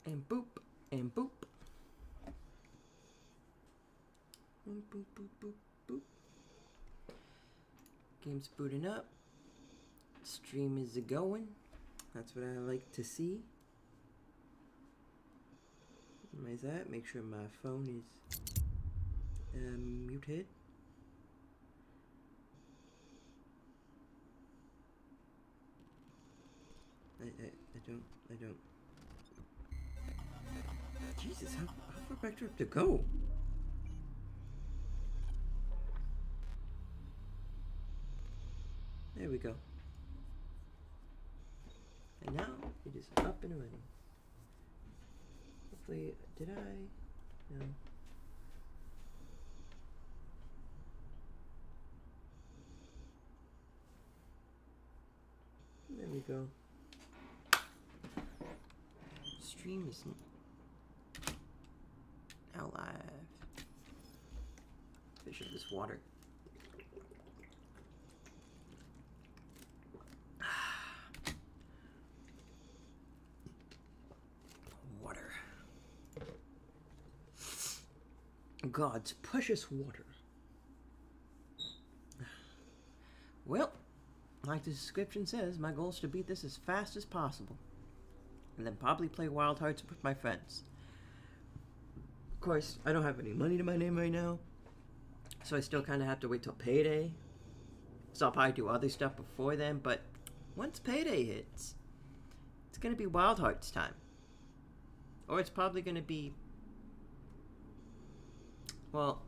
And boop. And boop. And boop, boop, boop, boop. Game's booting up. Stream is going. That's what I like to see. Minimize that. Make sure my phone is muted. I don't. Jesus, how far back do I have to go? There we go. And now it is up and running. Hopefully, did I? No. There we go. Stream is now live. Fish of this water. Water. God's precious water. Well, like the description says, my goal is to beat this as fast as possible. And then probably play Wild Hearts with my friends. Of course, I don't have any money to my name right now. So I still kind of have to wait till payday. So I'll probably do other stuff before then. But once payday hits, it's going to be Wild Hearts time. Or it's probably going to be... Well...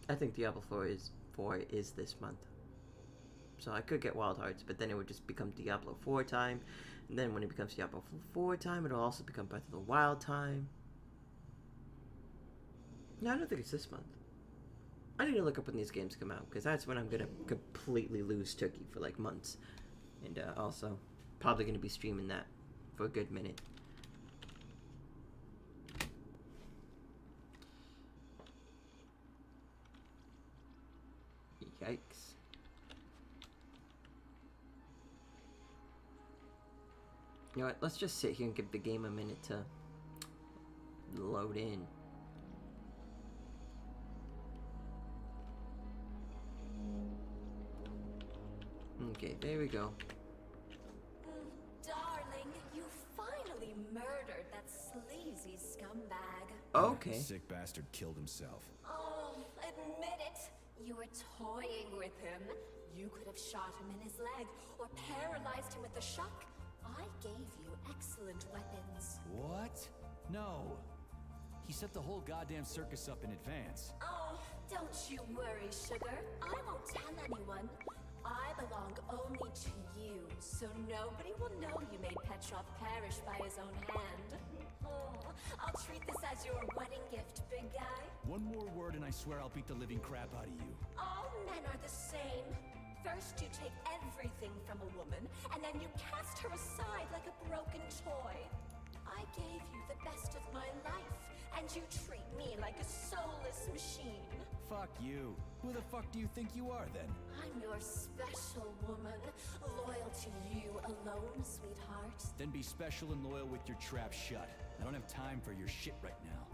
I think Diablo 4 is this month. So I could get Wild Hearts, but then it would just become Diablo 4 time. And then when it becomes Diablo 4 time, it'll also become Breath of the Wild time. No, I don't think it's this month. I need to look up when these games come out, because that's when I'm going to completely lose Tookie for like months. And also, probably going to be streaming that for a good minute. Yikes. You know what, let's just sit here and give the game a minute to load in. Okay, there we go. Darling, you finally murdered that sleazy scumbag. Okay. Sick bastard killed himself. Oh, admit it. You were toying with him. You could have shot him in his leg or paralyzed him with the shock. I gave you excellent weapons. What? No. He set the whole goddamn circus up in advance. Oh, don't you worry, sugar. I won't tell anyone. I belong only to you, so nobody will know you made Petrov perish by his own hand. Oh, I'll treat this as your wedding gift, big guy. One more word and I swear I'll beat the living crap out of you. All men are the same. First you take everything from a woman, and then you cast her aside like a broken toy. I gave you the best of my life, and you treat me like a soulless machine. Fuck you. Who the fuck do you think you are then? I'm your special woman, loyal to you alone, sweetheart. Then be special and loyal with your trap shut. I don't have time for your shit right now.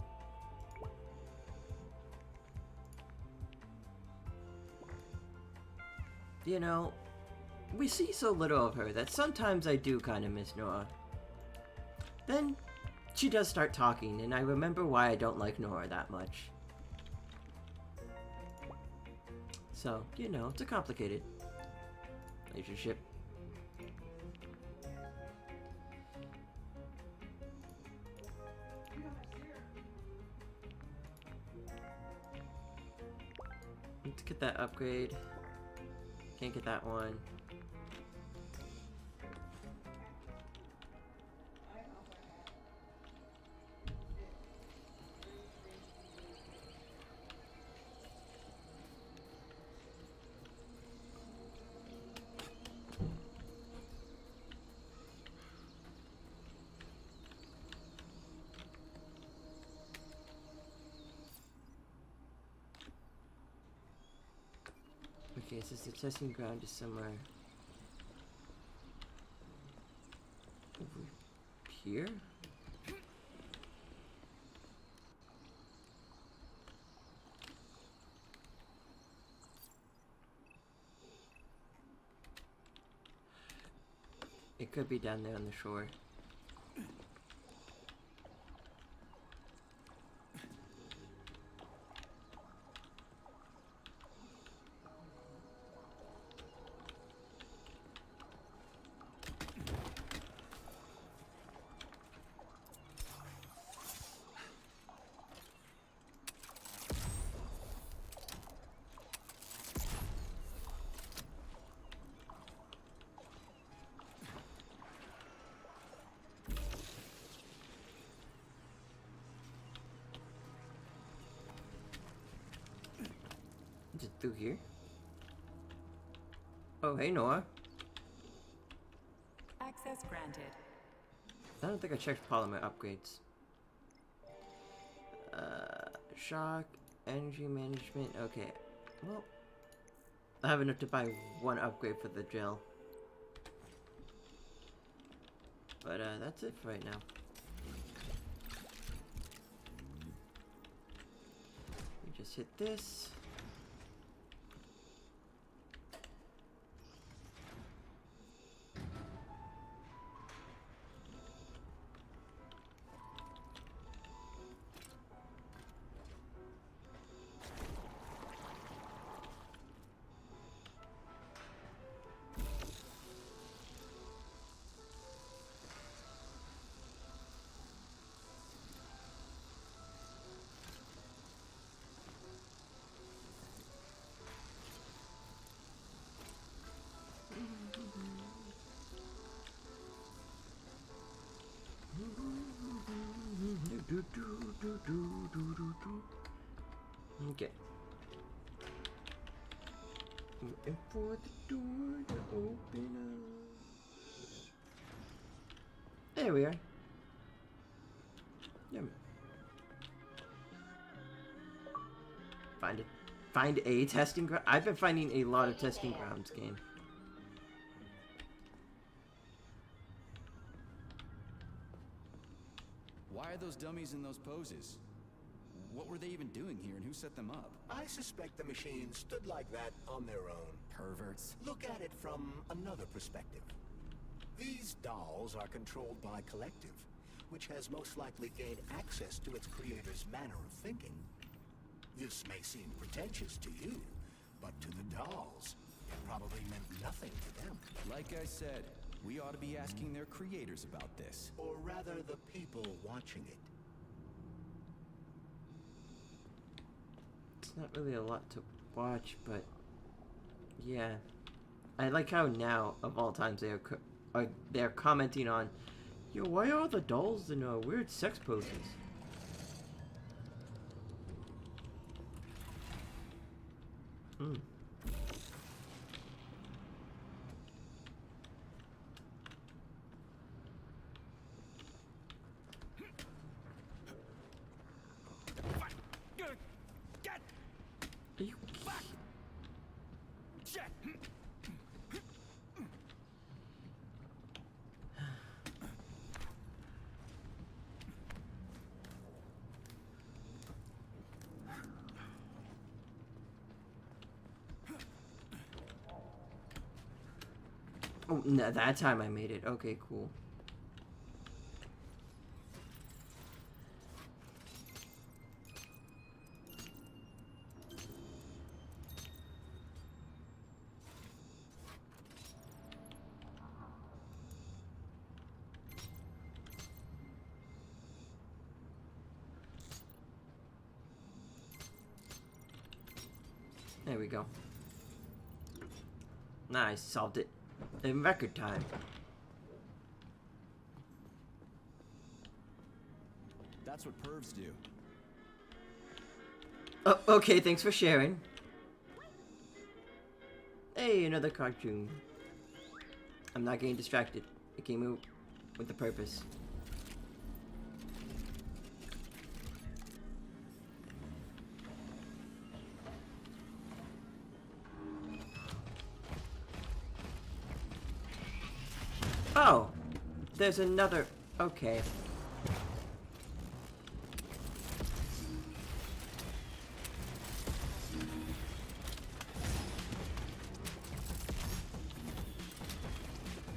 You know, we see so little of her that sometimes I do kind of miss Nora. Then, she does start talking, and I remember why I don't like Nora that much. So, you know, it's a complicated relationship. Let's get that upgrade. Can't get that one. Okay, so the testing ground is somewhere here? It could be down there on the shore. Is it through here? Oh, hey, Noah. Access granted. I don't think I checked polymer upgrades. Shock, energy management. Okay. Well, I have enough to buy one upgrade for the gel. But, that's it for right now. We just hit this. Okay. Waiting for the door to open up. There we are. Yum. Find a testing ground. I've been finding a lot of testing grounds game. Why are those dummies in those poses? What were they even doing here and who set them up? I suspect the machines stood like that on their own. Perverts. Look at it from another perspective. These dolls are controlled by Collective, which has most likely gained access to its creator's manner of thinking. This may seem pretentious to you, but to the dolls, it probably meant nothing to them. Like I said, we ought to be asking their creators about this. Or rather, the people watching it. It's not really a lot to watch, but yeah, I like how now of all times they're commenting on, yo, why are the dolls in weird sex poses? Hmm. Are you Oh, no, that time I made it. Okay, cool. There we go. Nice, solved it in record time. That's what pervs do. Oh, okay, thanks for sharing. Hey, another cartoon. I'm not getting distracted. It came with a purpose. Oh, there's another Okay.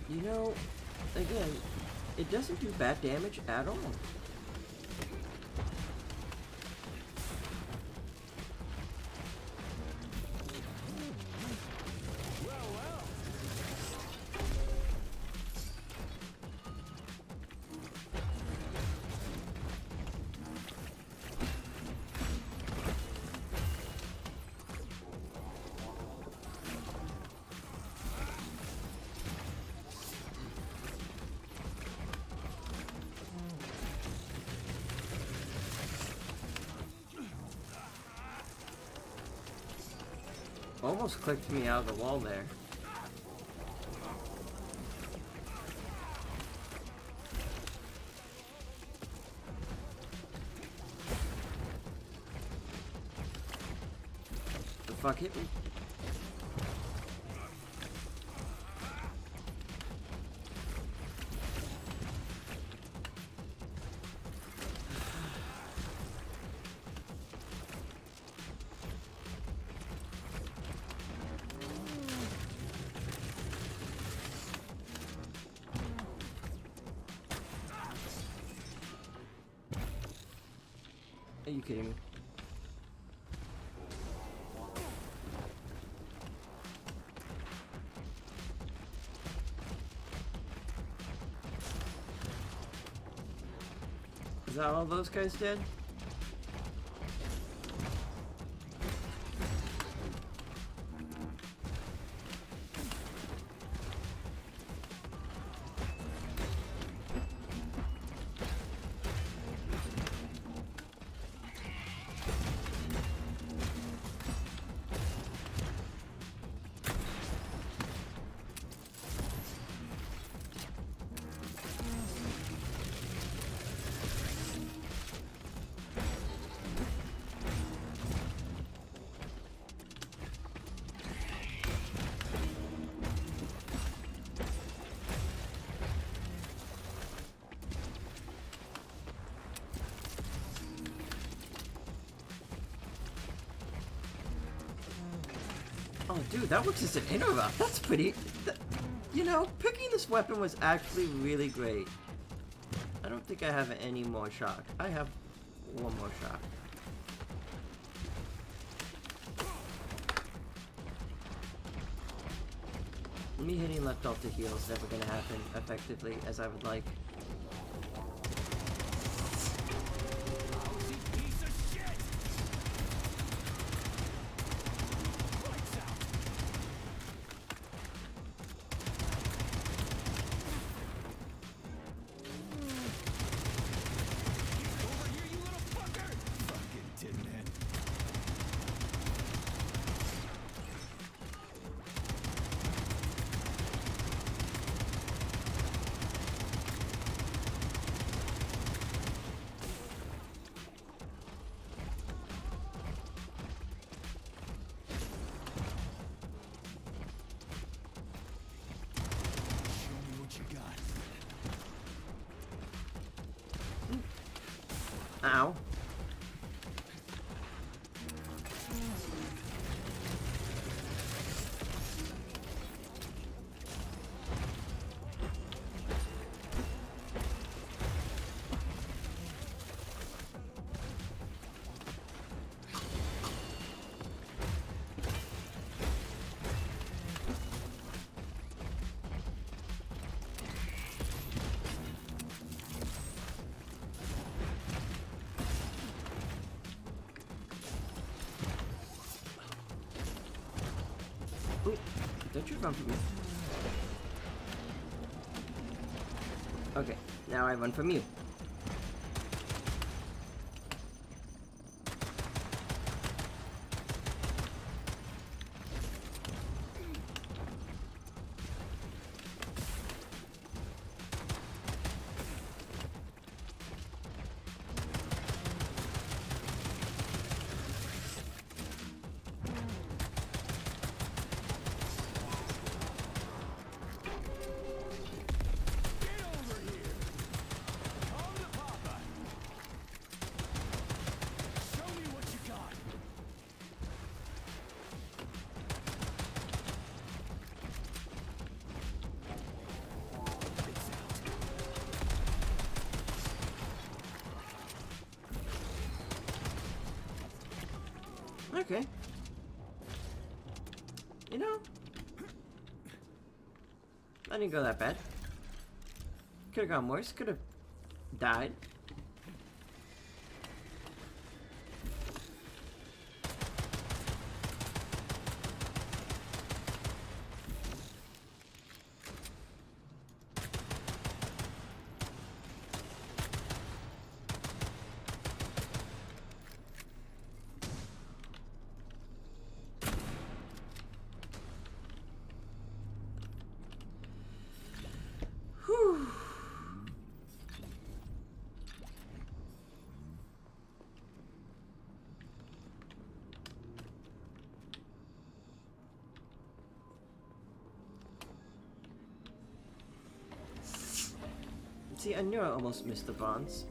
You know, again, it doesn't do bad damage at all. Almost clicked me out of the wall there. The fuck hit me? Are you kidding me? Is that all those guys dead? Oh, dude, that works as an interrupt. That's pretty... you know, picking this weapon was actually really great. I don't think I have any more shock. I have one more shock. Me hitting left alt to heal is never going to happen effectively as I would like. Ow. Ooh, don't you run from me. Okay, now I run from you. Okay. You know, that didn't go that bad. Could have gone worse. Could have died. Whew. See, I knew I almost missed the bonds.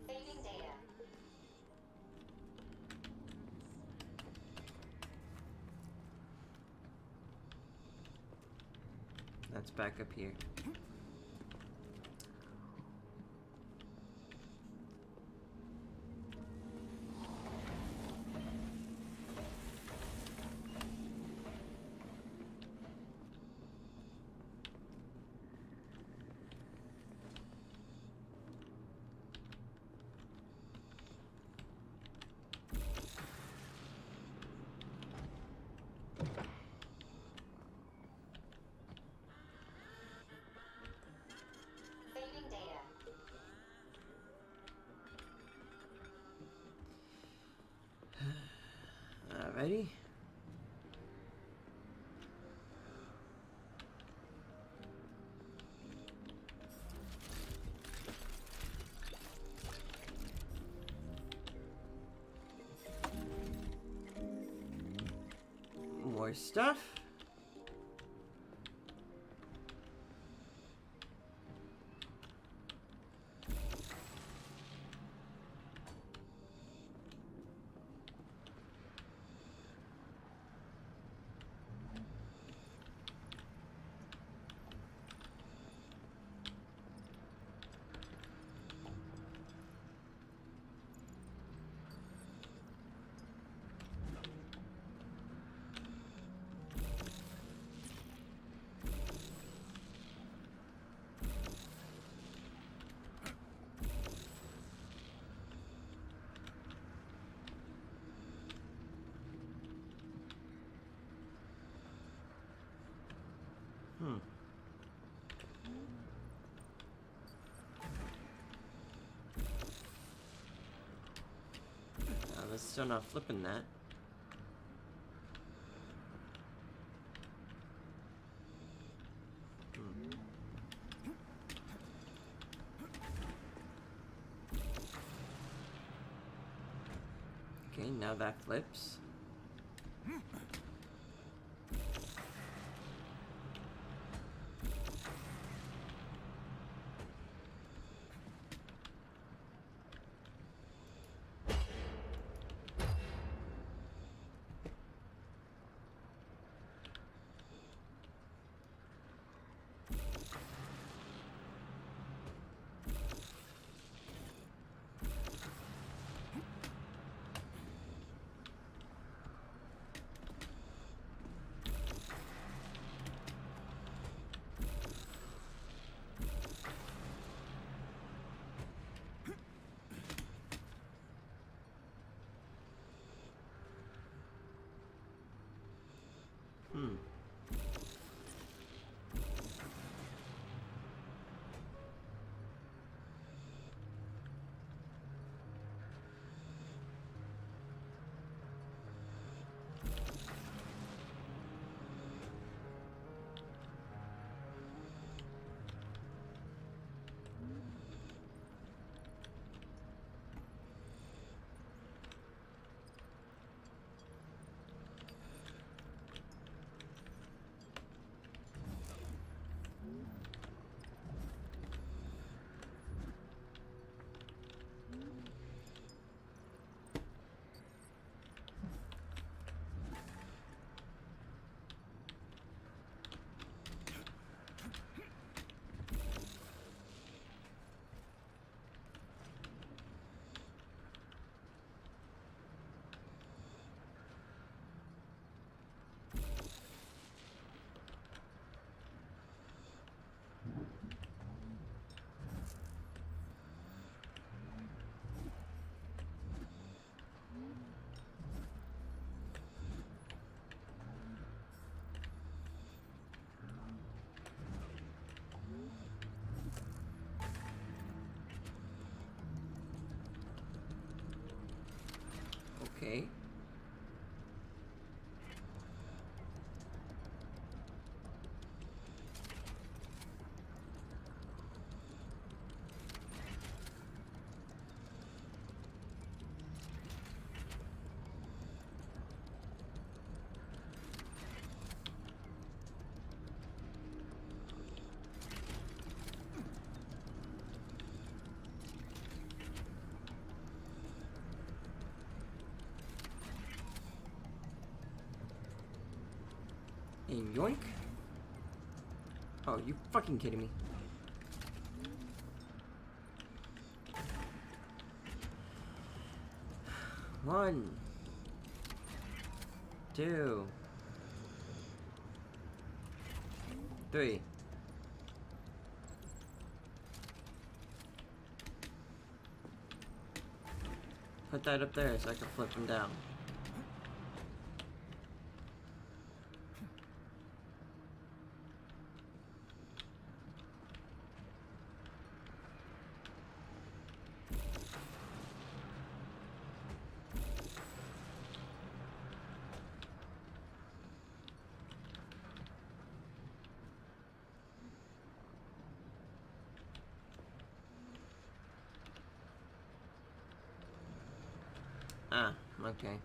Saving data. That's back up here. Saving data. Alrighty. More stuff. It's still not flipping that. Okay, now that flips. Okay. And yoink. Oh, you fucking kidding me? One, two, three. Put that up there so I can flip them down. Ah, okay.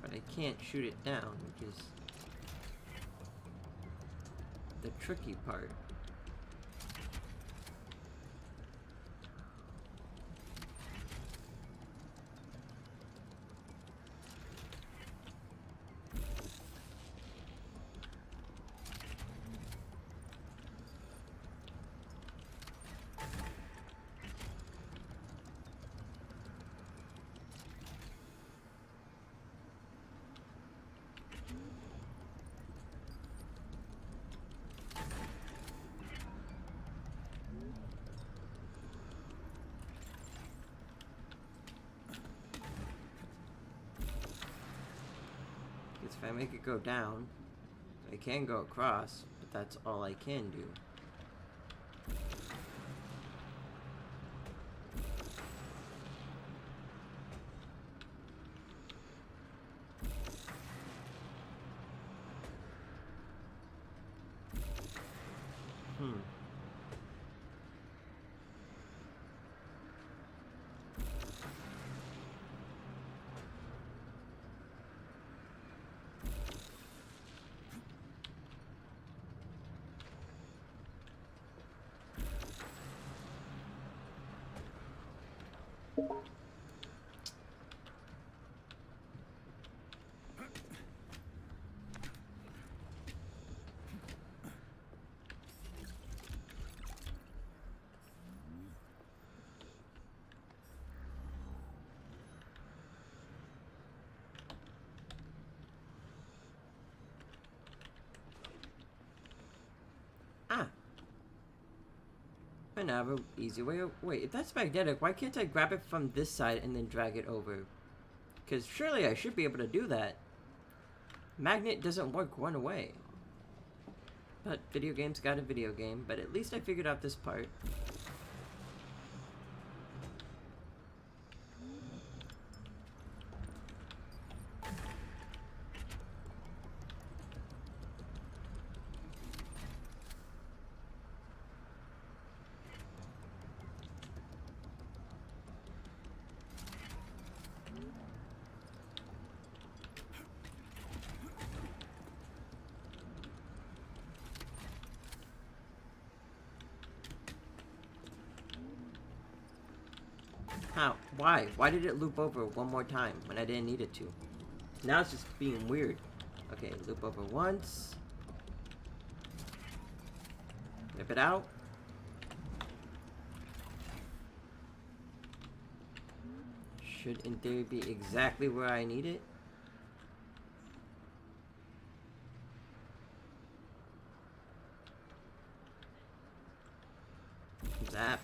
But I can't shoot it down, which is the tricky part. Because if I make it go down, I can go across, but that's all I can do. Ah! I now have an easy way of... Wait, if that's magnetic, why can't I grab it from this side and then drag it over? Because surely I should be able to do that. Magnet doesn't work one way. But video game's got a video game, but at least I figured out this part. How? Why? Why did it loop over one more time when I didn't need it to? Now it's just being weird. Okay, loop over once. Rip it out. Should in theory be exactly where I need it. Zap.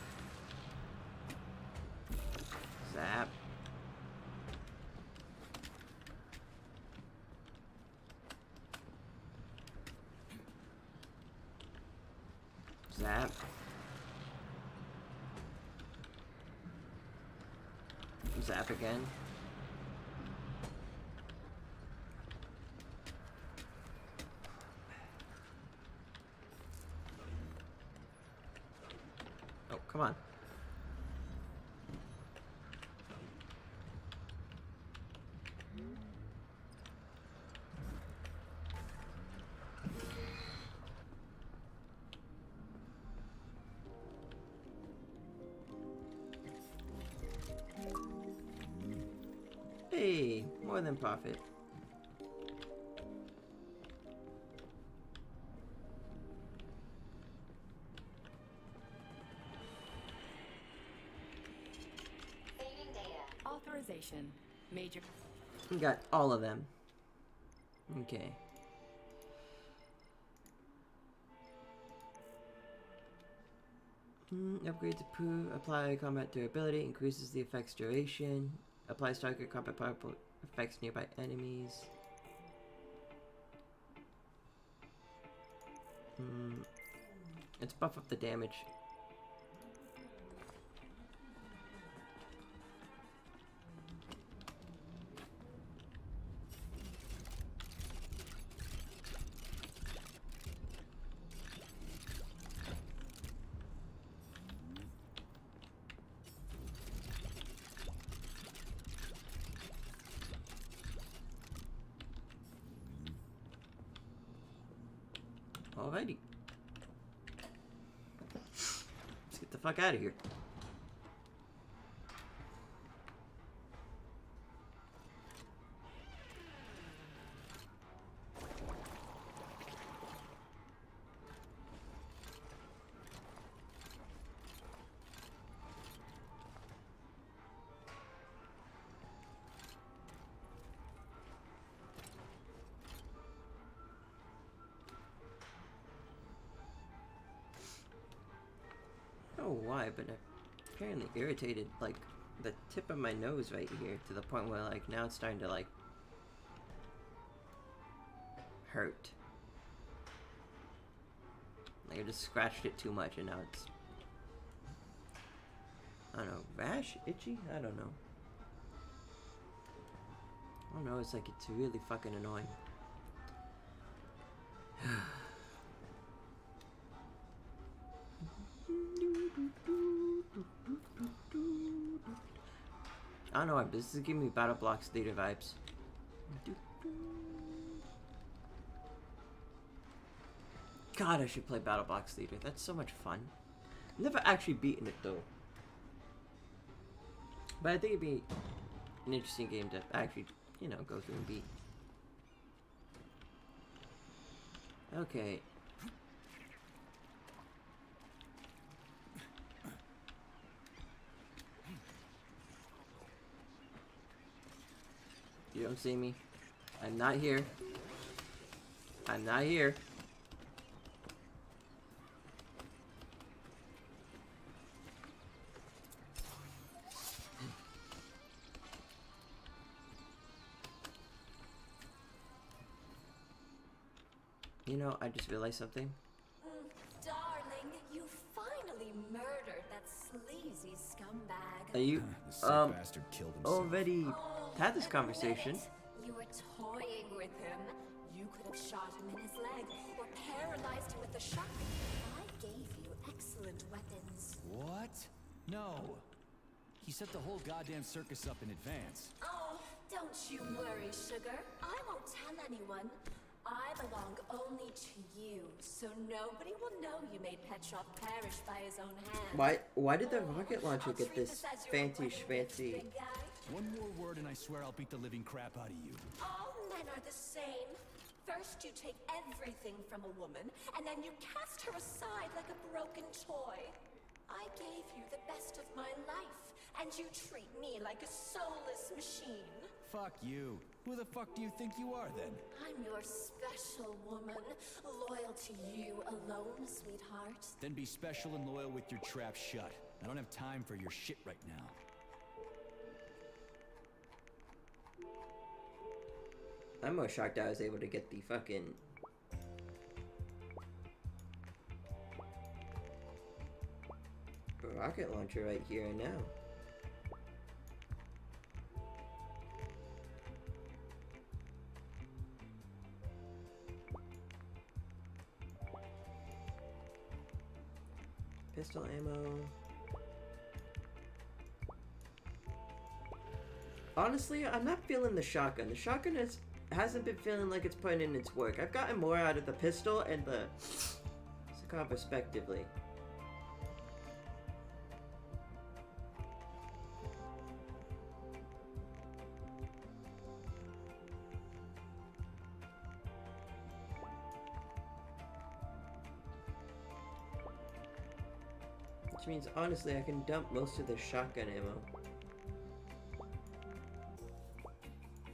Zap. Zap. Zap again. Oh, come on. Hey, more than profit. Saving data. Authorization. Major. We got all of them. Okay. Upgrade to prove. Apply combat durability. Increases the effect's duration. Applies target combat power effects nearby enemies. Let's buff up the damage. Alrighty. Let's get the fuck out of here. I don't know why, but I apparently irritated like the tip of my nose right here to the point where like now it's starting to like hurt. Like I just scratched it too much and now it's, I don't know, rash? Itchy? I don't know. I don't know, it's like it's really fucking annoying. I don't know why, but this is giving me Battle Blocks Theater vibes. God, I should play Battle Blocks Theater. That's so much fun. I've never actually beaten it though. But I think it'd be an interesting game to actually, you know, go through and beat. Okay. You don't see me. I'm not here. I'm not here. You know, I just realized something. Darling, you finally murdered that sleazy scumbag. Are you The sick bastard killed himself. already had this Admit conversation? it. You were toying with him. You could have shot him in his leg or paralyzed him with a shock. I gave you excellent weapons. What? No. He set the whole goddamn circus up in advance. Oh, don't you worry, sugar. I won't tell anyone. I belong only to you, so nobody will know you made Petrov perish by his own hand. Why did the rocket launcher I'll get treat this as your fancy wedding gift, schmancy? big guy. One more word and I swear I'll beat the living crap out of you. All men are the same. First you take everything from a woman, and then you cast her aside like a broken toy. I gave you the best of my life, and you treat me like a soulless machine. Fuck you. Who the fuck do you think you are then? I'm your special woman, loyal to you alone, sweetheart. Then be special and loyal with your trap shut. I don't have time for your shit right now. I'm more shocked I was able to get the fucking rocket launcher right here and now. Pistol ammo. Honestly, I'm not feeling the shotgun. The shotgun hasn't been feeling like it's putting in its work. I've gotten more out of the pistol and the Sakov respectively. Which means, honestly, I can dump most of the shotgun ammo.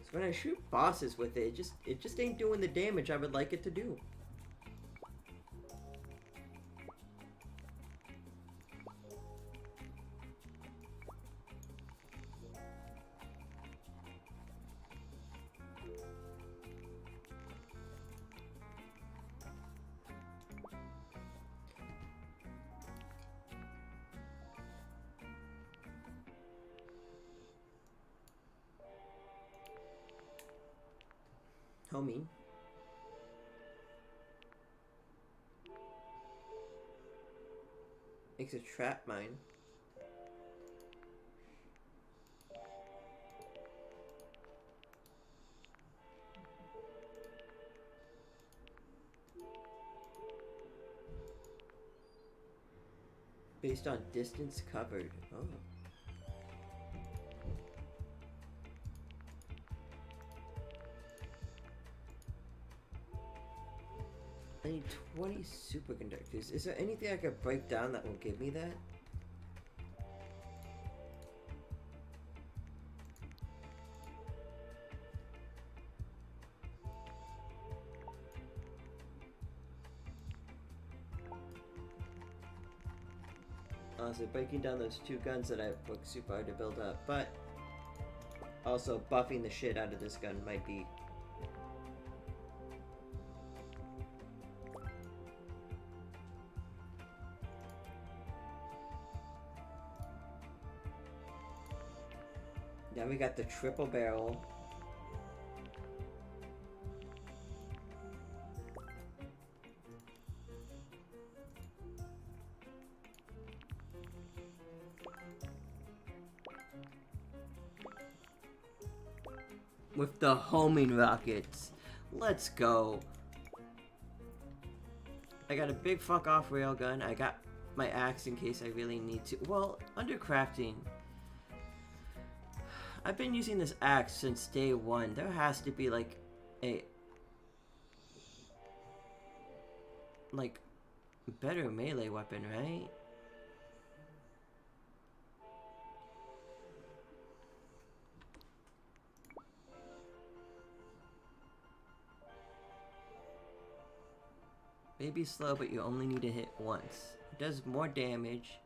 So when I shoot bosses with it, it just ain't doing the damage I would like it to do. Homie. Makes a trap mine. Based on distance covered. Oh. I need 20 superconductors. Is there anything I could break down that will give me that? Honestly, breaking down those two guns that I worked super hard to build up, but also buffing the shit out of this gun might be. Now we got the triple barrel. With the homing rockets. Let's go. I got a big fuck off railgun. I got my axe in case I really need to. Well, under crafting, I've been using this axe since day one. There has to be like a better melee weapon, right? Maybe slow, but you only need to hit once. It does more damage.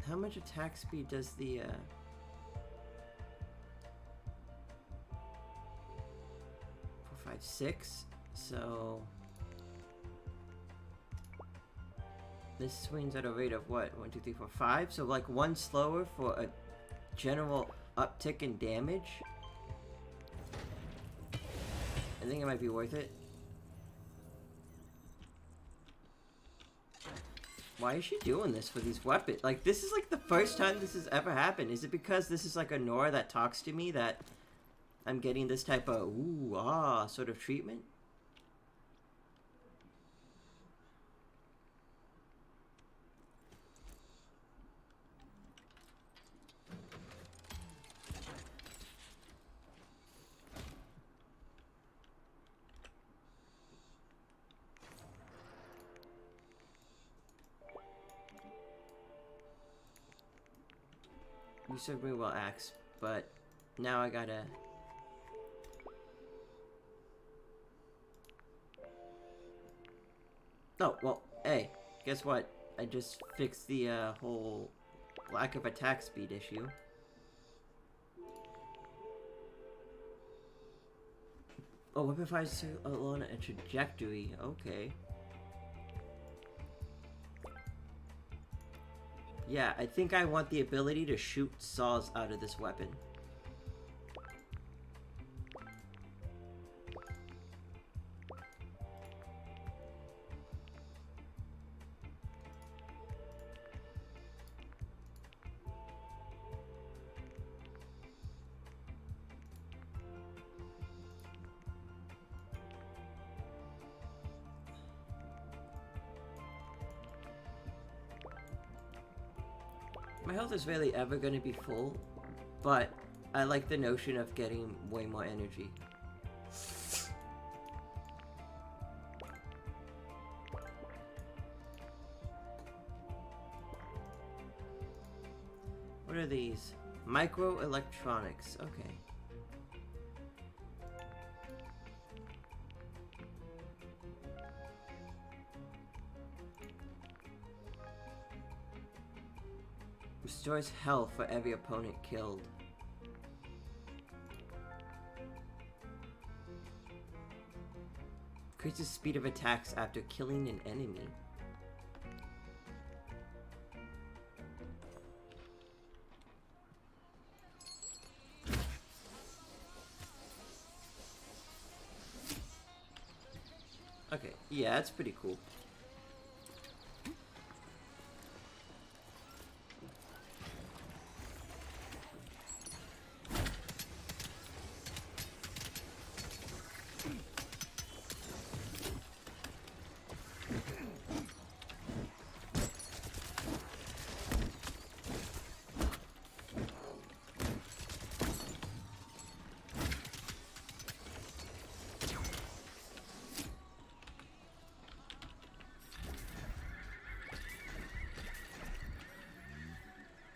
How much attack speed does the 4, 5, 6? So this swings at a rate of what? 1, 2, 3, 4, 5. So like one slower for a general uptick in damage. I think it might be worth it. Why is she doing this for these weapons? Like, this is like the first time this has ever happened. Is it because this is like a Nora that talks to me that I'm getting this type of ooh, ah sort of treatment? You served me well, Axe, but now I gotta... Oh, well, hey, guess what? I just fixed the whole lack of attack speed issue. Oh, what if I say along a trajectory? Okay. Yeah, I think I want the ability to shoot saws out of this weapon. My health is rarely ever going to be full, but I like the notion of getting way more energy. What are these? Microelectronics. Okay. Restores health for every opponent killed. Increases speed of attacks after killing an enemy. Okay, yeah, that's pretty cool.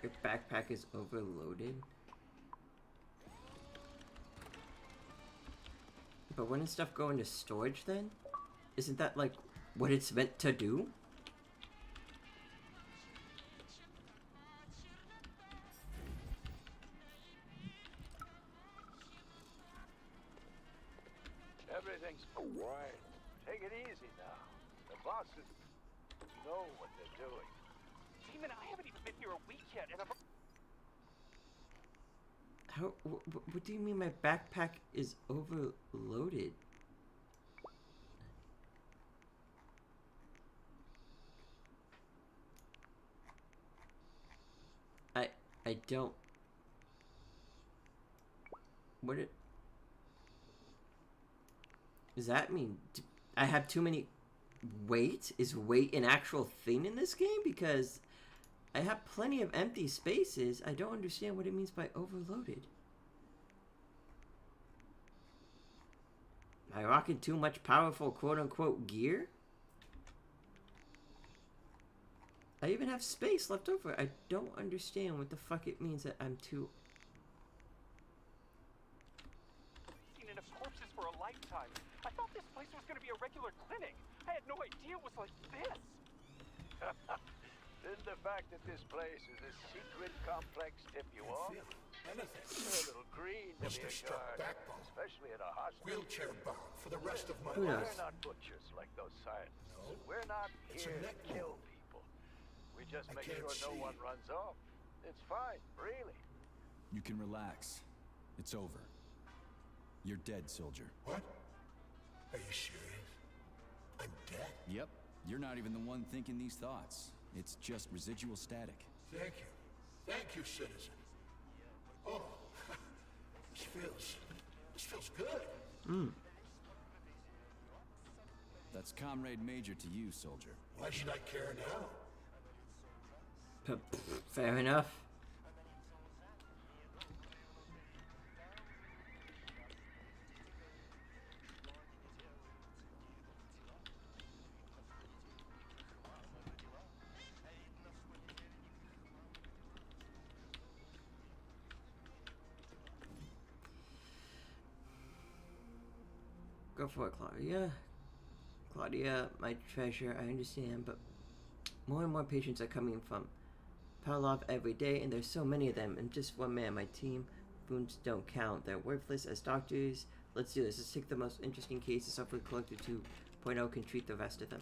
Your backpack is overloaded. But wouldn't stuff go into storage then? Isn't that like what it's meant to do? Everything's quiet. Take it easy now. The bosses know what they're doing. Demon, I haven't even been here a week yet, and I'm... How? What do you mean my backpack is overloaded? I don't... What it... Does that mean I have too many... Weight? Is weight an actual thing in this game? Because I have plenty of empty spaces. I don't understand what it means by overloaded. Am I rocking too much powerful quote-unquote gear? I even have space left over. I don't understand what the fuck it means that I'm too... Seen enough corpses for a lifetime. I thought this place was going to be a regular clinic. I had no idea it was like this. Didn't the fact that this place is a secret complex tip you off? Anything. You're a little green to be Mr. a Struck guard, backbone. especially at a hospital. Wheelchair bound for the rest of my Who life. knows? We're not butchers like those scientists. No. We're not It's a here to neck kill bone. people. We just I make can't sure no see. one runs off. It's fine, really. You can relax. It's over. You're dead, soldier. What? Are you serious? I'm dead? Yep. You're not even the one thinking these thoughts. It's just residual static. Thank you. Thank you, citizen. Oh, this feels good. That's Comrade Major to you, soldier. Why should I care now? Fair enough. Go for it, Claudia. Claudia, my treasure, I understand, but more and more patients are coming from Pavlov every day, and there's so many of them, and just one man, my team, wounds don't count. They're worthless as doctors. Let's do this. Let's take the most interesting cases, hopefully Collector 2.0 can treat the rest of them.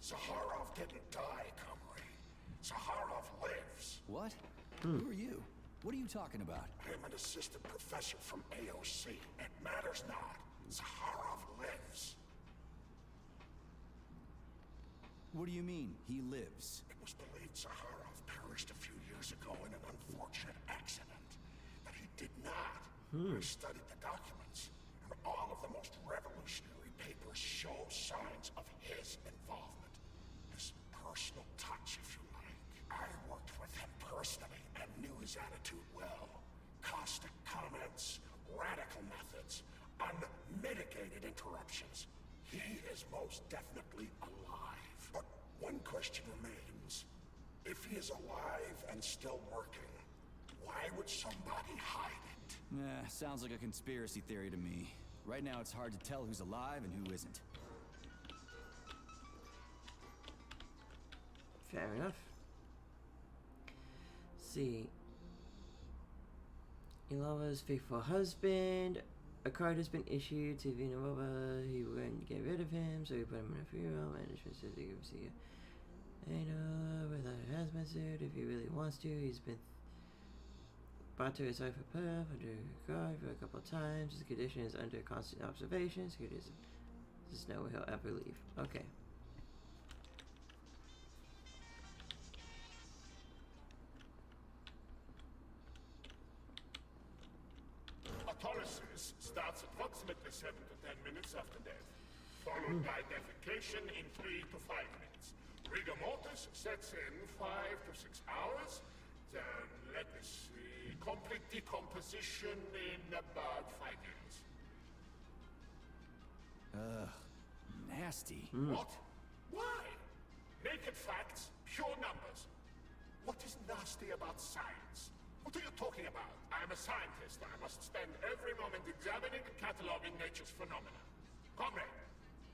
Zaharov didn't die, comrade. Zaharov lives. What? Who are you? What are you talking about? I'm an assistant professor from AOC. It matters not. Zaharov lives. What do you mean, he lives? It was believed Zaharov perished a few years ago in an unfortunate accident. But he did not. I studied the documents, and all of the most revolutionary papers show signs of his involvement. His personal touch, if you like. I worked with him personally and knew his attitude well. Caustic comments, radical methods, unmitigated interruptions. He is most definitely alive. But one question remains. If he is alive and still working, why would somebody hide it? Sounds like a conspiracy theory to me. Right now it's hard to tell who's alive and who isn't. Fair enough. See. Ilava's faithful husband. A card has been issued to Vinarova. He wouldn't get rid of him, so he put him in a funeral. Management says he can see without a hazmat suit if he really wants to. He's been brought to his wife for path under guard for a couple of times. His condition is under constant observation. So he doesn't know he'll ever leave. Okay. Autolysis starts approximately 7 to 10 minutes after death, followed by defecation in 3 to 5 minutes. Rigor mortis sets in 5 to 6 hours. Then, let me see, complete decomposition in about 5 minutes. Nasty. What? Why? Naked facts, pure numbers. What is nasty about science? What are you talking about? I'm a scientist. I must spend every moment examining and cataloging nature's phenomena. Comrade,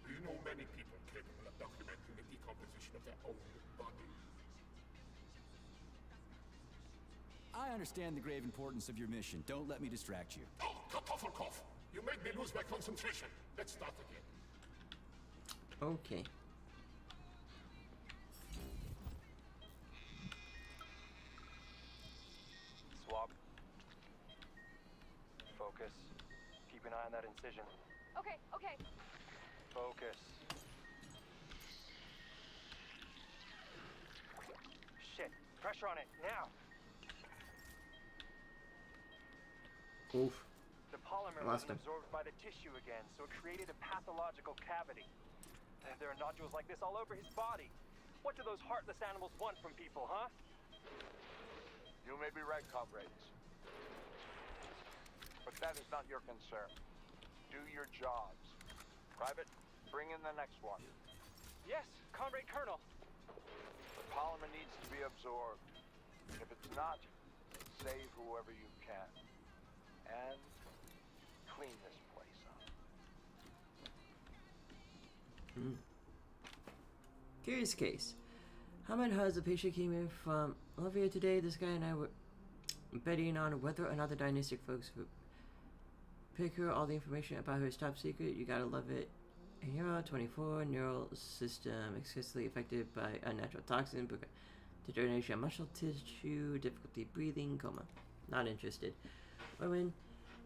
do you know many people capable of documenting the decomposition of their own body? I understand the grave importance of your mission. Don't let me distract you. Oh, Kartoffelkopf! You made me lose my concentration. Let's start again. Okay. Swab. Focus. Keep an eye on that incision. Okay, okay. Focus. Shit. Pressure on it, now! Oof. The polymer Lost wasn't him. absorbed by the tissue again, so it created a pathological cavity. There are nodules like this all over his body. What do those heartless animals want from people, huh? You may be right, comrades. But that is not your concern. Do your jobs. Private, bring in the next one. Yes, Comrade Colonel. The polymer needs to be absorbed. If it's not, save whoever you can. And clean this place up. Curious case. Hamid Huz, a patient, came in from Latvia today. This guy and I were betting on whether or not the dynastic folks would pick her all the information about her is top secret. You gotta love it. Hero 24, neural system excessively affected by unnatural toxin, deterioration of muscle tissue, difficulty breathing, coma. Not interested. Women,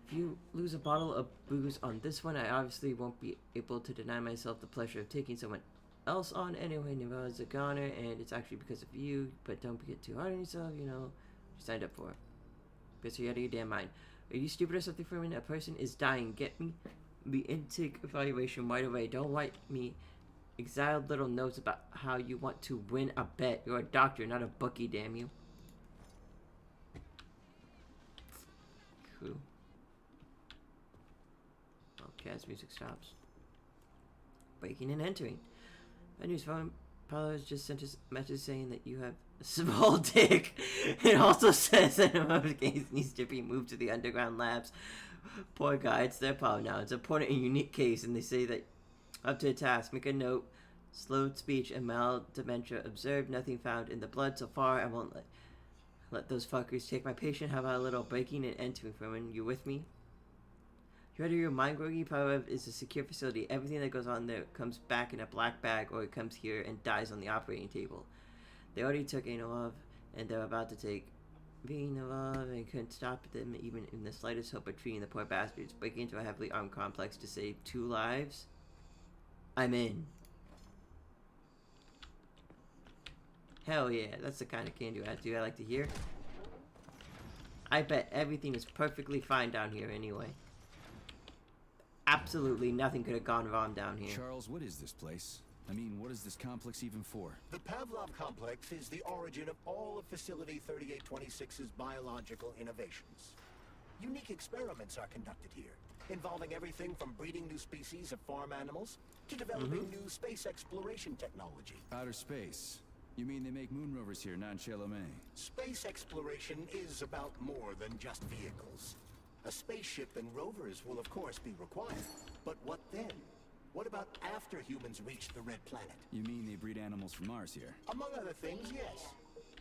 If you lose a bottle of booze on this one, I obviously won't be able to deny myself the pleasure of taking someone else on anyway. Nevada's a goner, and it's actually because of you, but don't get too hard on yourself, you know. You signed up for it. But you're out of your damn mind. Are you stupid or something for a minute? A person is dying. Get me the intake evaluation right away. Don't write me exiled little notes about how you want to win a bet. You're a doctor, not a bookie, damn you. Cool. Okay, as music stops. Breaking and entering. Venue's phone. Paolo has just sent us a message saying that you have a small dick. It also says that a case needs to be moved to the underground labs. Poor guy, it's their problem now. It's an important and unique case, and they say that up to the task. Make a note. Slowed speech and mild dementia observed. Nothing found in the blood so far. I won't let those fuckers take my patient. How about a little breaking and entering from him? You with me? You out of your mind, Groggy? Power is a secure facility. Everything that goes on there comes back in a black bag, or it comes here and dies on the operating table. They already took Anilov, and they're about to take Vinilov, and couldn't stop them even in the slightest hope of treating the poor bastards. Breaking into a heavily armed complex to save 2 lives? I'm in. Hell yeah, that's the kind of can-do attitude I like to hear. I bet everything is perfectly fine down here anyway. Absolutely nothing could have gone wrong down here. Charles, what is this place? I mean, what is this complex even for? The Pavlov complex is the origin of all of Facility 3826's biological innovations. Unique experiments are conducted here, involving everything from breeding new species of farm animals to developing new space exploration technology. Outer space? You mean they make moon rovers here, not in Chalamet? Space exploration is about more than just vehicles. A spaceship and rovers will of course be required. But what then? What about after humans reach the Red Planet? You mean they breed animals from Mars here? Among other things, yes.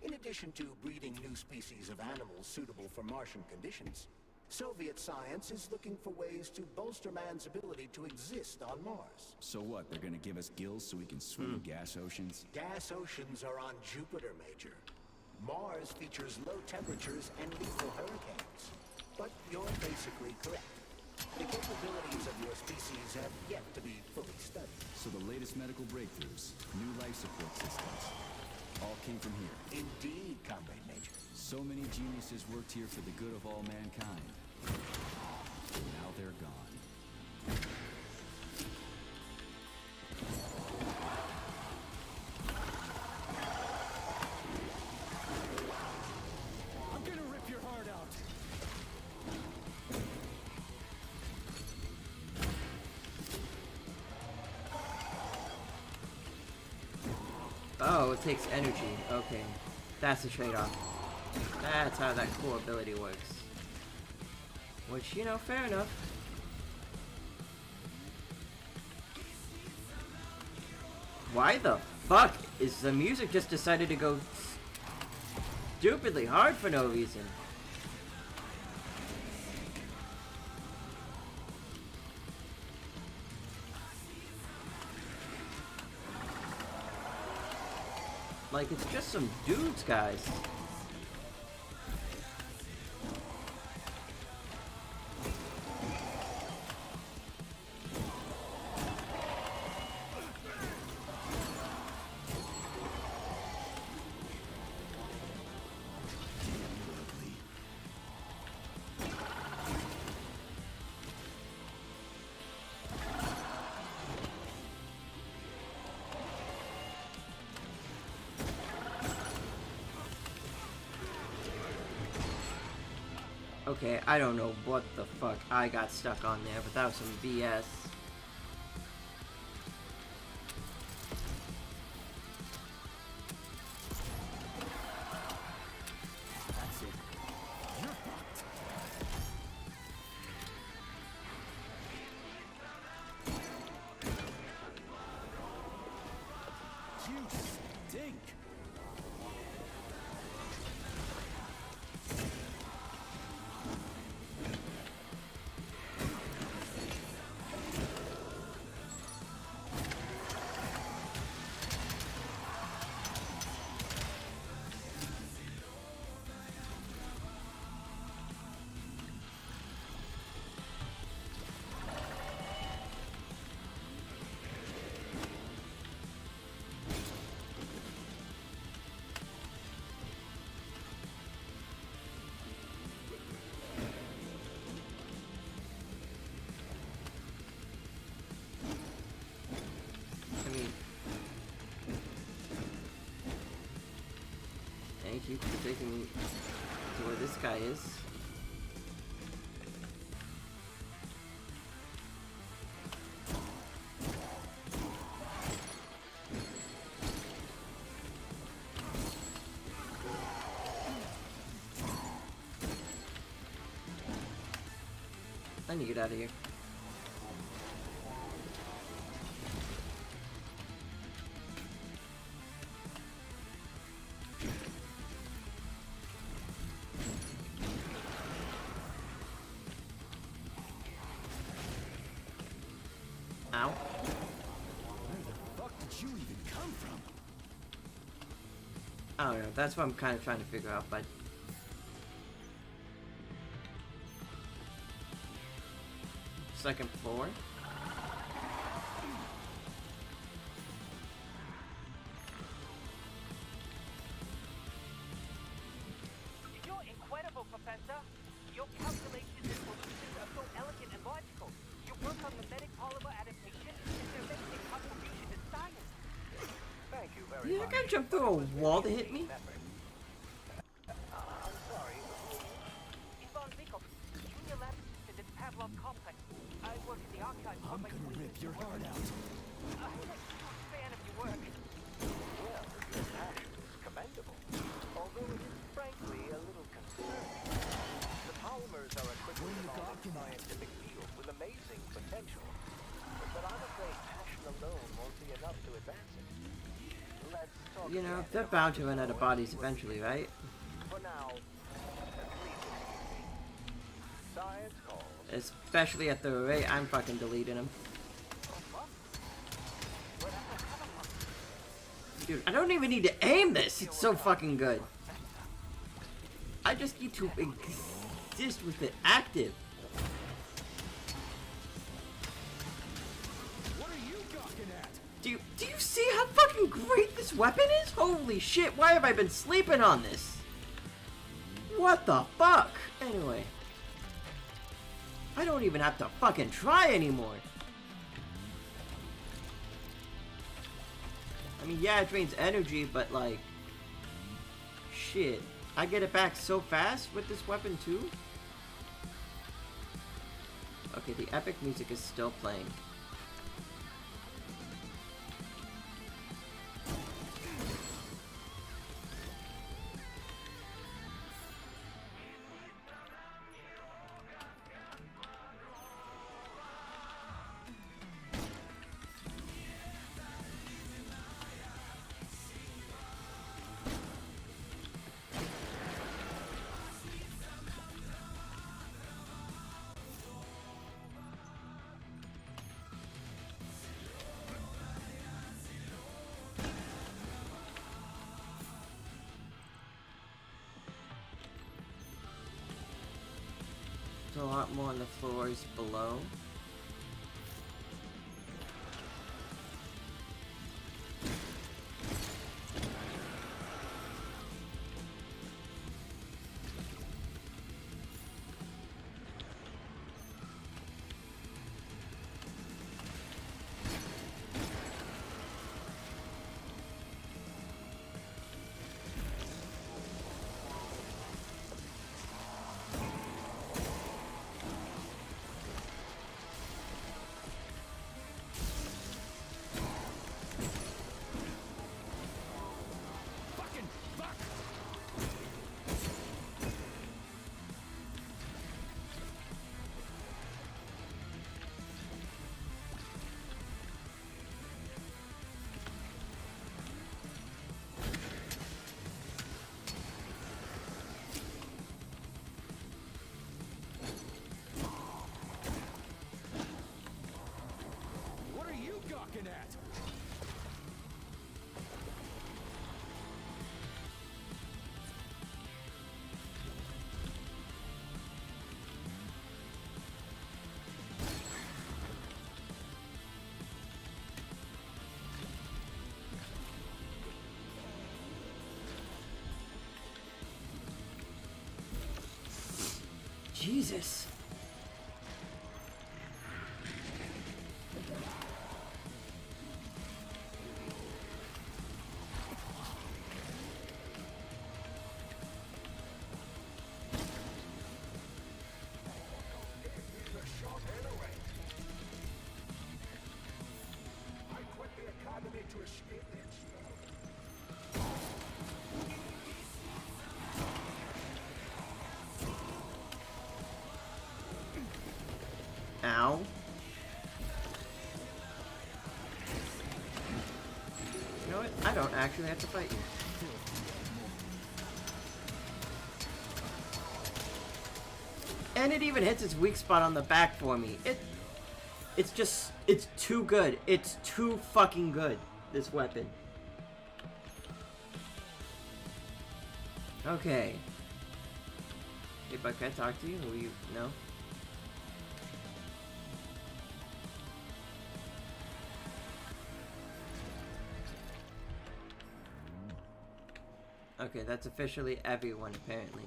In addition to breeding new species of animals suitable for Martian conditions, Soviet science is looking for ways to bolster man's ability to exist on Mars. So what, they're gonna give us gills so we can swim in gas oceans? Gas oceans are on Jupiter, Major. Mars features low temperatures and lethal hurricanes. But you're basically correct. The capabilities of your species have yet to be fully studied. So the latest medical breakthroughs, new life support systems, all came from here. Indeed, Comrade Major. So many geniuses worked here for the good of all mankind. And now they're gone. I'm gonna rip your heart out. Oh, it takes energy. Okay. That's the trade-off. That's how that cool ability works. Which, you know, fair enough. Why the fuck is the music just decided to go stupidly hard for no reason? Like, it's just some dudes, guys. Okay, I don't know what the fuck I got stuck on there, but that was some BS. You stink! taking me to where this guy is. I need to get out of here. Ow. Where the fuck did you even come from? I don't know. That's what I'm kind of trying to figure out, but second floor. You're incredible, Professor. Your calculations and solutions are so elegant and logical. Your work on mimetic polymer adaptation is an amazing contribution to science. Thank you very Did that guy jump through a wall to hit me? I'm sorry. Ivan Vikov, junior lab assistant at Pavlov Complex. I work in the archives. I'm gonna rip your heart out. I'm a huge fan of your work. Well, your passion is commendable, although it is frankly a little concerning. The polymers are a quickly evolving scientific field with amazing potential, but I'm afraid passion alone won't be enough to advance it. Let's talk You know, again they're in bound to run out of bodies eventually, right? For now, please excuse me. Science calls. Especially at the rate I'm fucking deleting them. Dude, I don't even need to aim this. It's so fucking good. I just need to exist with it active. What are you gawking at? Do you see how fucking great this weapon is? Holy shit, why have I been sleeping on this? What the fuck? Anyway. I don't even have to fucking try anymore. I mean, yeah, it drains energy, but like... Shit. I get it back so fast with this weapon too? Okay, the epic music is still playing. There's a lot more on the floors below. Fucking fuck! What are you gawking at? Jesus. Ow. You know what? I don't actually have to fight you. And it even hits its weak spot on the back for me. It's too good. It's too fucking good, this weapon. Okay. If I can't talk to you, will you? No? Okay, that's officially everyone, apparently.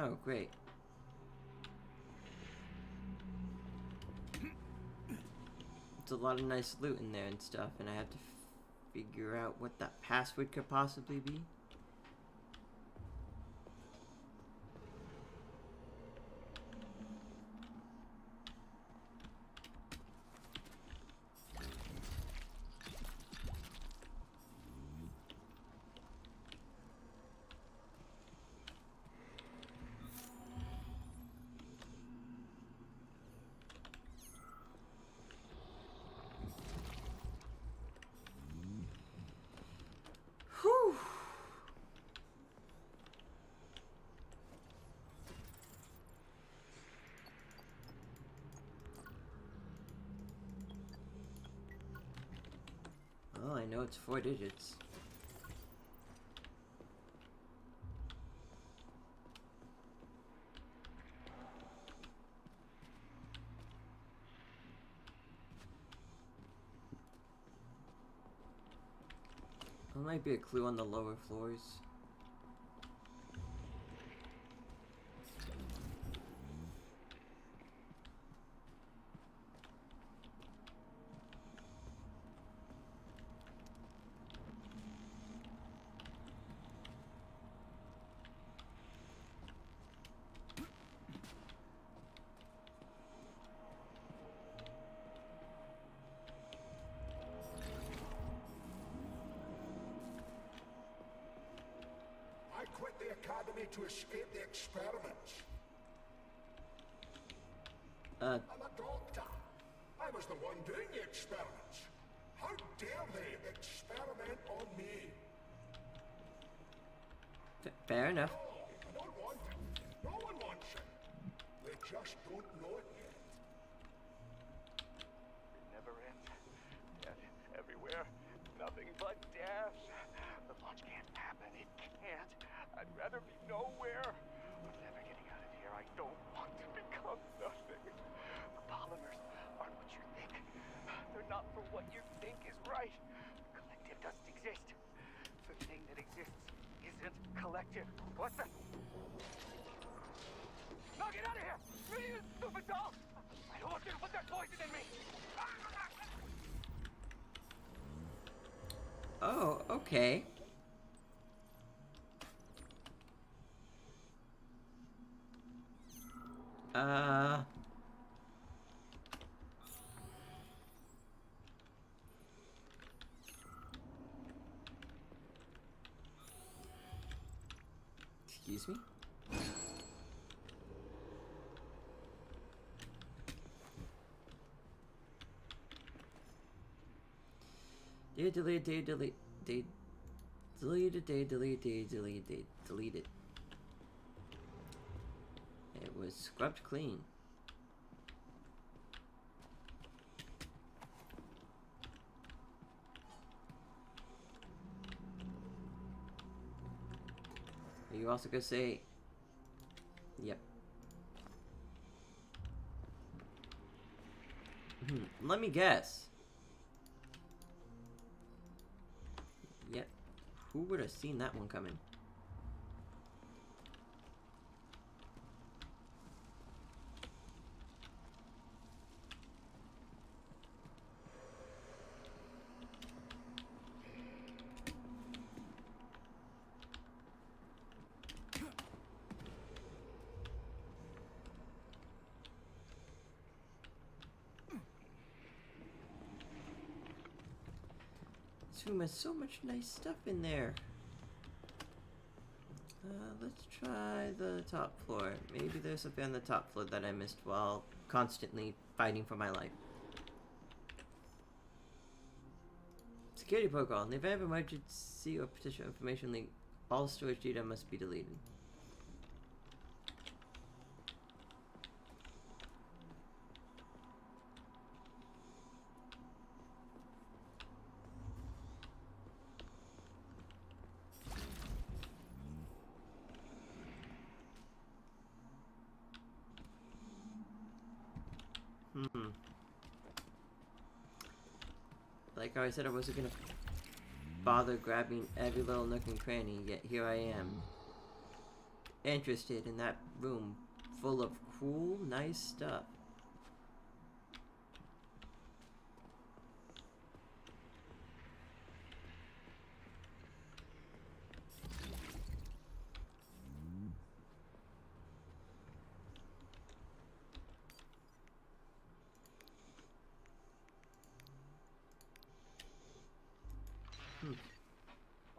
Oh, great. It's a lot of nice loot in there and stuff, and I have to figure out what that password could possibly be. Whew. Well, I know it's 4 digits. There might be a clue on the lower floors. I quit the academy to escape the experiments. I'm a doctor. I was the one doing the experiments. How dare they experiment on me? Fair enough. No, I don't want it. No one wants it. They just don't know it yet. It never ends. Yet, everywhere, nothing but death. The launch can't happen. It can't. I'd rather be nowhere. I'm never getting out of here. I don't want to become nothing. The polymers aren't what you think. They're not for what you think is right. The collective doesn't exist. The thing that exists isn't collective. What the? No, get out of here! You stupid dog! I don't want you to put that poison in me! Oh, okay. Excuse me? Delete it. It was scrubbed clean. Are you you also gonna say... Yep. Let me guess. Yep. Who would have seen that one coming? This room has so much nice stuff in there. Let's try the top floor. Maybe there's something on the top floor that I missed while constantly fighting for my life. Security protocol. In the event of emergency or potential information leak, all storage data must be deleted. Like how I said I wasn't gonna bother grabbing every little nook and cranny, yet here I am. Interested in that room full of cool, nice stuff.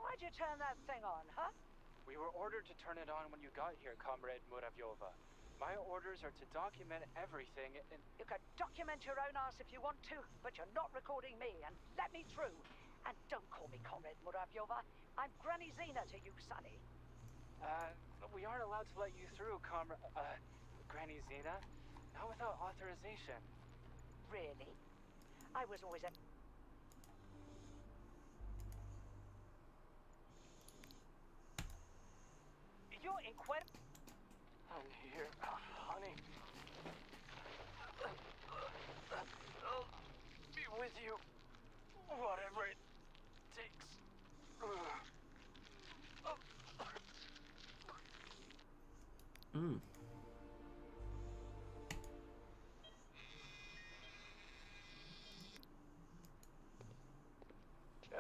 Why'd you turn that thing on, huh? We were ordered to turn it on when you got here, Comrade Muravyova. My orders are to document everything and... You can document your own ass if you want to, but you're not recording me, and let me through. And don't call me Comrade Muravyova. I'm Granny Zena to you, Sonny. We aren't allowed to let you through, Granny Zena. Not without authorization. Really? I was always a... You're incredible. I'm here, honey. I'll be with you, whatever it takes.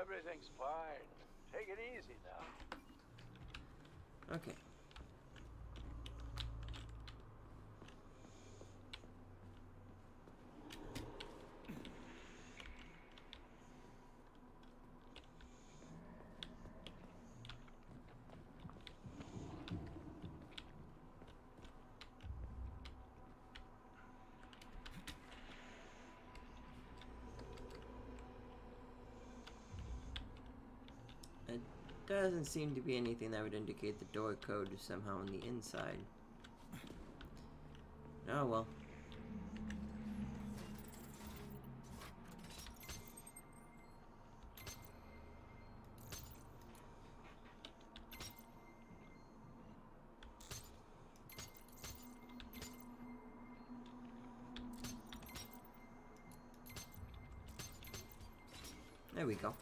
Everything's fine. Take it easy now. Okay. It doesn't seem to be anything that would indicate the door code is somehow on the inside. Oh well. There we go.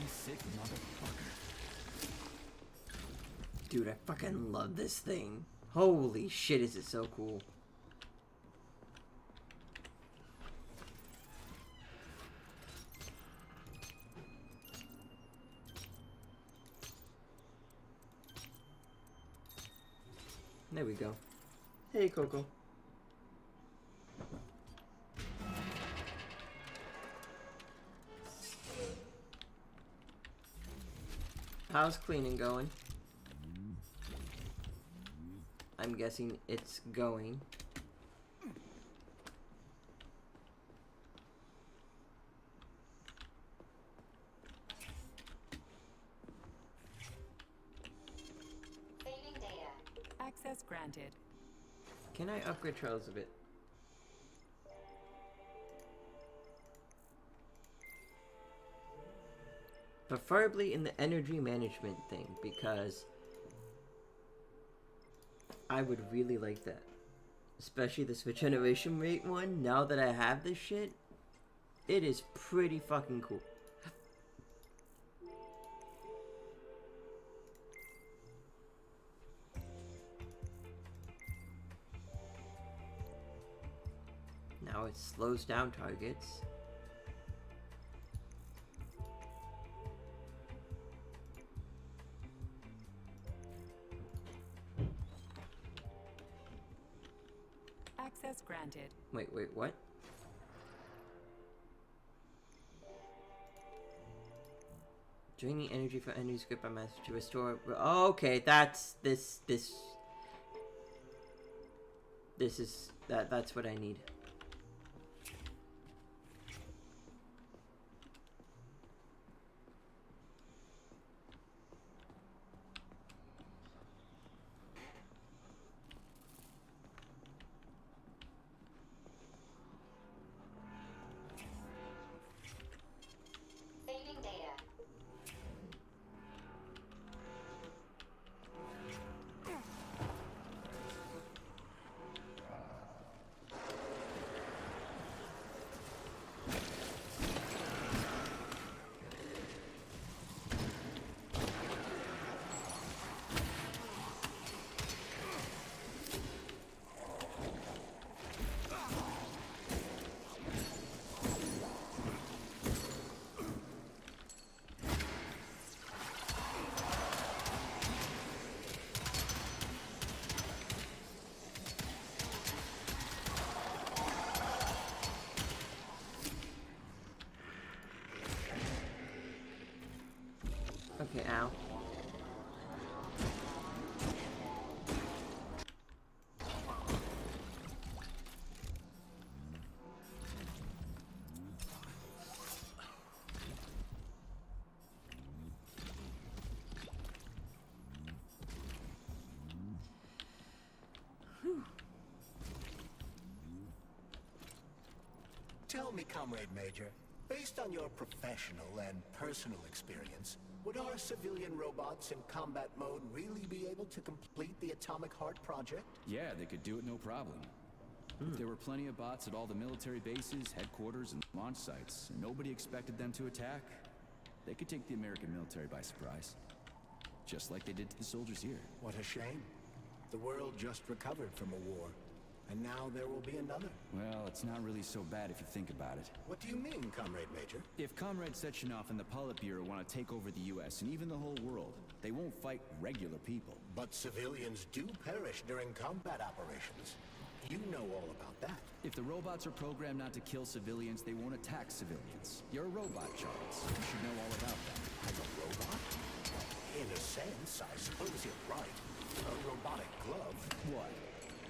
Sick motherfucker. Dude, I fucking love this thing. Holy shit, is it so cool. There we go. Hey, Coco. How's cleaning going? I'm guessing it's going. Access granted. Can I upgrade Trails a bit? Preferably in the energy management thing, because I would really like that. Especially the Switch Generation Rate one. Now that I have this shit, it is pretty fucking cool. Now it slows down targets. Access granted. Wait, what? Draining energy for energy script by master to restore. Okay, that's this is that's what I need. Saving data. Okay, ow. Tell me, Comrade Major, based on your professional and personal experience, would our civilian robots in combat mode really be able to complete the Atomic Heart project? Yeah, they could do it no problem. If there were plenty of bots at all the military bases, headquarters, and launch sites, and nobody expected them to attack, they could take the American military by surprise. Just like they did to the soldiers here. What a shame. The world just recovered from a war, and now there will be another. Well, it's not really so bad if you think about it. What do you mean, Comrade Major? If Comrade Sechenov and the Politburo want to take over the US and even the whole world, they won't fight regular people. But civilians do perish during combat operations. You know all about that. If the robots are programmed not to kill civilians, they won't attack civilians. You're a robot, Charles. You should know all about that. I'm a robot? In a sense, I suppose you're right. A robotic glove. What?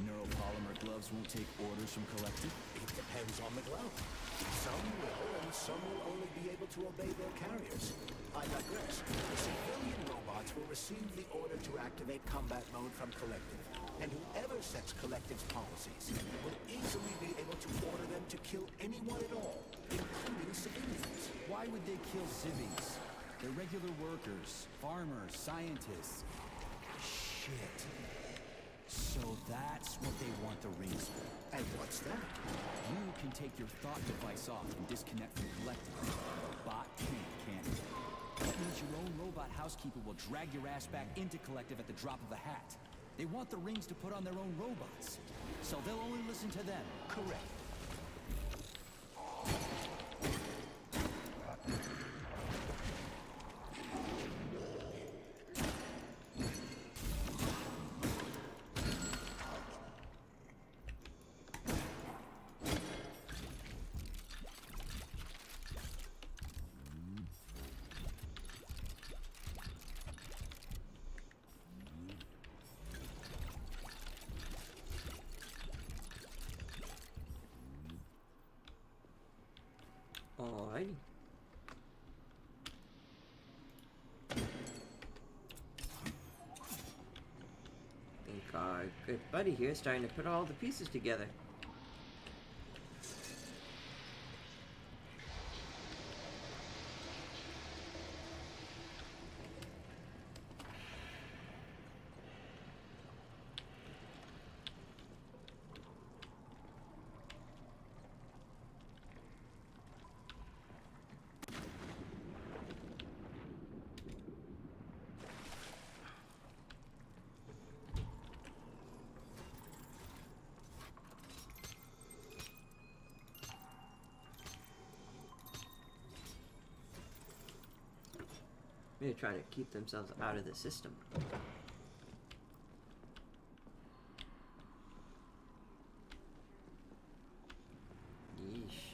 Neuropolymer gloves won't take orders from Collective? It depends on the glove. Some will, and some will only be able to obey their carriers. I digress. The civilian robots will receive the order to activate combat mode from Collective. And whoever sets Collective's policies will easily be able to order them to kill anyone at all, including civilians. Why would they kill civvies? They're regular workers, farmers, scientists. Shit. So that's what they want the rings for. And what's that? You can take your thought device off and disconnect from Collective. A bot can't it? That means your own robot housekeeper will drag your ass back into Collective at the drop of a hat. They want the rings to put on their own robots, so they'll only listen to them. Correct. Alrighty. Think good. buddy here is starting to put all the pieces together. They're trying to keep themselves out of the system. Yeesh.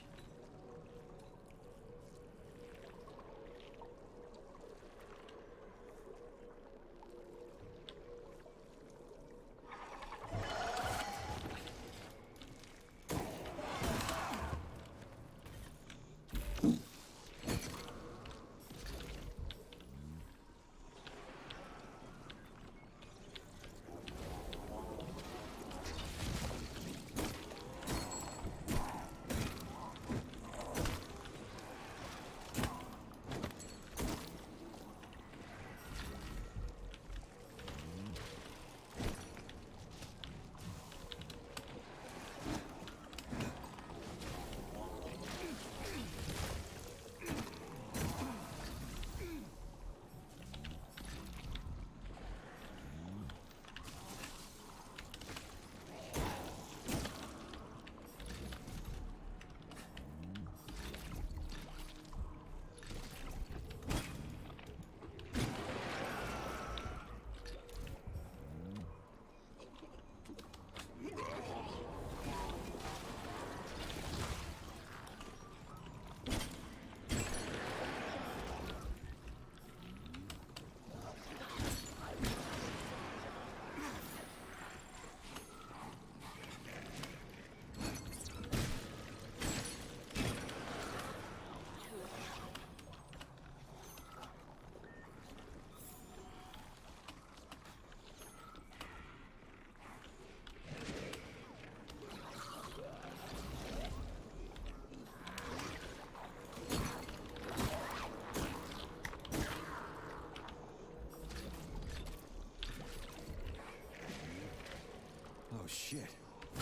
Oh shit.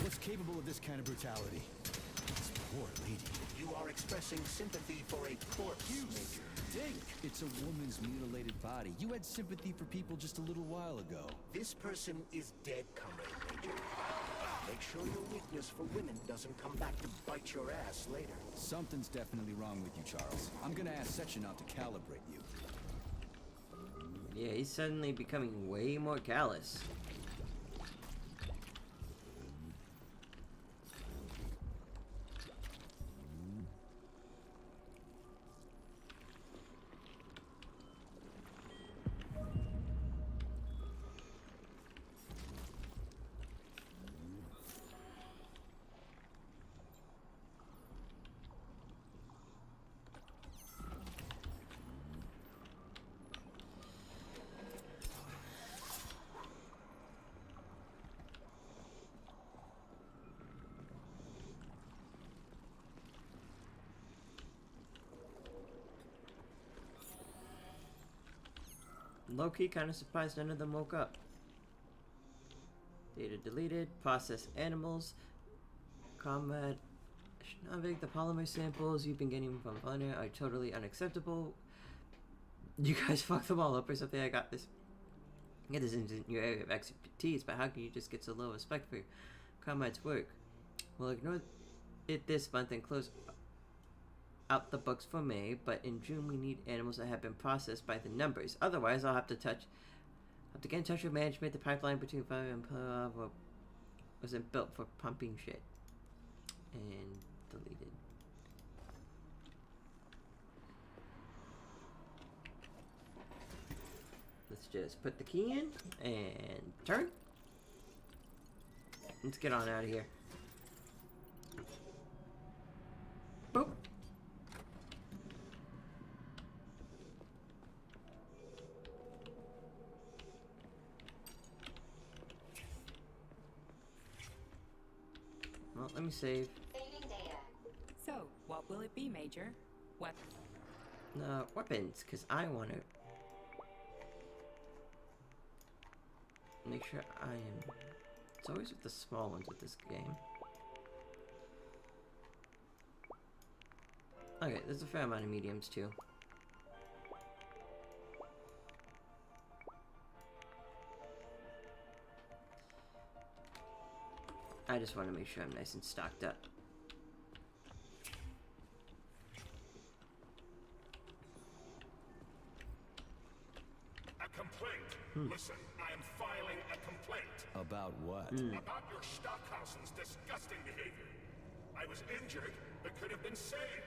What's capable of this kind of brutality? This poor lady. You are expressing sympathy for a corpse, Major. Dink! It's a woman's mutilated body. You had sympathy for people just a little while ago. This person is dead, Comrade Major. Make sure your weakness for women doesn't come back to bite your ass later. Something's definitely wrong with you, Charles. I'm gonna ask Section out to calibrate you. Yeah, he's suddenly becoming way more callous. Low-key kind of surprised none of them woke up. Data deleted. Process animals. Combat. Shnavik, the polymer samples you've been getting from Thunder are totally unacceptable. You guys fucked them all up or something. I got this. Yeah, this isn't your area of expertise, but how can you just get so low respect for Combat's work? Well, ignore it this month and close out the books for May, but in June we need animals that have been processed by the numbers. Otherwise, I'll have to get in touch with management. The pipeline between Fire and Pava wasn't built for pumping shit. And deleted. Let's just put the key in and turn. Let's get on out of here. Boop. me save. So, what will it be, Major? Weapons, because I want to make sure I am... It's always with the small ones with this game. Okay, there's a fair amount of mediums, too. I just want to make sure I'm nice and stocked up. A complaint. Listen, I am filing a complaint. About what? About your Stockhausen's disgusting behavior. I was injured, but could have been saved.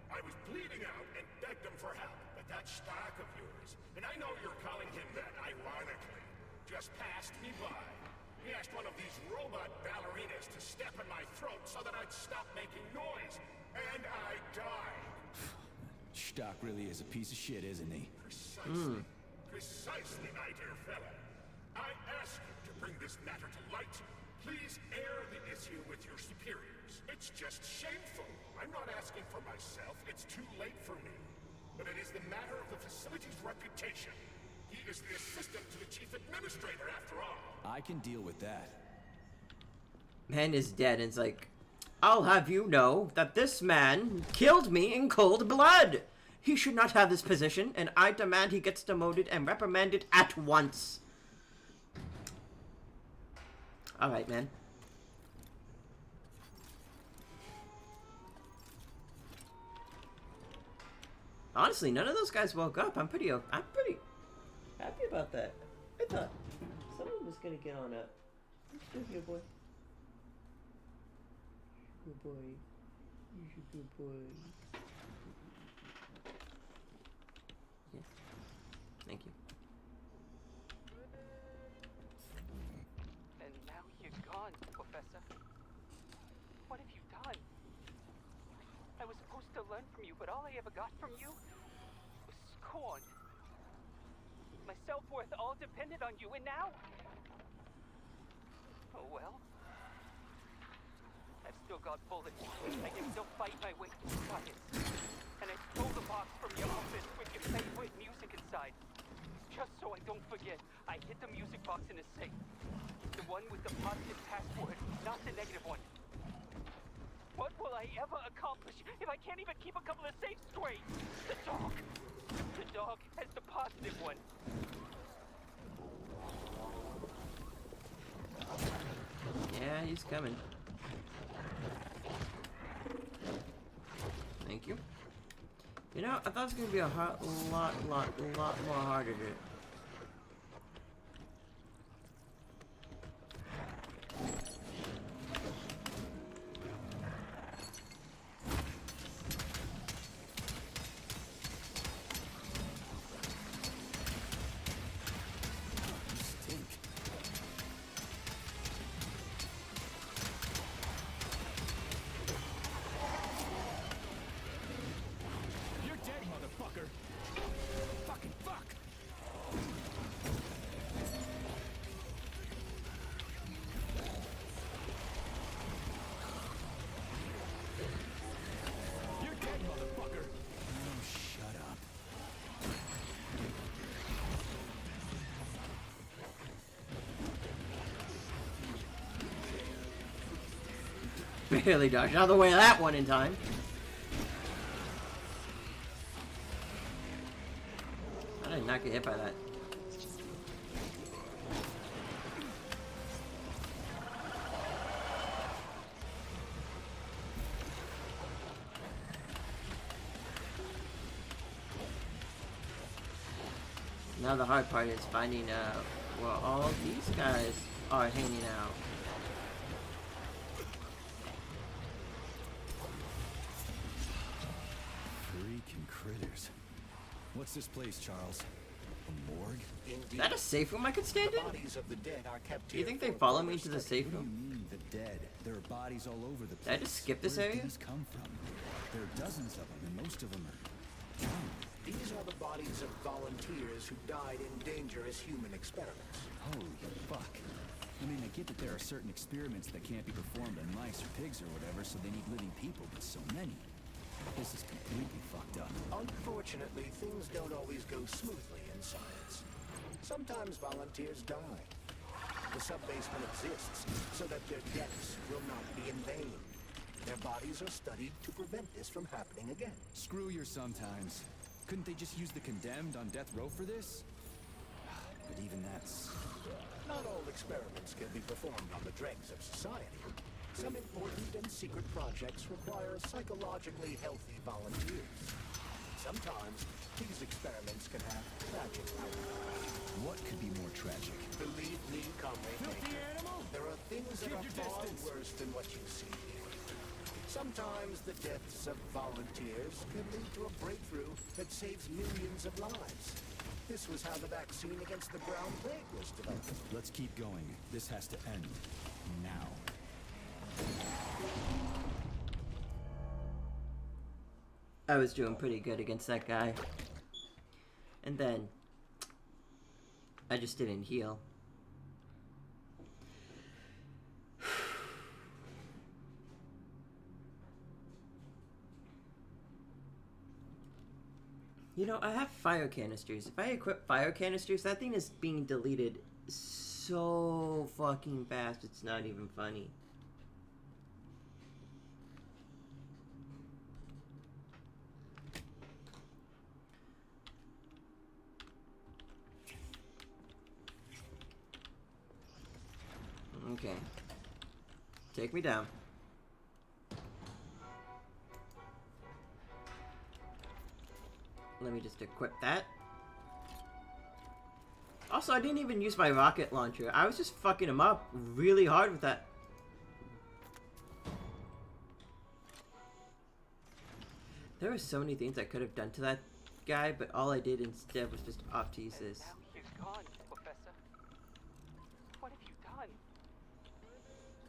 I was bleeding out and begged him for help, but that Stock of yours, and I know you're calling him that ironically, just passed me by. He asked one of these robot ballerinas to step in my throat so that I'd stop making noise, and I died. Stock really is a piece of shit, isn't he? Precisely. Precisely, my dear fellow. I ask you to bring this matter to light. Please air the issue with your superiors. It's just shameful. I'm not asking for myself. It's too late for me. But it is the matter of the facility's reputation. He is the assistant to the chief administrator, after all. I can deal with that. Man is dead, and it's like, I'll have you know that this man killed me in cold blood. He should not have this position, and I demand he gets demoted and reprimanded at once. Alright, man. Honestly, none of those guys woke up. I'm pretty happy about that. I thought someone was gonna get on up. Good here, boy. Good boy. You're a good boy. Yeah. Thank you. And now you're gone, Professor. What have you done? I was supposed to learn from you, but all I ever got from you was scorn. My self-worth all depended on you, and now... Oh well. I've still got bullets. I can still fight my way through fires. And I stole the box from your office with your favorite music inside. Just so I don't forget, I hid the music box in a safe. The one with the positive password, not the negative one. What will I ever accomplish if I can't even keep a couple of safes straight? The dog! The dog has the positive one. Yeah, he's coming. Thank you. You know, I thought it was gonna be a lot more harder to... You're dead, motherfucker! Fucking fuck! You're dead, motherfucker! Oh, shut up. Barely dodged out of the way of that one in time. I did not get hit by that. Now the hard part is finding out where all these guys are hanging out. Freaking critters. What's this place, Charles? A morgue? Is that a safe room I could stand The in? bodies of the dead are kept Do you here think they for follow me further to the study. safe What do you room? mean, the dead? There are bodies all over the place. Did I just skip this Where did area? these come from? There are dozens of them, and most of them are drunk. These are the bodies of volunteers who died in dangerous human experiments. Holy fuck. I mean, I get that there are certain experiments that can't be performed on mice or pigs or whatever, so they need living people, but so many. This is completely fucked up. Unfortunately, things don't always go smoothly in science. Sometimes volunteers die. The sub-basement exists so that their deaths will not be in vain. Their bodies are studied to prevent this from happening again. Screw your sometimes. Couldn't they just use the condemned on death row for this? But even that's... Not all experiments can be performed on the dregs of society. Some important and secret projects require psychologically healthy volunteers. Sometimes these experiments can have tragic outcomes. What could be more tragic? Believe me, Comrade Filthy Major, animal! there are things that Keep are your far distance. worse than what you see here. Sometimes the deaths of volunteers can lead to a breakthrough that saves millions of lives. This was how the vaccine against the brown plague was developed. Let's keep going. This has to end. Now. I was doing pretty good against that guy. And then I just didn't heal. You know, I have fire canisters. If I equip fire canisters, that thing is being deleted so fucking fast, it's not even funny. Okay. Take me down. Let me just equip that. Also, I didn't even use my rocket launcher. I was just fucking him up really hard with that. There were so many things I could have done to that guy, but all I did instead was just opt-use this. Now he's gone, Professor. What have you done?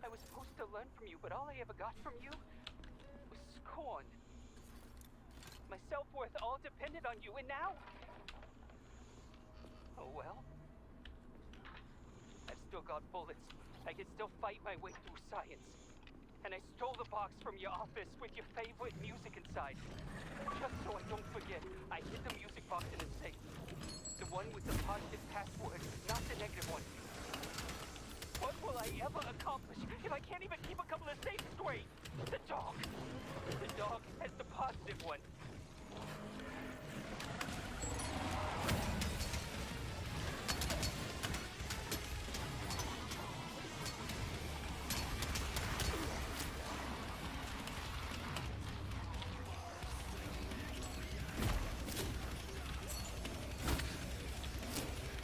I was supposed to learn from you, but all I ever got from you was scorn. My self-worth all depended on you, and now... Oh well. I've still got bullets. I can still fight my way through science. And I stole the box from your office with your favorite music inside. Just so I don't forget, I hid the music box in a safe. The one with the positive password, not the negative one. What will I ever accomplish if I can't even keep a couple of safes straight? The dog. The dog has the positive one.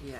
Yeah.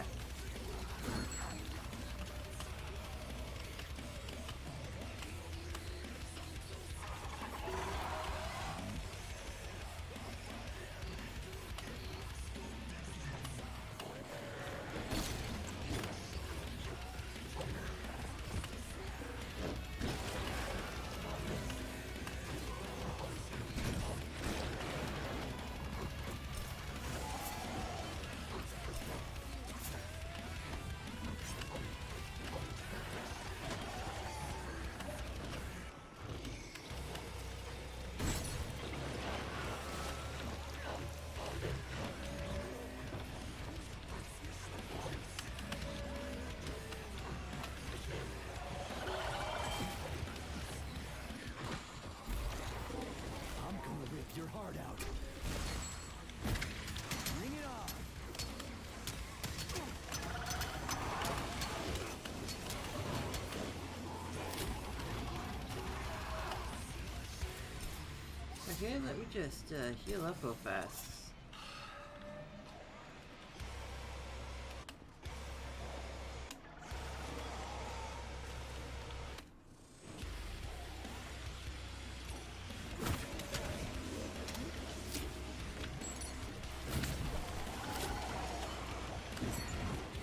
I'm gonna rip your heart out. Bring it on! Okay, let me just heal up real fast.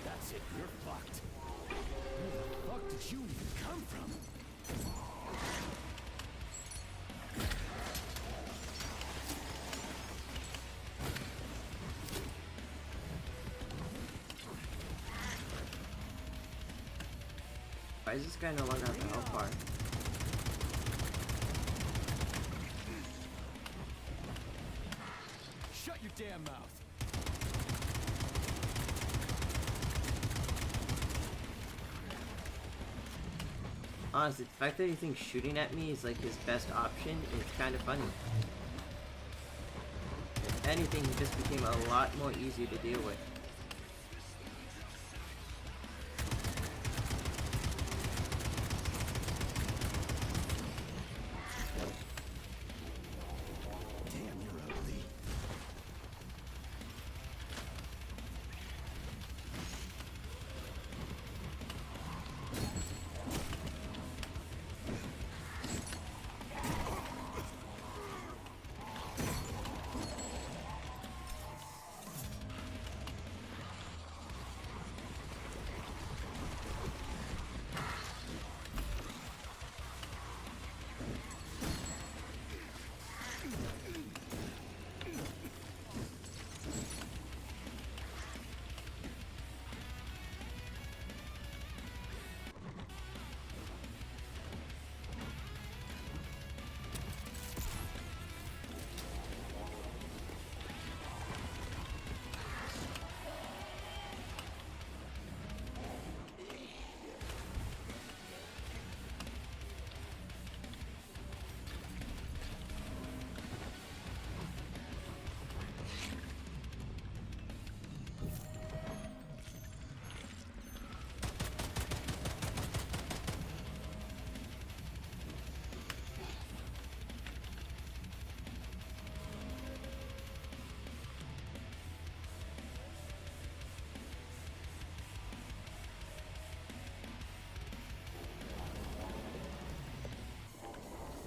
That's it, you're fucked. Where the fuck did you even come from? Why is this guy no longer on the health bar? Shut your damn mouth. Honestly, the fact that he thinks shooting at me is like his best option is kind of funny. If anything, he just became a lot more easy to deal with. Damn, you're ugly.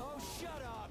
Oh, shut up!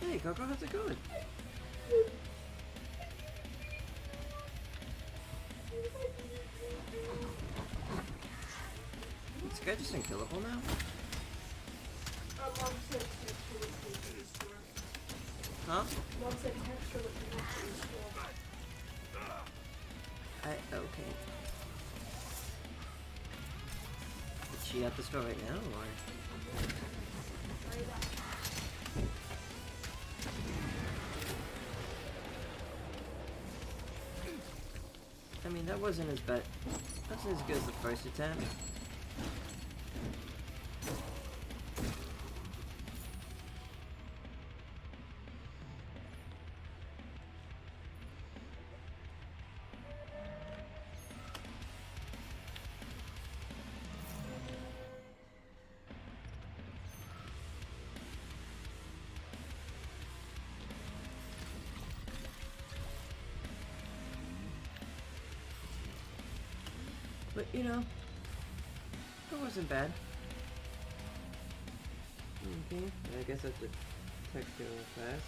Hey, Coco, how's it going? This guy just unkillable now? Huh? Okay. Is she at the store right now, or? I mean, that wasn't as bad. Wasn't as good as the first attempt. But, you know, it wasn't bad. Okay, I guess I have to text you real fast.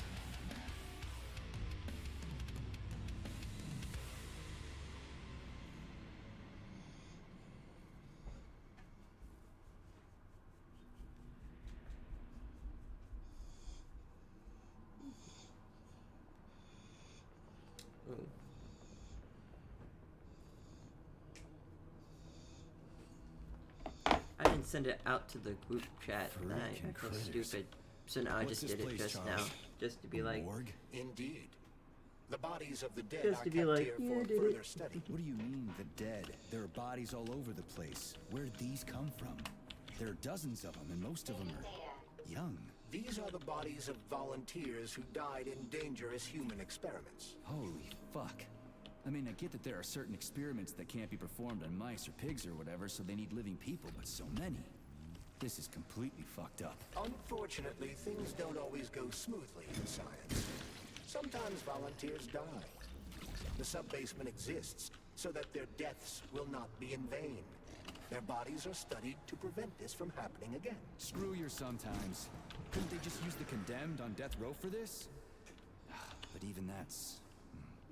I didn't send it out to the group chat. I feel stupid. So now I just did it just now. Just to be like... Morgue? Indeed. The bodies of the dead Just are to be kept like, here yeah, for did further it. study. What do you mean, the dead? There are bodies all over the place. Where'd these come from? There are dozens of them, and most of them are young. These are the bodies of volunteers who died in dangerous human experiments. Holy fuck. I mean, I get that there are certain experiments that can't be performed on mice or pigs or whatever, so they need living people, but so many. This is completely fucked up. Unfortunately, things don't always go smoothly in science. Sometimes volunteers die. The sub-basement exists so that their deaths will not be in vain. Their bodies are studied to prevent this from happening again. Screw your sometimes. Couldn't they just use the condemned on death row for this? But even that's...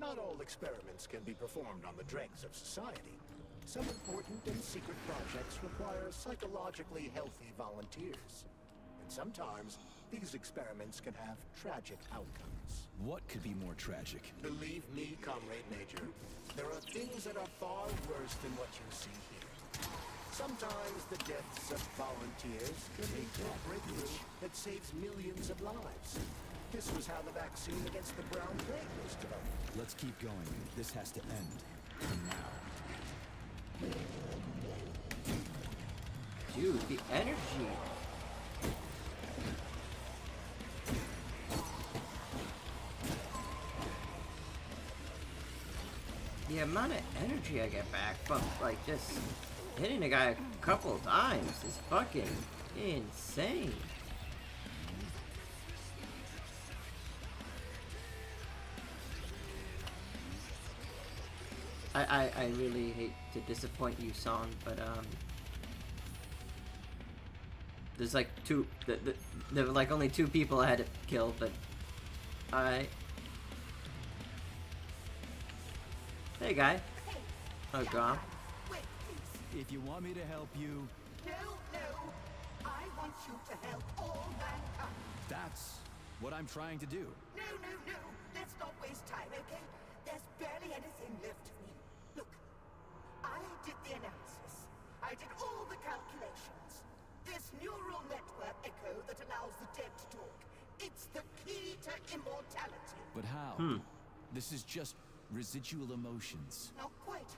Not all experiments can be performed on the dregs of society. Some important and secret projects require psychologically healthy volunteers. And sometimes, these experiments can have tragic outcomes. What could be more tragic? Believe me, Comrade Major, there are things that are far worse than what you see here. Sometimes the deaths of volunteers can lead to a breakthrough that saves millions of lives. This was how the vaccine against the brown plague was developed. Let's keep going. This has to end. And now. Dude, the energy. The amount of energy I get back from, like, just hitting a guy a couple times is fucking insane. I really hate to disappoint you, Song, but there's like there were like only 2 people I had to kill, but hey guy. Oh god. Wait, please. If you want me to help you... No, I want you to help all mankind. That's what I'm trying to do. No. Let's not waste time, okay? There's barely anything left of me. Look, I did the analysis. I did all the calculations. This neural network echo that allows the dead to talk. It's the key to immortality. But how? This is just residual emotions. Not quite.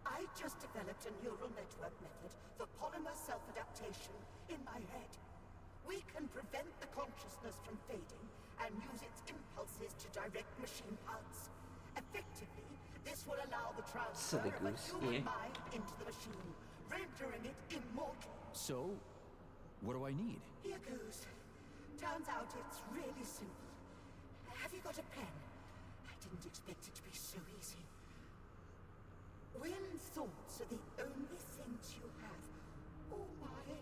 I just developed a neural network method for polymer self-adaptation in my head. We can prevent the consciousness from fading and use its impulses to direct machine parts. Effectively, this will allow the transfer of a human mind into the machine, rendering it immortal. So, what do I need? Here goes. Turns out it's really simple. Have you got a pen? I didn't expect it to be so easy. When thoughts are the only things you have, oh my,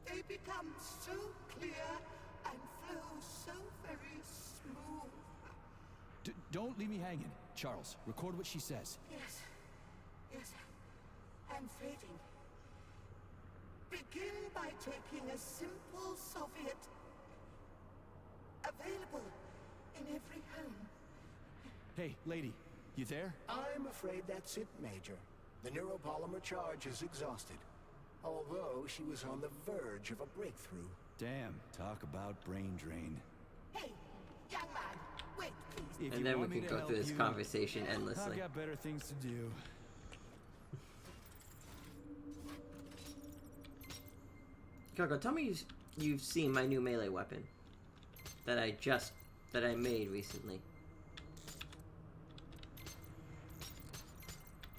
they become so clear and flow so very smooth. Don't leave me hanging. Charles, record what she says. Yes. I'm fading. Begin by taking a simple Soviet available in every home. Hey, lady, you there? I'm afraid that's it, Major. The neuropolymer charge is exhausted. Although she was on the verge of a breakthrough. Damn, talk about brain drain. Hey, young man, wait, please. If And you then we want me can to go through help this you, conversation endlessly. I've got better things to do. Coco, tell me you've seen my new melee weapon that I made recently.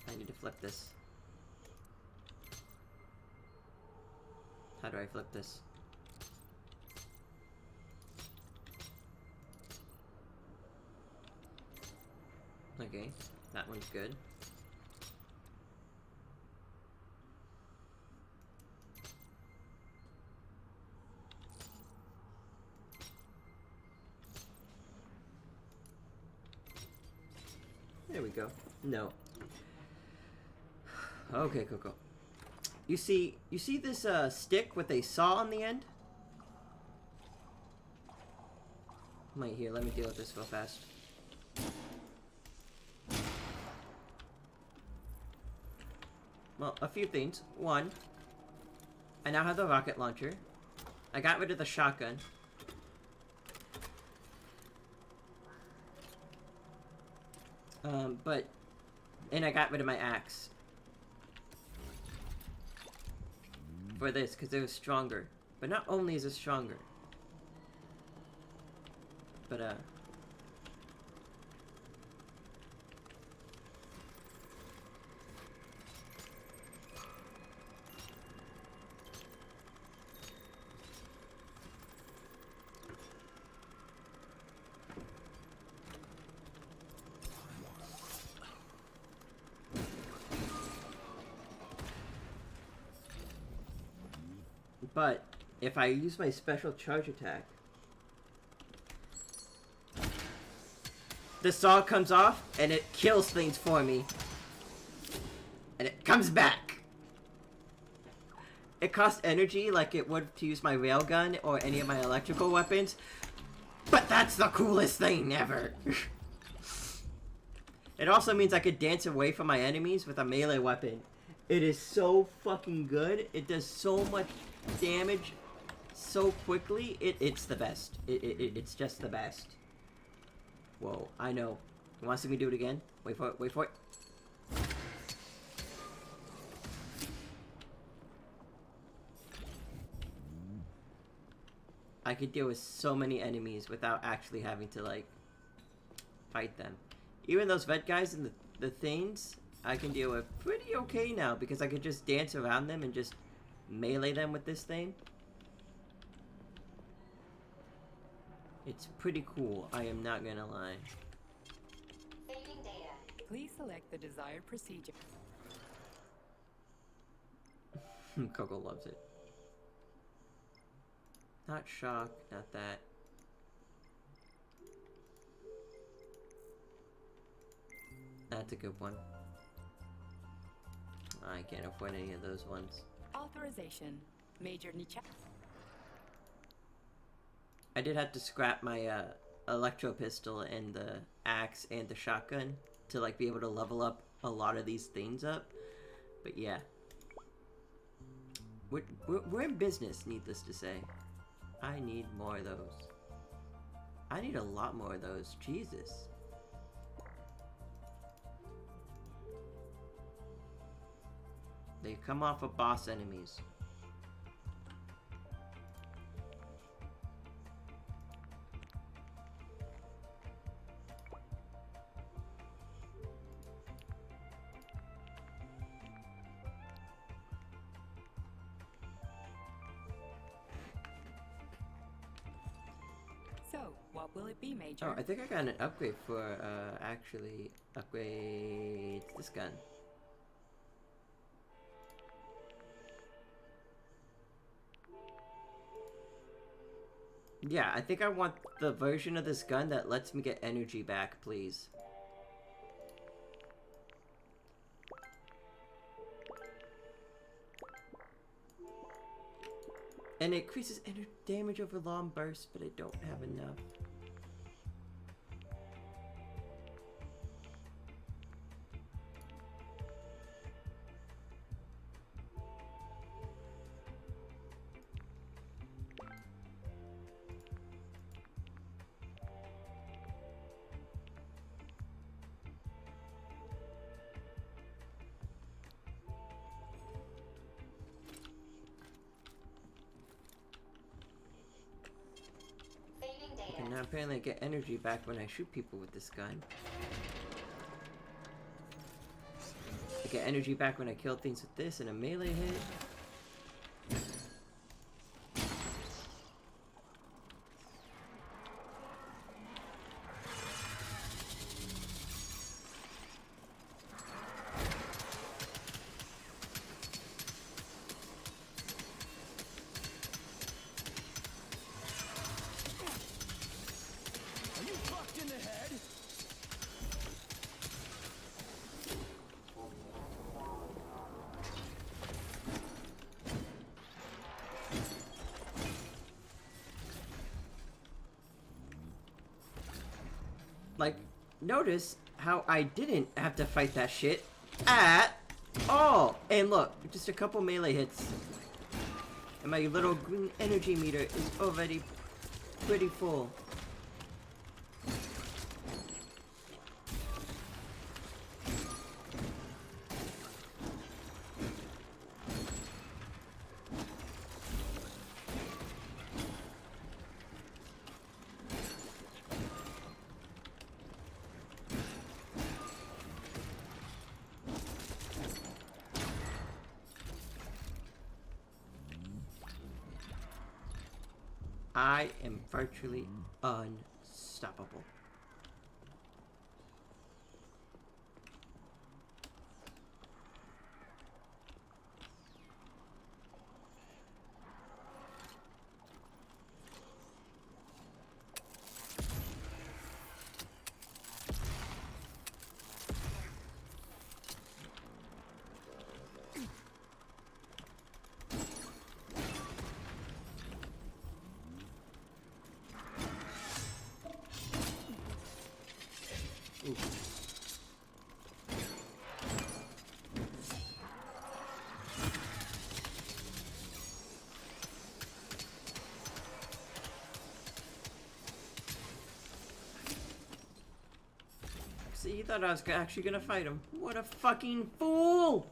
I need to flip this. How do I flip this? Okay, that one's good. There we go. No. Okay, Coco. You see this stick with a saw on the end? Wait here, let me deal with this real fast. Well, a few things. One, I now have the rocket launcher. I got rid of the shotgun. And I got rid of my axe. For this, because it was stronger. But not only is it stronger, but But if I use my special charge attack, the saw comes off and it kills things for me. And it comes back. It costs energy like it would to use my railgun or any of my electrical weapons. But that's the coolest thing ever. It also means I could dance away from my enemies with a melee weapon. It is so fucking good. It does so much damage so quickly. It's the best. It's just the best. Whoa, I know. You want to see me do it again? Wait for it, wait for it. I could deal with so many enemies without actually having to, like, fight them. Even those vet guys and the things, I can deal with pretty okay now because I could just dance around them and just melee them with this thing. It's pretty cool, I am not gonna lie. Saving data. Please select the desired procedure. Coco loves it. Not shock, not that. That's a good one. I can't afford any of those ones. Authorization. Major Nichak. I did have to scrap my electro pistol and the axe and the shotgun to like be able to level up a lot of these things up. But yeah. We're in business, needless to say. I need more of those. I need a lot more of those. Jesus. They come off of boss enemies. So, what will it be, Major? Oh, I think I got an upgrade for, actually upgrade this gun. Yeah, I think I want the version of this gun that lets me get energy back, please. And it increases damage over long bursts, but I don't have enough. Okay, now apparently I get energy back when I shoot people with this gun. I get energy back when I kill things with this in a melee hit. Like, notice how I didn't have to fight that shit at all. And look, just a couple melee hits. And my little green energy meter is already pretty full. I am virtually unstoppable. See, he thought I was actually gonna fight him. What a fucking fool!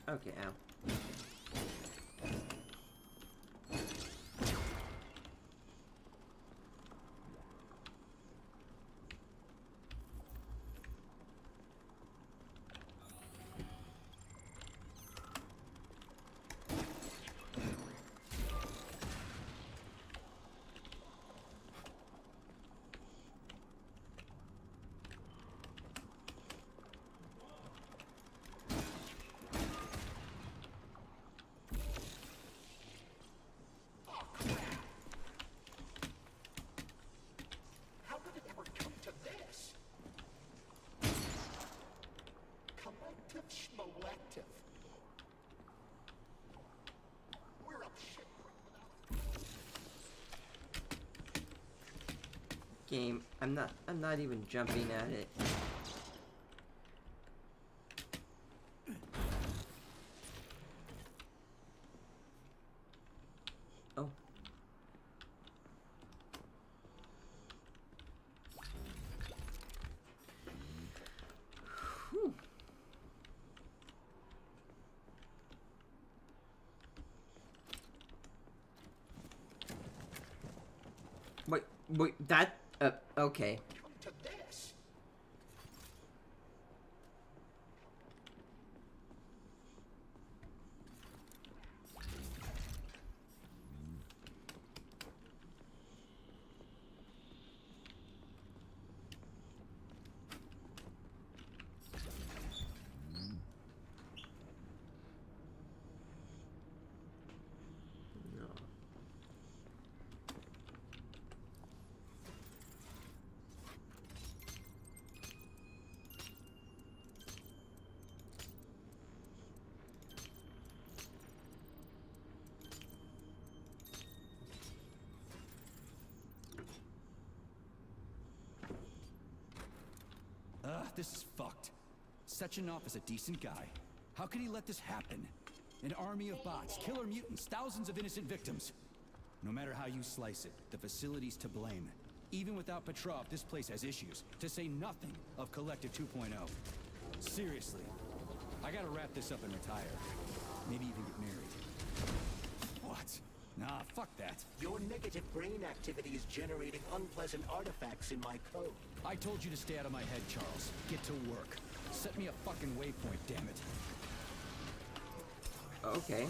Okay, ow. How did it ever come to this? Collective schmolective. We're up shit creek without Game. I'm not even jumping at it. Oh. Whew. Wait, that, okay. to this. No. This is fucked. Sechenov is a decent guy. How could he let this happen? An army of bots, killer mutants, thousands of innocent victims. No matter how you slice it, the facility's to blame. Even without Petrov, this place has issues, to say nothing of Collective 2.0. Seriously, I gotta wrap this up and retire. Maybe even get married. What? Nah, fuck that. Your negative brain activity is generating unpleasant artifacts in my code. I told you to stay out of my head, Charles. Get to work. Set me a fucking waypoint, damn it. Okay.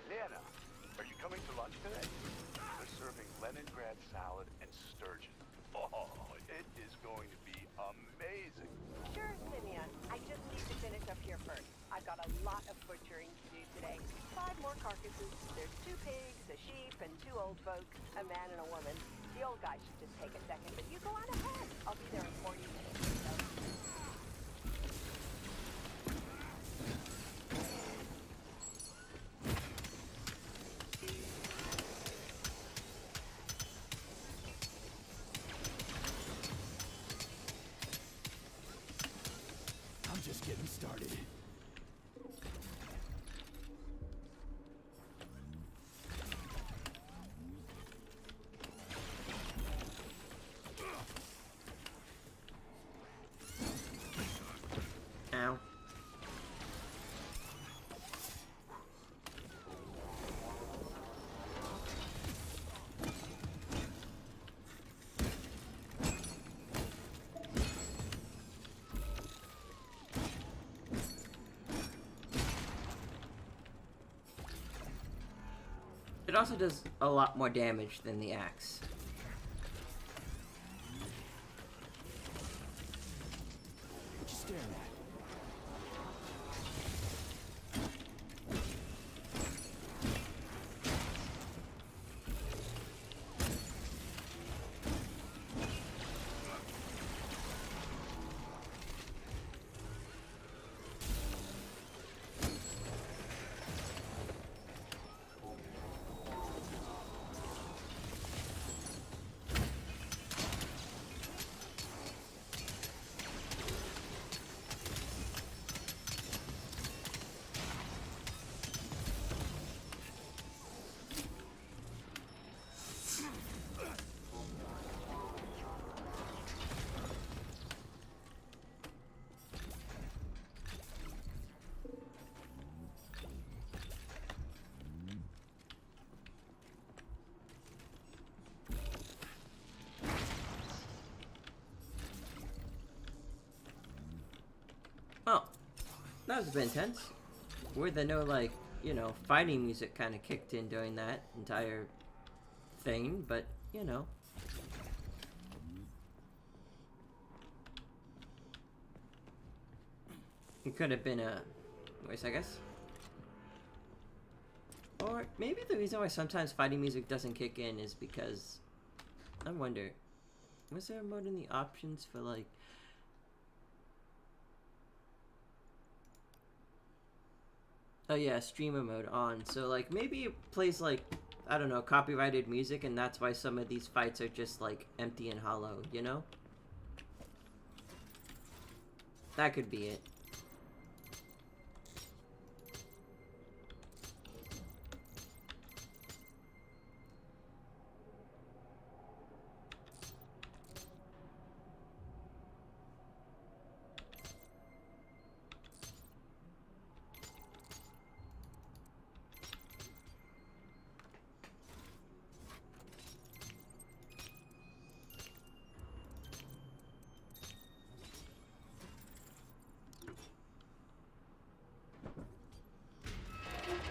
Nana, are you coming to lunch today? They're serving Leningrad salad and sturgeon. Oh, it is going to be amazing. Sure, Simeon. I just need to finish up here first. I've got a lot of butchering to do today. 5 more carcasses. There's 2 pigs, a sheep, and 2 old folks, a man and a woman. The old guy should just take a second, but you go on ahead. I'll be there in 40 minutes or so. I'm just getting started. Ow. It also does a lot more damage than the axe. What you staring at? Oh, that was a bit intense. Weird that no, like, you know, fighting music kind of kicked in during that entire thing, but, you know. It could have been a voice, I guess. Or maybe the reason why sometimes fighting music doesn't kick in is because, I wonder, was there a mode in the options for, like, oh yeah, streamer mode on. So like maybe it plays like, I don't know, copyrighted music, and that's why some of these fights are just like empty and hollow, you know? That could be it.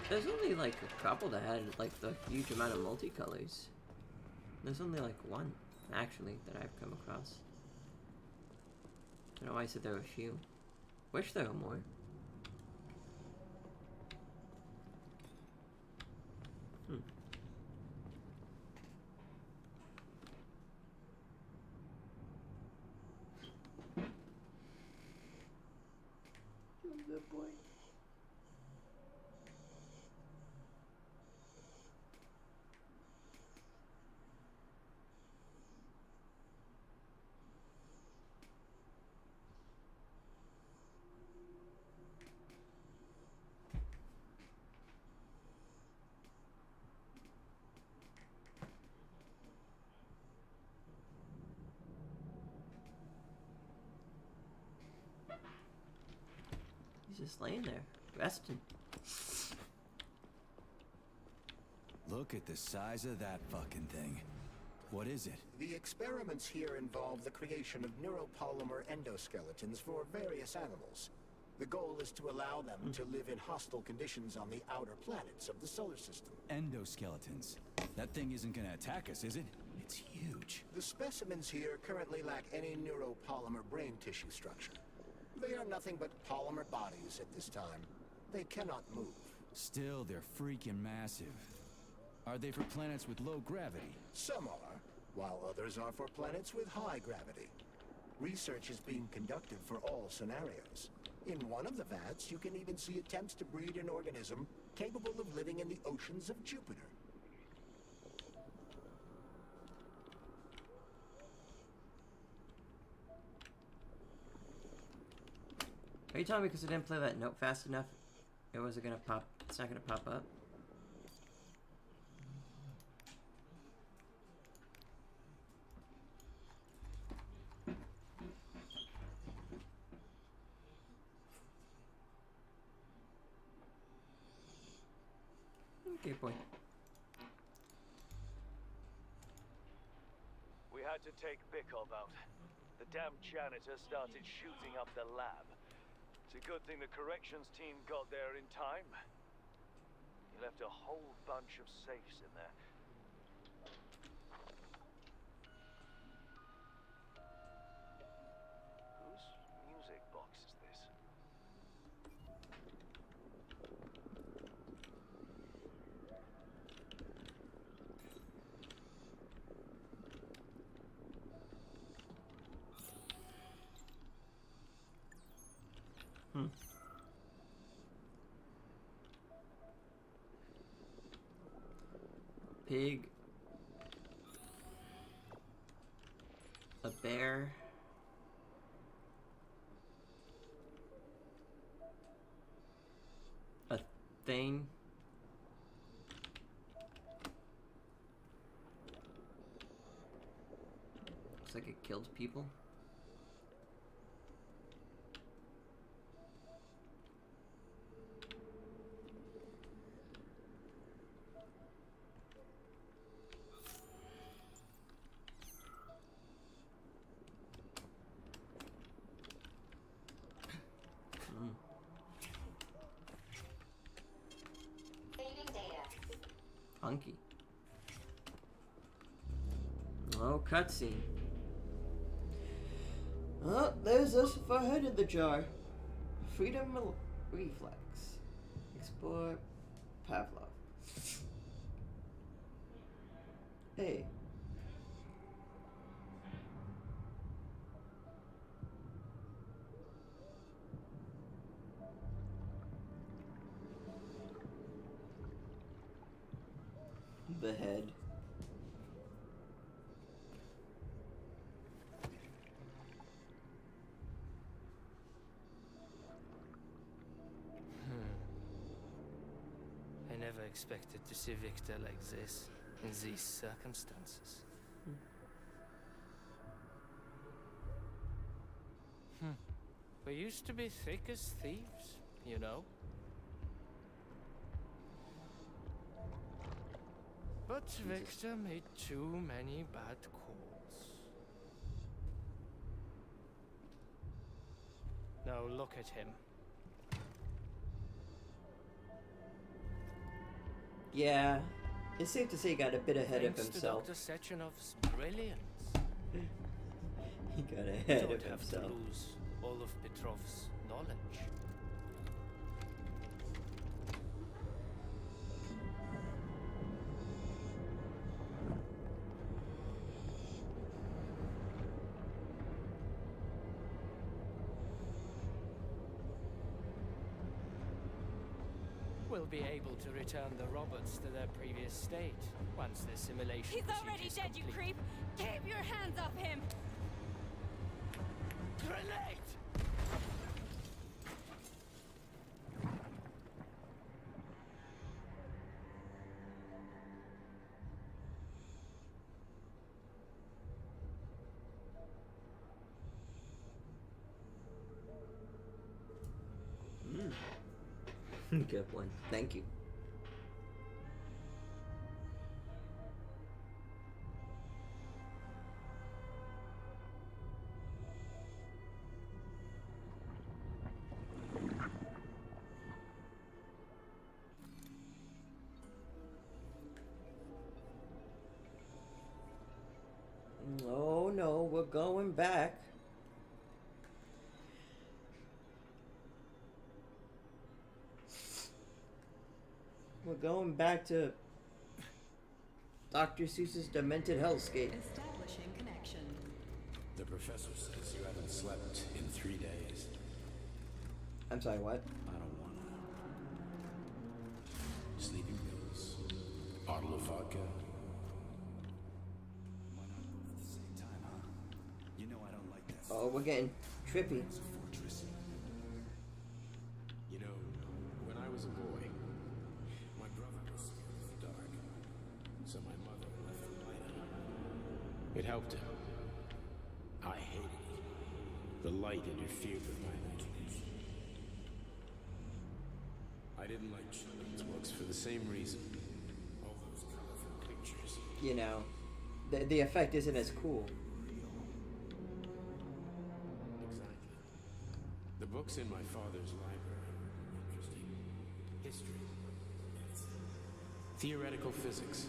There's only like a couple that had like the huge amount of multicolors. There's only like one, actually, that I've come across. I don't know why I said there were a few. Wish there were more. Good boy. He's just laying there, resting. Look at the size of that fucking thing. What is it? The experiments here involve the creation of neuropolymer endoskeletons for various animals. The goal is to allow them to live in hostile conditions on the outer planets of the solar system. Endoskeletons. That thing isn't gonna attack us, is it? It's huge. The specimens here currently lack any neuropolymer brain tissue structure. They are nothing but polymer bodies at this time. They cannot move. Still, they're freaking massive. Are they for planets with low gravity? Some are, while others are for planets with high gravity. Research is being conducted for all scenarios. In one of the vats, you can even see attempts to breed an organism capable of living in the oceans of Jupiter. Are you telling me because I didn't play that note fast enough, it wasn't gonna pop? It's not gonna pop up. Okay, boy. We had to take Bikov out. The damn janitor started shooting up the lab. It's a good thing the corrections team got there in time. You He left a whole bunch of safes in there. Whose music box is this? Pig. A bear. A thing. Looks like it killed people. Hunky. Oh, cutscene. Oh, there's us with our head in the jar. Freedom reflex. Explore Pavlov. Hey. The head. I never expected to see Victor like this, in these circumstances. We used to be thick as thieves, you know? But Victor made too many bad calls. Now look at him. Yeah, it's safe to say he got a bit ahead of himself. Thanks to Dr. Sechenov's brilliance. He got ahead Don't of have himself. to lose all of Petrov's knowledge. We'll be able to return the robots to their previous state once the simulation He's procedure already is dead, you complete. creep! Keep your hands off him! Grenade! Good one. Thank you. Oh no, we're going back. We're going back to Dr. Seuss's demented hellscape. Establishing connection. The professor says you haven't slept in 3 days. I'm sorry, what? I don't wanna. Sleeping pills. Bottle of vodka. Why not both at the same time, huh? You know I don't like that. Oh, we're getting trippy. It's a fortress. You know, when I was a boy, my brother was scared of the dark, so my mother left the light on. It helped him. I hated it. The light interfered with my imagination. I didn't like children's books for the same reason. All those colorful pictures. You know, the effect isn't as cool. Exactly. The books in my father's library were interesting. History, medicine, Theoretical physics.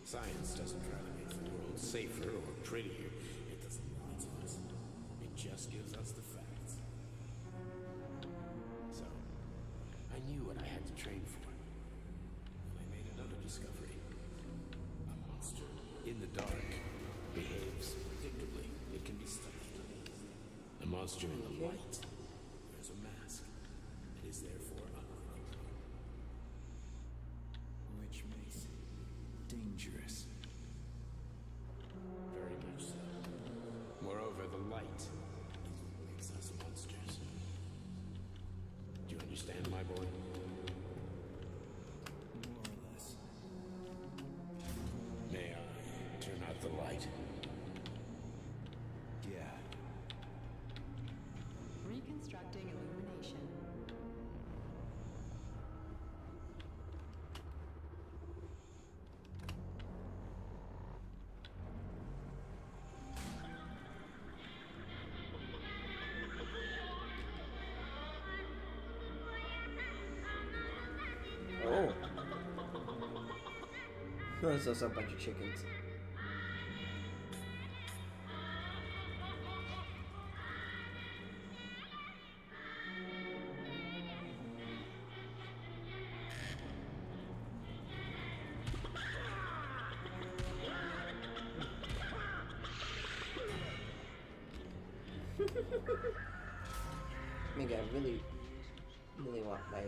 Science doesn't try to make the world safer or prettier. It doesn't lie to us. It just gives us the facts. So, I knew what I had to train for. And I made another discovery. A monster in the dark behaves predictably. It can be studied. A monster in the light. There's a mask. It is therefore unpredictable. Which makes it dangerous. Very much so. Moreover, the light is what makes us monsters. Do you understand, my boy? More or less. May I turn out the light? Yeah. Reconstructing illumination. Oh. There's also a bunch of chickens. Maybe I really want my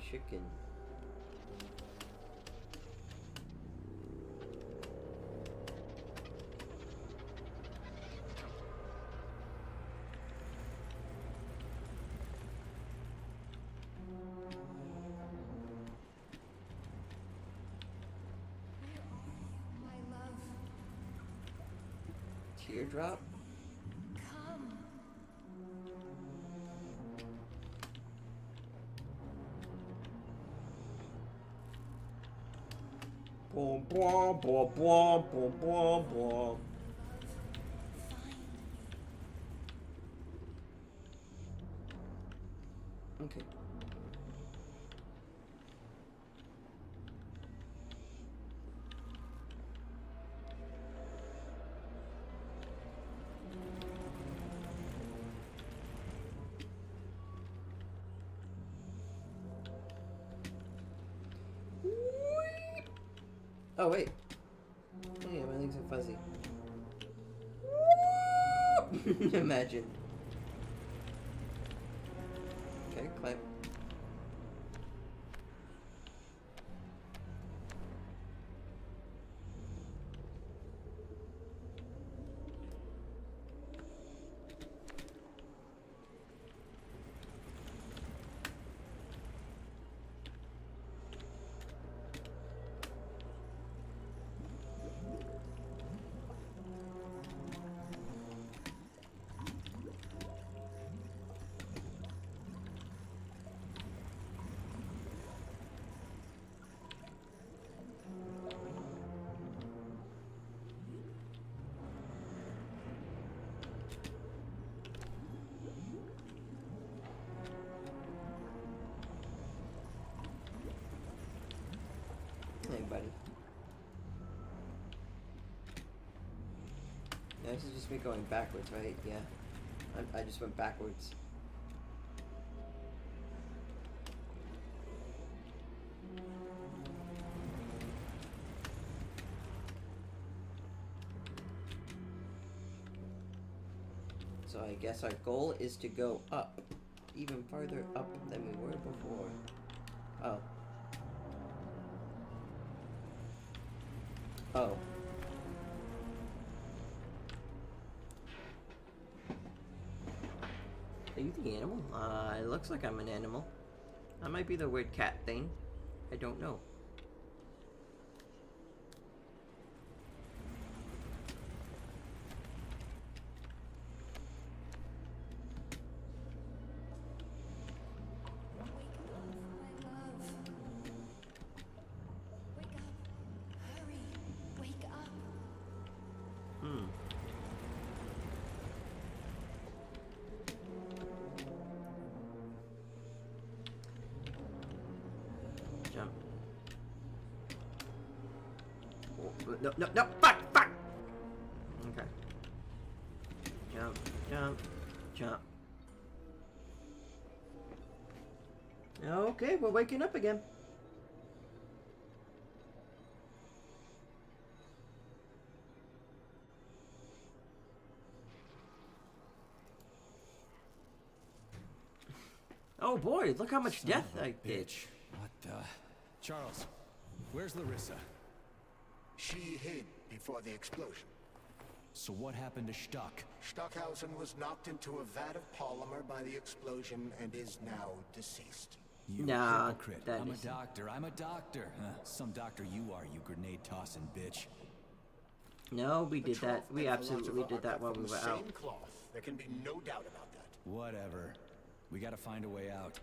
chicken. My love, Teardrop? come. Boom, boom, boom, boom, boom, boom, boom. Okay. Oh wait. Oh, yeah, my legs are fuzzy. Imagine. Okay, climb. Hey, buddy. Yeah, this is just me going backwards, right? Yeah. I just went backwards. So I guess our goal is to go up. Even farther up than we were before. Oh. Oh. Are you the animal? It looks like I'm an animal. I might be the weird cat thing. I don't know. Jump. No, no, no, fuck, fuck! Okay. Jump, jump, jump. Okay, we're waking up again. Oh boy, look how much death I did. What the... Charles, where's Larissa? She hid before the explosion. So what happened to Stuck? Stockhausen was knocked into a vat of polymer by the explosion and is now deceased. You hypocrite. I'm a doctor. I'm a doctor. Some doctor you are, you grenade-tossing bitch. No, we did that. We absolutely did that while we were out. Same cloth. There can be no doubt about that. Whatever. We gotta find a way out.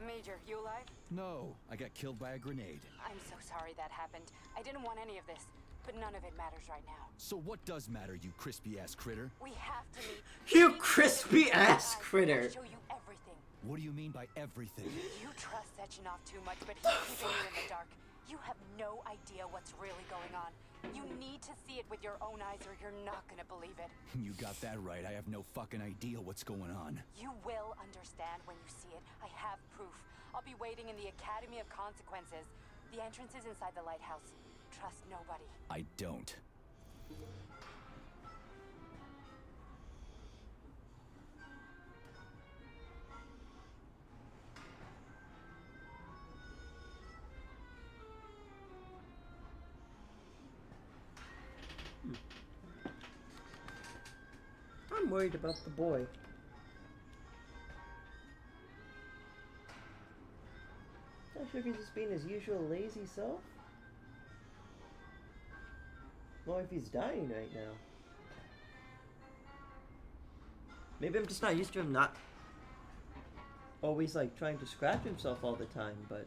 Major, you alive? No, I got killed by a grenade. I'm so sorry that happened. I didn't want any of this, but none of it matters right now. So what does matter, you crispy-ass critter? We have to meet. You crispy-ass critter! I'll show you everything. What do you mean by everything? You trust Sechenov too much, but he's keeping you in the dark. You have no idea what's really going on. You need to see it with your own eyes or you're not gonna believe it. You got that right. I have no fucking idea what's going on. You will understand when you see it. I have proof. I'll be waiting in the Academy of Consequences. The entrance is inside the lighthouse. Trust nobody. I don't. I'm worried about the boy. Not sure if he's just being his usual lazy self. Or if he's dying right now. Maybe I'm just not used to him not always like trying to scratch himself all the time, but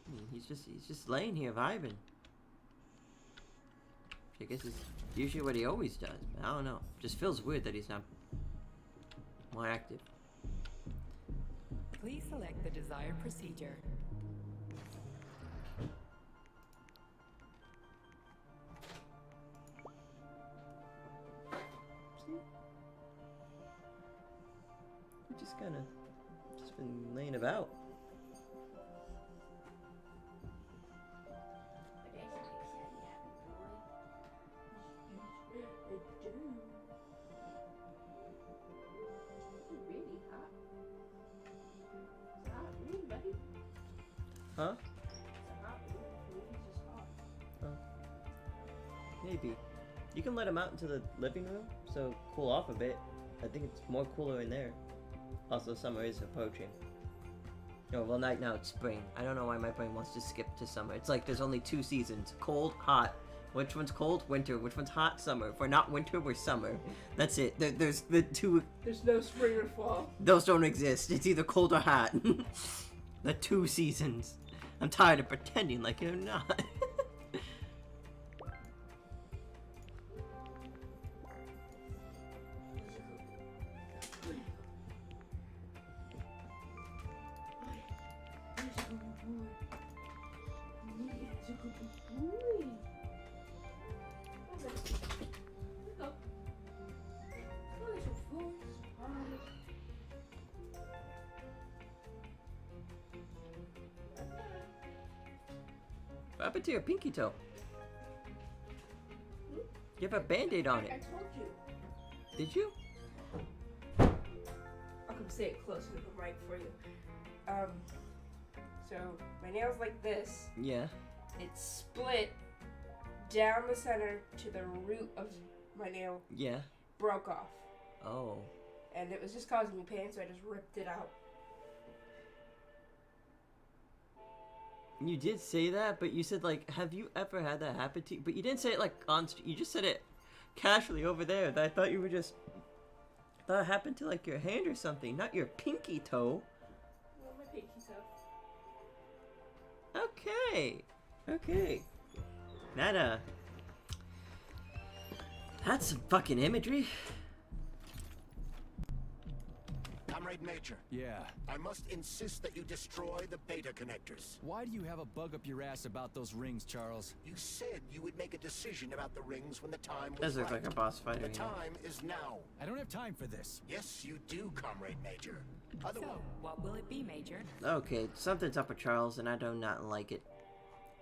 I mean, he's just laying here vibing. I guess it's usually what he always does, but I don't know. Just feels weird that he's not more active. Please select the desired procedure. See? We're just been laying about. Huh? Oh. Maybe. You can let him out into the living room, so cool off a bit. I think it's more cooler in there. Also, summer is approaching. Oh, well, right now it's spring. I don't know why my brain wants to skip to summer. It's like there's only 2 seasons. Cold, hot. Which one's cold? Winter. Which one's hot? Summer. If we're not winter, we're summer. That's it. There's the 2... There's no spring or fall. Those don't exist. It's either cold or hot. The 2 seasons. I'm tired of pretending like you're not. What happened to your pinky toe? You have a band-aid on it. I told you. Did you? I'll come say it closer to the mic for you. So my nail's like this. Yeah. It's split down the center to the root of my nail. Yeah. Broke off. Oh. And it was just causing me pain, so I just ripped it out. You did say that, but you said, like, have you ever had that happen to you? But you didn't say it, like, you just said it casually over there. That I thought you were just... I thought it happened to, like, your hand or something, not your pinky toe. Well, my pinky toe. Okay. Okay. That's some fucking imagery. Comrade Major. Yeah. I must insist that you destroy the beta connectors. Why do you have a bug up your ass about those rings, Charles? You said you would make a decision about the rings when the time was Does look right. like a boss fighter. The time is now. I don't have time for this. Yes, you do, Comrade Major. Otherwise... So, what will it be, Major? Okay, something's up with Charles, and I do not like it.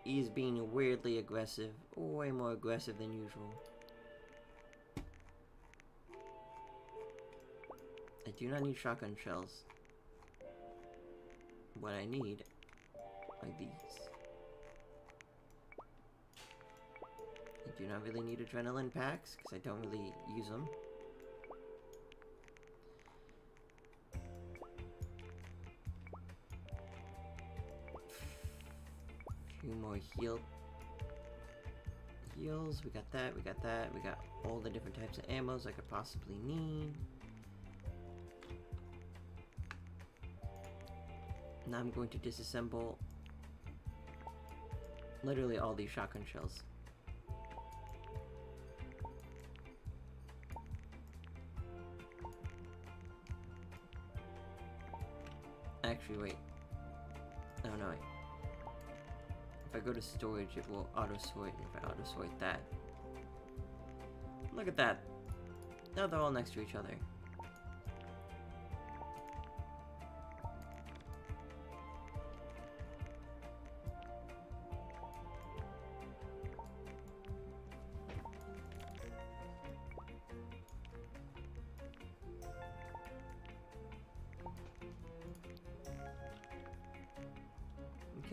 He's being weirdly aggressive, way more aggressive than usual. I do not need shotgun shells. What I need are these. I do not really need adrenaline packs, because I don't really use them. Few more heals. We got that, we got that. We got all the different types of ammos I could possibly need. Now I'm going to disassemble literally all these shotgun shells. Actually, wait. Oh no, wait. If I go to storage, it will auto-sort. If I auto-sort that. Look at that. Now they're all next to each other.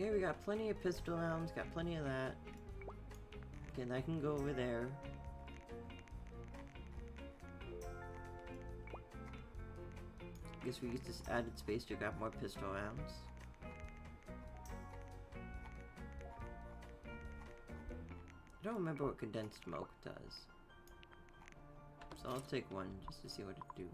Okay, we got plenty of pistol rounds, got plenty of that. Okay, that can go over there. Guess we use this added space to grab more pistol rounds. I don't remember what condensed smoke does. So I'll take one just to see what it do.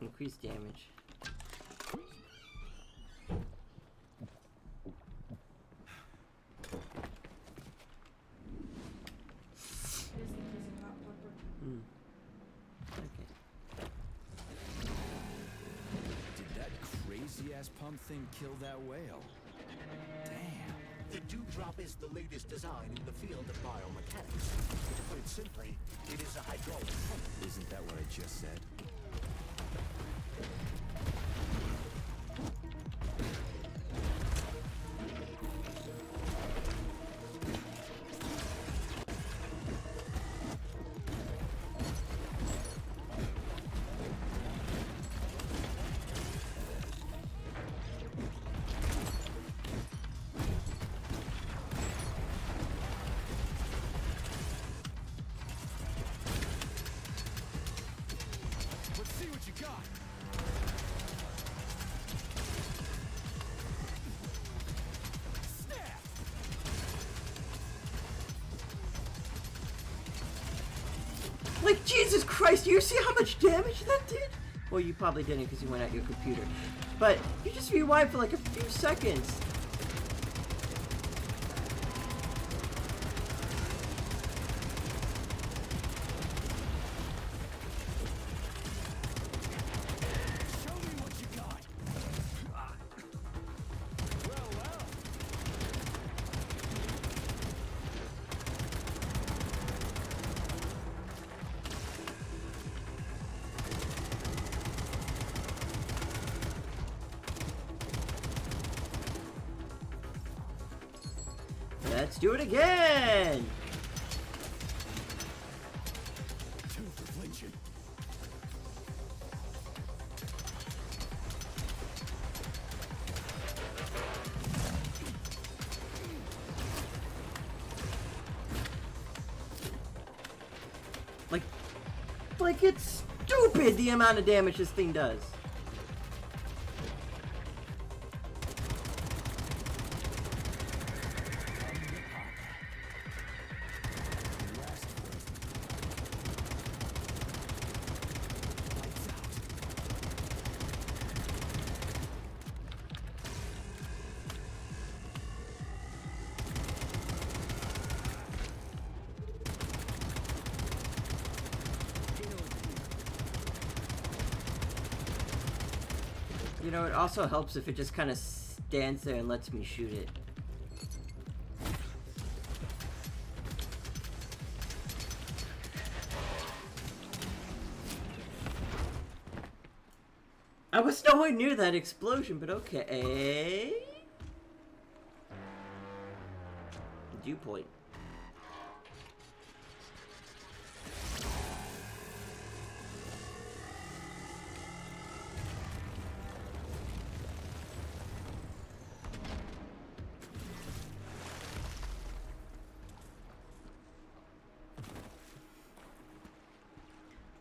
Increased damage. Okay. Did that crazy-ass pump thing kill that whale? Damn. The Dewdrop is the latest design in the field of biomechanics. To put it simply, it is a hydraulic pump. Isn't that what I just said? Let's see what you got. Snap! Like, Jesus Christ, do you see how much damage that did? Well, you probably didn't because you went at your computer. But you just rewind for like a few seconds. Show me what you got. Well, well. Let's do it again! Two for flinching. Like, it's stupid the amount of damage this thing does. You know, it also helps if it just kind of stands there and lets me shoot it. I was nowhere near that explosion, but okay. Dew point.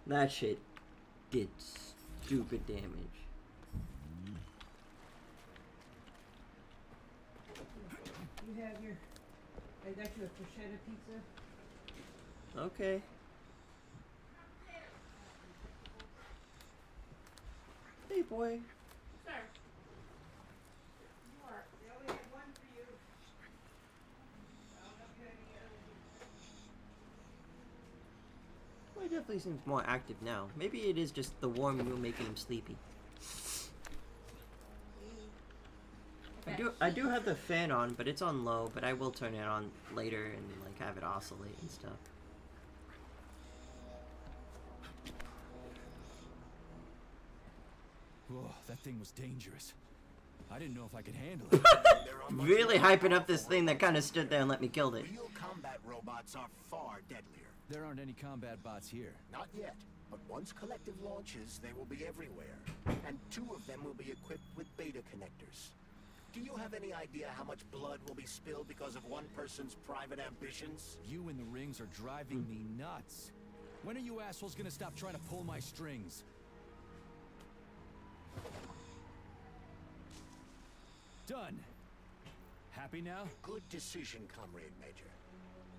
That shit did stupid damage. You have your... I got you a prosciutto pizza. Okay. Hey, boy. Sir. More. They only have one for you. I don't know if you have any other. Well, he definitely seems more active now. Maybe it is just the warm room making him sleepy. I do have the fan on, but it's on low, but I will turn it on later and like have it oscillate and stuff. Oh, that thing was dangerous. I didn't know if I could handle it. Really hyping up this thing that kind of stood there and let me kill it. Real combat robots are far deadlier. There aren't any combat bots here. Not yet, but once Collective launches, they will be everywhere. And 2 of them will be equipped with beta connectors. Do you have any idea how much blood will be spilled because of one person's private ambitions? You in the rings are driving me nuts. When are you assholes gonna stop trying to pull my strings? Done. Happy now? Good decision, Comrade Major.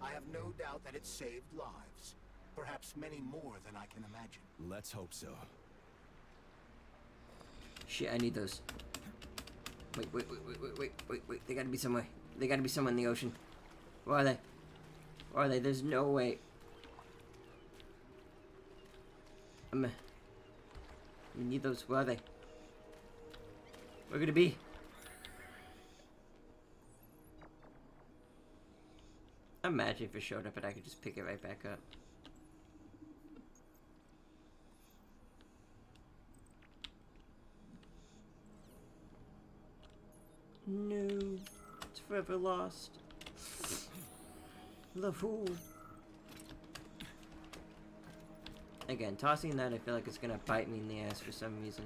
I have no doubt that it saved lives. Perhaps many more than I can imagine. Let's hope so. Shit, I need those. Wait. They gotta be somewhere. They gotta be somewhere in the ocean. Where are they? Where are they? There's no way. We need those. Where are they? Where could it be? Imagine if it showed up and I could just pick it right back up. No, it's forever lost. The fool. Again, tossing that, I feel like it's gonna bite me in the ass for some reason.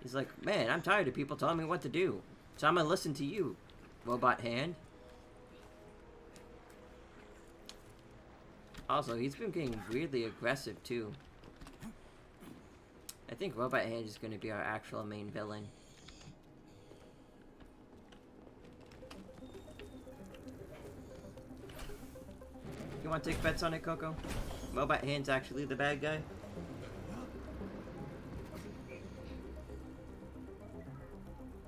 He's like, man, I'm tired of people telling me what to do, so I'm gonna listen to you, robot hand. Also, he's been getting weirdly aggressive too. I think Robot Hand is gonna be our actual main villain. You want to take bets on it, Coco? Robot Hand's actually the bad guy?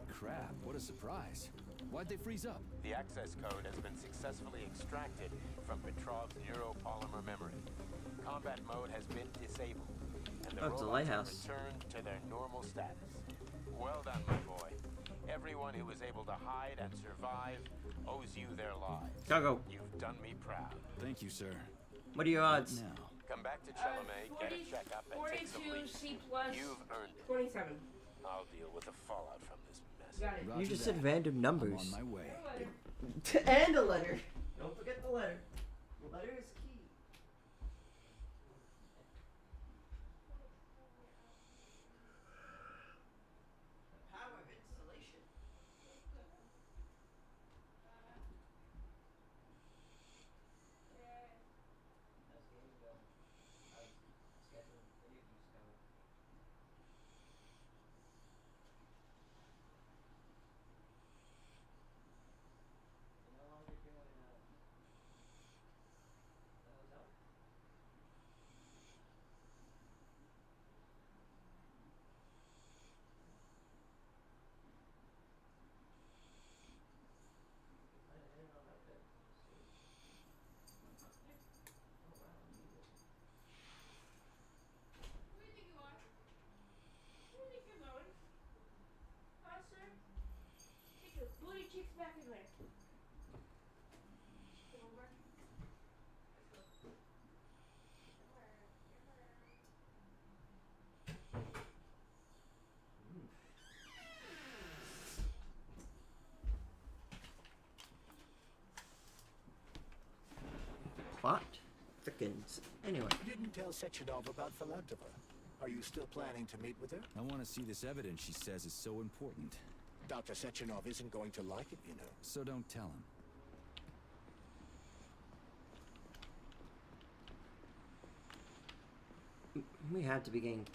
Crap, what a surprise. Why'd they freeze up? The access code has been successfully extracted from Petrov's neuropolymer memory. Combat mode has been disabled, and the Oh, it's a robots lighthouse. have returned to their normal status. Well done, my boy. Everyone who was able to hide and survive owes you their lives. Coco. You've done me proud. Thank you, sir. What are your odds? Now. Come back to Chalamet, get a checkup, and take some 42 leave. C plus You've earned it. 27. I'll deal with the fallout from this mess. Got it. You just said random numbers. I'm on my way. And a letter. Don't forget the letter. The letter is key. The power of installation. How's the game going? How's scheduling interviews going? You're no longer doing plot thickens. Anyway. You didn't tell Sechenov about Philantova. Are you still planning to meet with her? I want to see this evidence she says is so important. Dr. Sechenov isn't going to like it, you know. So don't tell him. We have to be getting,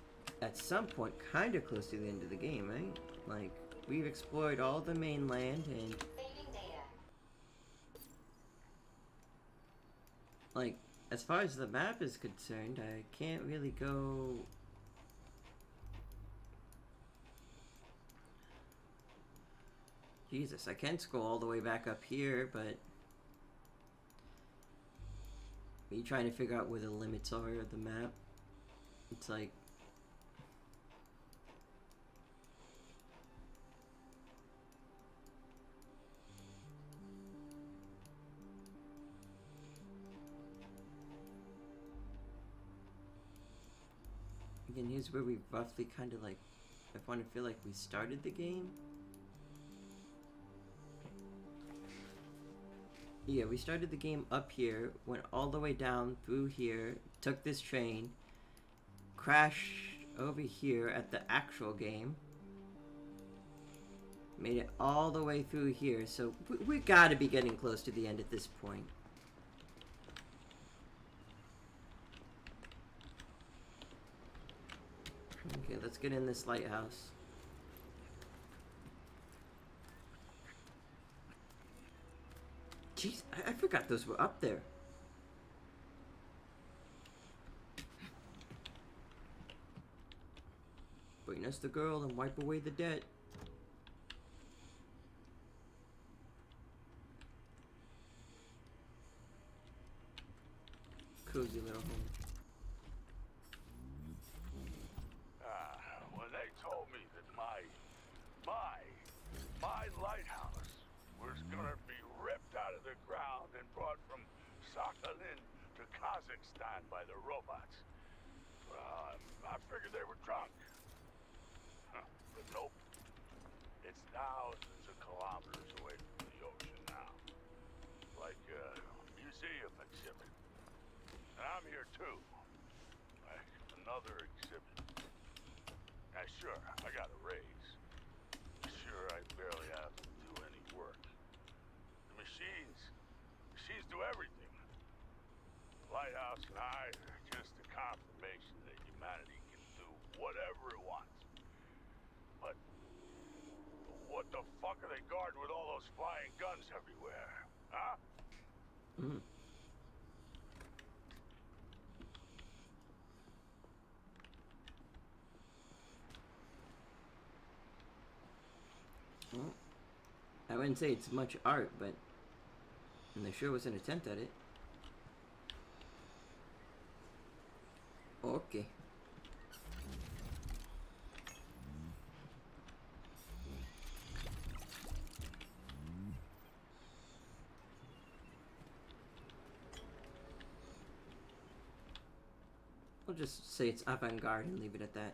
at some point, kind of close to the end of the game, right? Like, we've explored all the mainland and... Like, as far as the map is concerned, I can't really go... Jesus, I can scroll all the way back up here, but... Me trying to figure out where the limits are of the map. It's like... Again, here's where we roughly kind of like... I want to feel like we started the game. Yeah, we started the game up here, went all the way down through here, took this train, crashed over here at the actual game, made it all the way through here, so we gotta be getting close to the end at this point. Okay, let's get in this lighthouse. Jeez, I forgot those were up there. Bring us the girl and wipe away the debt. Cozy little home. When they told me that my lighthouse was gonna be ripped out of the ground and brought from Sakhalin to Kazakhstan by the robots, I figured they were drunk. But nope. It's thousands of kilometers away from the ocean now. Like a museum exhibit. And I'm here too. Like another exhibit. Now sure, I got a raise. Sure, I barely have to do any work. The machines do everything. Lighthouse and I are just a confirmation that humanity can do whatever it wants. But what the fuck are they guarding with all those flying guns everywhere? Huh? Mm. Well, I wouldn't say it's much art, but there sure was an attempt at it. Okay. We'll just say it's avant-garde and leave it at that.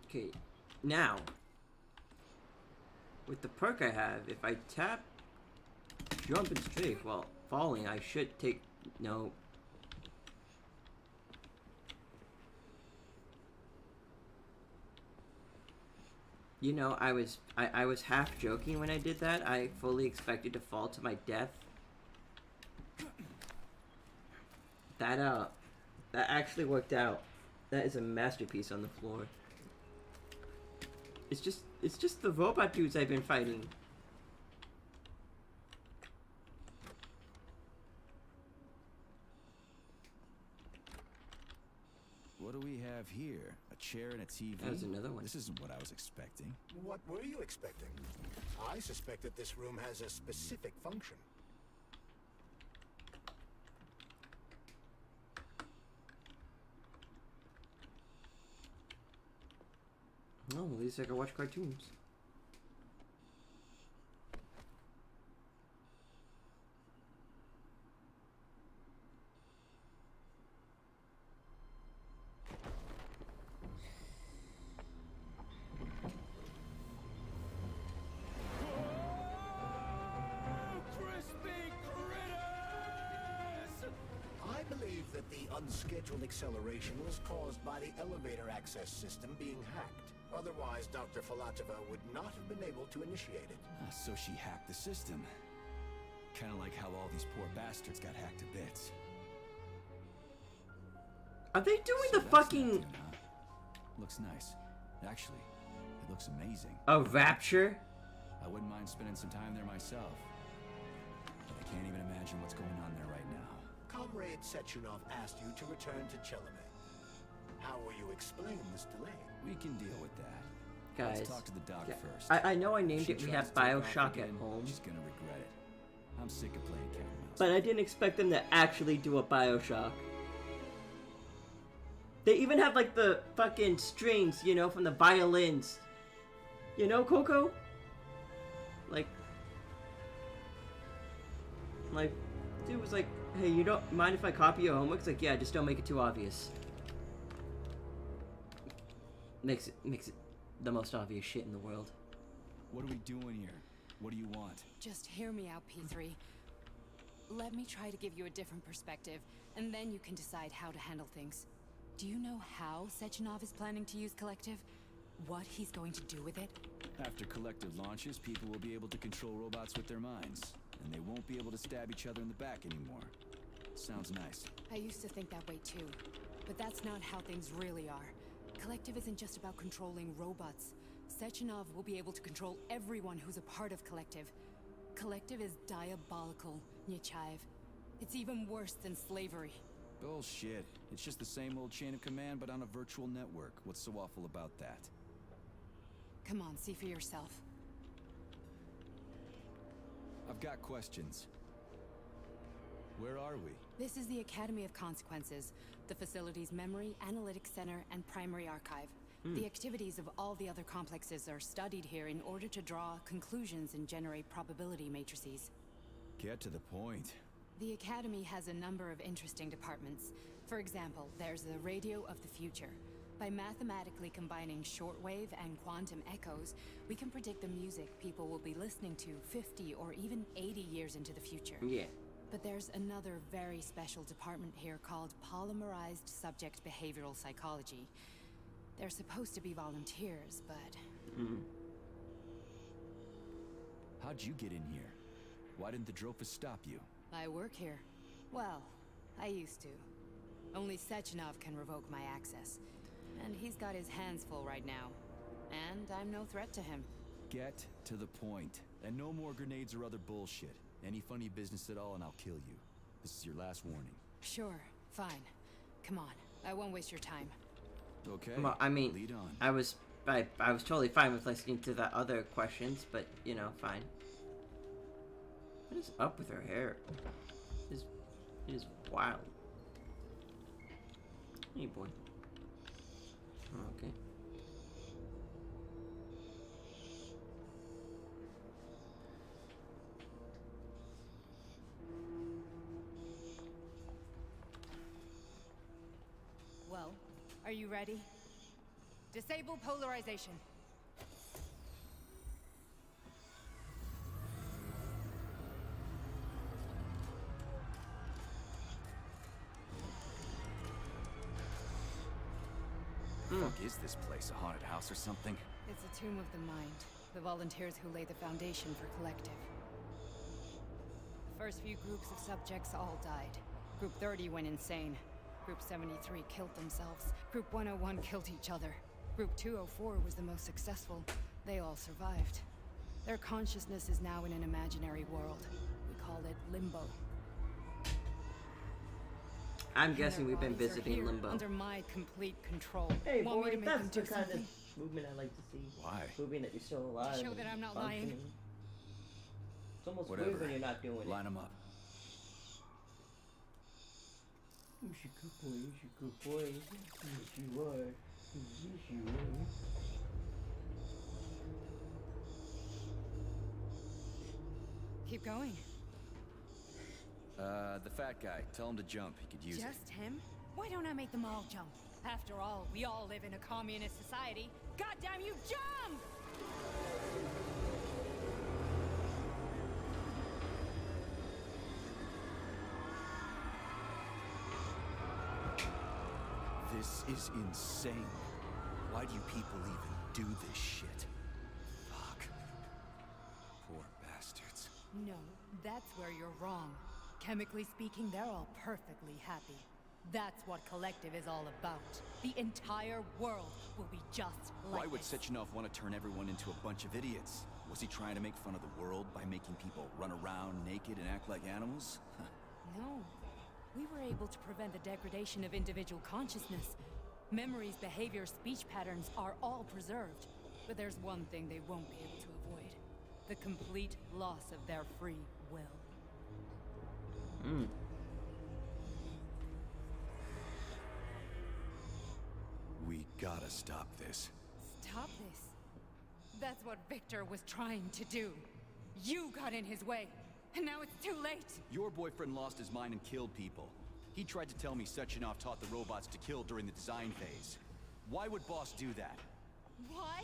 Okay, now, with the perk I have, if I tap jump and strafe while falling, I should take, no. You know, I was half joking when I did that. I fully expected to fall to my death. That actually worked out. That is a masterpiece on the floor. It's just the robot dudes I've been fighting. What do we have here? A chair and a TV? That was another one. This isn't what I was expecting. What were you expecting? I suspect that this room has a specific function. Oh, at least I can watch cartoons. that the unscheduled acceleration was caused by the elevator access system being hacked. Otherwise, Dr. Filatova would not have been able to initiate it. So she hacked the system. Kind of like how all these poor bastards got hacked to bits. Are they doing So the that's fucking nothing, huh? Looks nice. Actually, it looks amazing. a rapture? I wouldn't mind spending some time there myself. But I can't even imagine what's going on there right now. Comrade Sechenov asked you to return to Chelomey. How will you explain this delay? We can deal with that. Guys, Let's talk to the doc first. I know I named If she it We tries Have to take off Bioshock at again, Home, she's gonna regret it. I'm sick of playing cat and mouse. but I didn't expect them to actually do a Bioshock. They even have like the fucking strings, you know, from the violins. You know, Coco? Like, dude was like, hey, you don't mind if I copy your homework? It's like, yeah, just don't make it too obvious. Makes it the most obvious shit in the world. What are we doing here? What do you want? Just hear me out, P3. Let me try to give you a different perspective, and then you can decide how to handle things. Do you know how Sechenov is planning to use Collective? What he's going to do with it? After Collective launches, people will be able to control robots with their minds, and they won't be able to stab each other in the back anymore. Sounds nice. I used to think that way too, but that's not how things really are. Collective isn't just about controlling robots. Sechenov will be able to control everyone who's a part of Collective. Collective is diabolical, Nechayev. It's even worse than slavery. Bullshit. It's just the same old chain of command, but on a virtual network. What's so awful about that? Come on, see for yourself. I've got questions. Where are we? This is the Academy of Consequences, the facility's memory, analytics center, and primary archive. The activities of all the other complexes are studied here in order to draw conclusions and generate probability matrices. Get to the point. The Academy has a number of interesting departments. For example, there's the Radio of the Future. By mathematically combining shortwave and quantum echoes, we can predict the music people will be listening to 50 or even 80 years into the future. Yeah. But there's another very special department here called Polymerized Subject Behavioral Psychology. They're supposed to be volunteers, but... How'd you get in here? Why didn't the Drofus stop you? I work here. Well, I used to. Only Sechenov can revoke my access. And he's got his hands full right now. And I'm no threat to him. Get to the point. And no more grenades or other bullshit. Any funny business at all and I'll kill you. This is your last warning. Sure, fine. Come on, I won't waste your time. Okay, Well, I mean, lead on. I was totally fine with listening to the other questions, but you know, fine. What is up with her hair? It is wild. Hey, boy. Okay. Well, are you ready? Disable polarization. Fuck is this place? A haunted house or something? It's a tomb of the mind. The volunteers who lay the foundation for Collective. The first few groups of subjects all died. Group 30 went insane. Group 73 killed themselves. Group 101 killed each other. Group 204 was the most successful. They all survived. Their consciousness is now in an imaginary world. We call it Limbo. I'm guessing we've been visiting Limbo. Under my complete control. Hey, Want me boy, to make that's them the do kind something? of movement I like to see. Why? Moving that you're still alive. To show and that I'm not lying. functioning. It's almost Whatever. weird when you're not doing it. Line them up. Who's your good boy? Who's your good boy? Yes, you are. Yes, you are. Keep going. The fat guy. Tell him to jump. He could use it. Just him? Why don't I make them all jump? After all, we all live in a communist society. Goddamn you, jump! This is insane. Why do you people even do this shit? Fuck. Poor bastards. No, that's where you're wrong. Chemically speaking, they're all perfectly happy. That's what Collective is all about. The entire world will be just like Why would this. Sechenov want to turn everyone into a bunch of idiots? Was he trying to make fun of the world by making people run around naked and act like animals? No. We were able to prevent the degradation of individual consciousness. Memories, behaviors, speech patterns are all preserved. But there's one thing they won't be able to avoid. The complete loss of their free will. We gotta stop this. Stop this. That's what Victor was trying to do. You got in his way, and now it's too late. Your boyfriend lost his mind and killed people. He tried to tell me Sechenov taught the robots to kill during the design phase. Why would Boss do that? Why?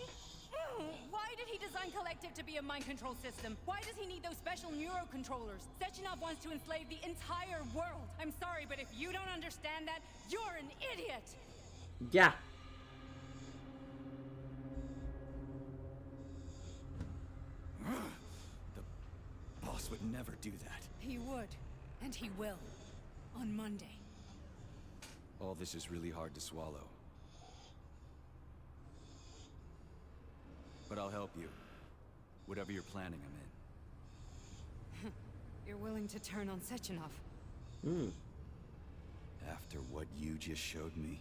Why did he design Collective to be a mind control system? Why does he need those special neurocontrollers? Sechenov wants to enslave the entire world. I'm sorry, but if you don't understand that, you're an idiot! Yeah. The boss would never do that. He would, and he will. On Monday. All this is really hard to swallow. But I'll help you. Whatever you're planning, I'm in. You're willing to turn on Sechenov? After what you just showed me?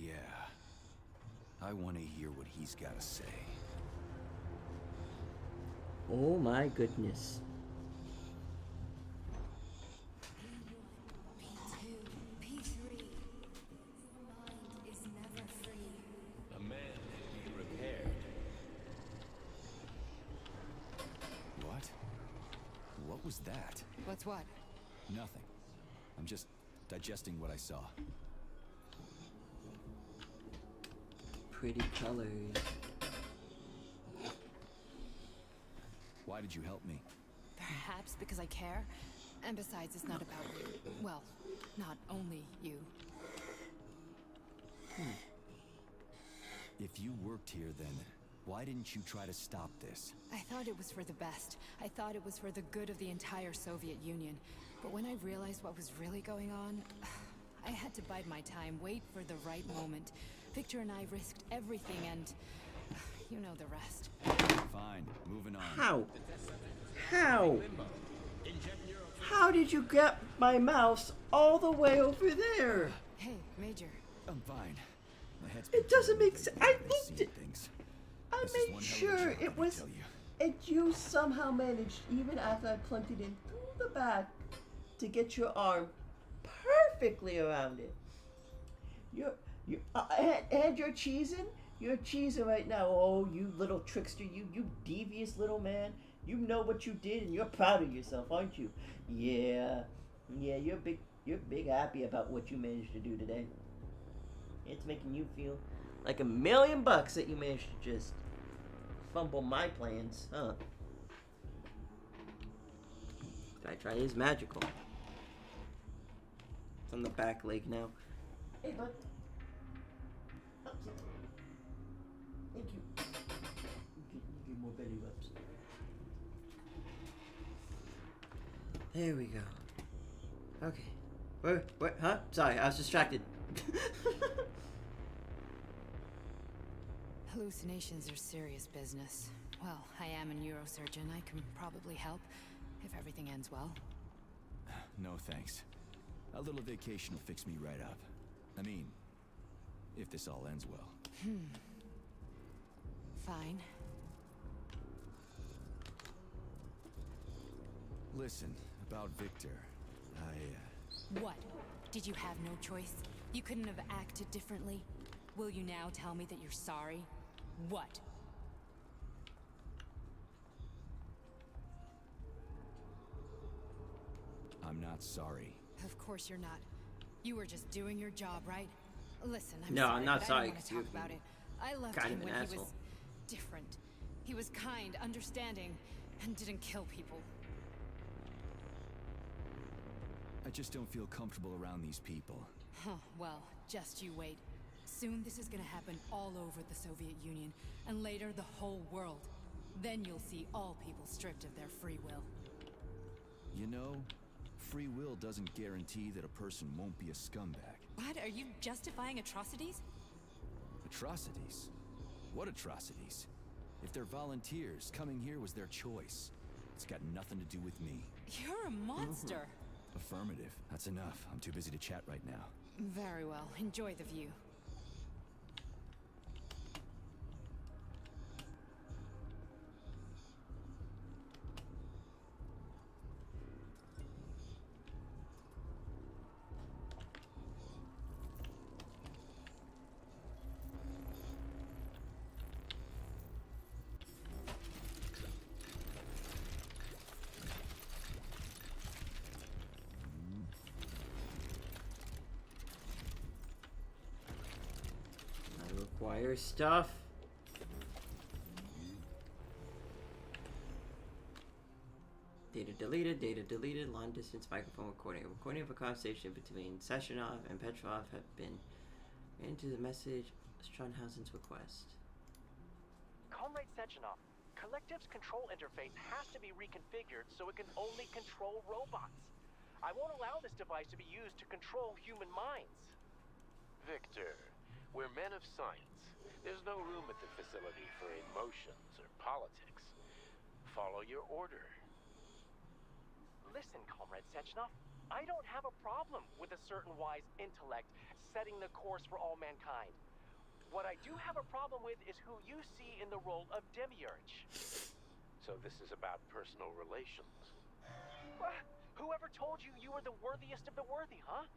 Yeah. I want to hear what he's got to say. Oh my goodness. A man can be repaired. What? What was that? What's what? Nothing. I'm just digesting what I saw. Pretty colors. Why did you help me? Perhaps because I care. And besides, it's not about, well, not only you. If you worked here, then why didn't you try to stop this? I thought it was for the best. I thought it was for the good of the entire Soviet Union. But when I realized what was really going on, I had to bide my time, wait for the right moment. Victor and I risked everything and you know the rest. Fine, moving on. How? How? How did you get my mouse all the way over there? Hey, Major. I'm fine. My head's It doesn't make sense. I seen looked at things. I This is made one hell of a sure job, it let me was, tell you. and you somehow managed, even after I plugged it in through the back, to get your arm perfectly around it. And you're cheesing? You're cheesing right now. Oh, you little trickster, you devious little man. You know what you did, and you're proud of yourself, aren't you? Yeah, you're big happy about what you managed to do today. It's making you feel like $1 million that you managed to just fumble my plans, huh? Try his magical. It's on the back leg now. Hey, bud. Thank you. You get more belly rubs. There we go. Okay. Wait, huh? Sorry, I was distracted. Hallucinations are serious business. Well, I am a neurosurgeon. I can probably help, if everything ends well. No thanks. A little vacation will fix me right up. I mean, if this all ends well. Fine. Listen, about Victor, What? Did you have no choice? You couldn't have acted differently? Will you now tell me that you're sorry? What? I'm not sorry. Of course you're not. You were just doing your job, right? Listen, I'm No, sorry, I'm not but sorry, I don't want to talk you- about it. I loved kind him of an when he asshole. was different. He was kind, understanding, and didn't kill people. just don't feel comfortable around these people. Huh, well, just you wait. Soon this is gonna happen all over the Soviet Union, and later the whole world. Then you'll see all people stripped of their free will. You know, free will doesn't guarantee that a person won't be a scumbag. What? Are you justifying atrocities? Atrocities? What atrocities? If they're volunteers, coming here was their choice. It's got nothing to do with me. You're a monster. Affirmative. That's enough. I'm too busy to chat right now. Very well. Enjoy the view. Wire stuff. Data deleted, long distance microphone recording. A recording of a conversation between Sechenov and Petrov have been into the message Strunhausen's request. Comrade Sechenov, Collective's control interface has to be reconfigured so it can only control robots. I won't allow this device to be used to control human minds. Victor, we're men of science. There's no room at the facility for emotions or politics. Follow your order. Listen, Comrade Sechenov, I don't have a problem with a certain wise intellect setting the course for all mankind. What I do have a problem with is who you see in the role of Demiurge. So this is about personal relations. Whoever told you you were the worthiest of the worthy, huh?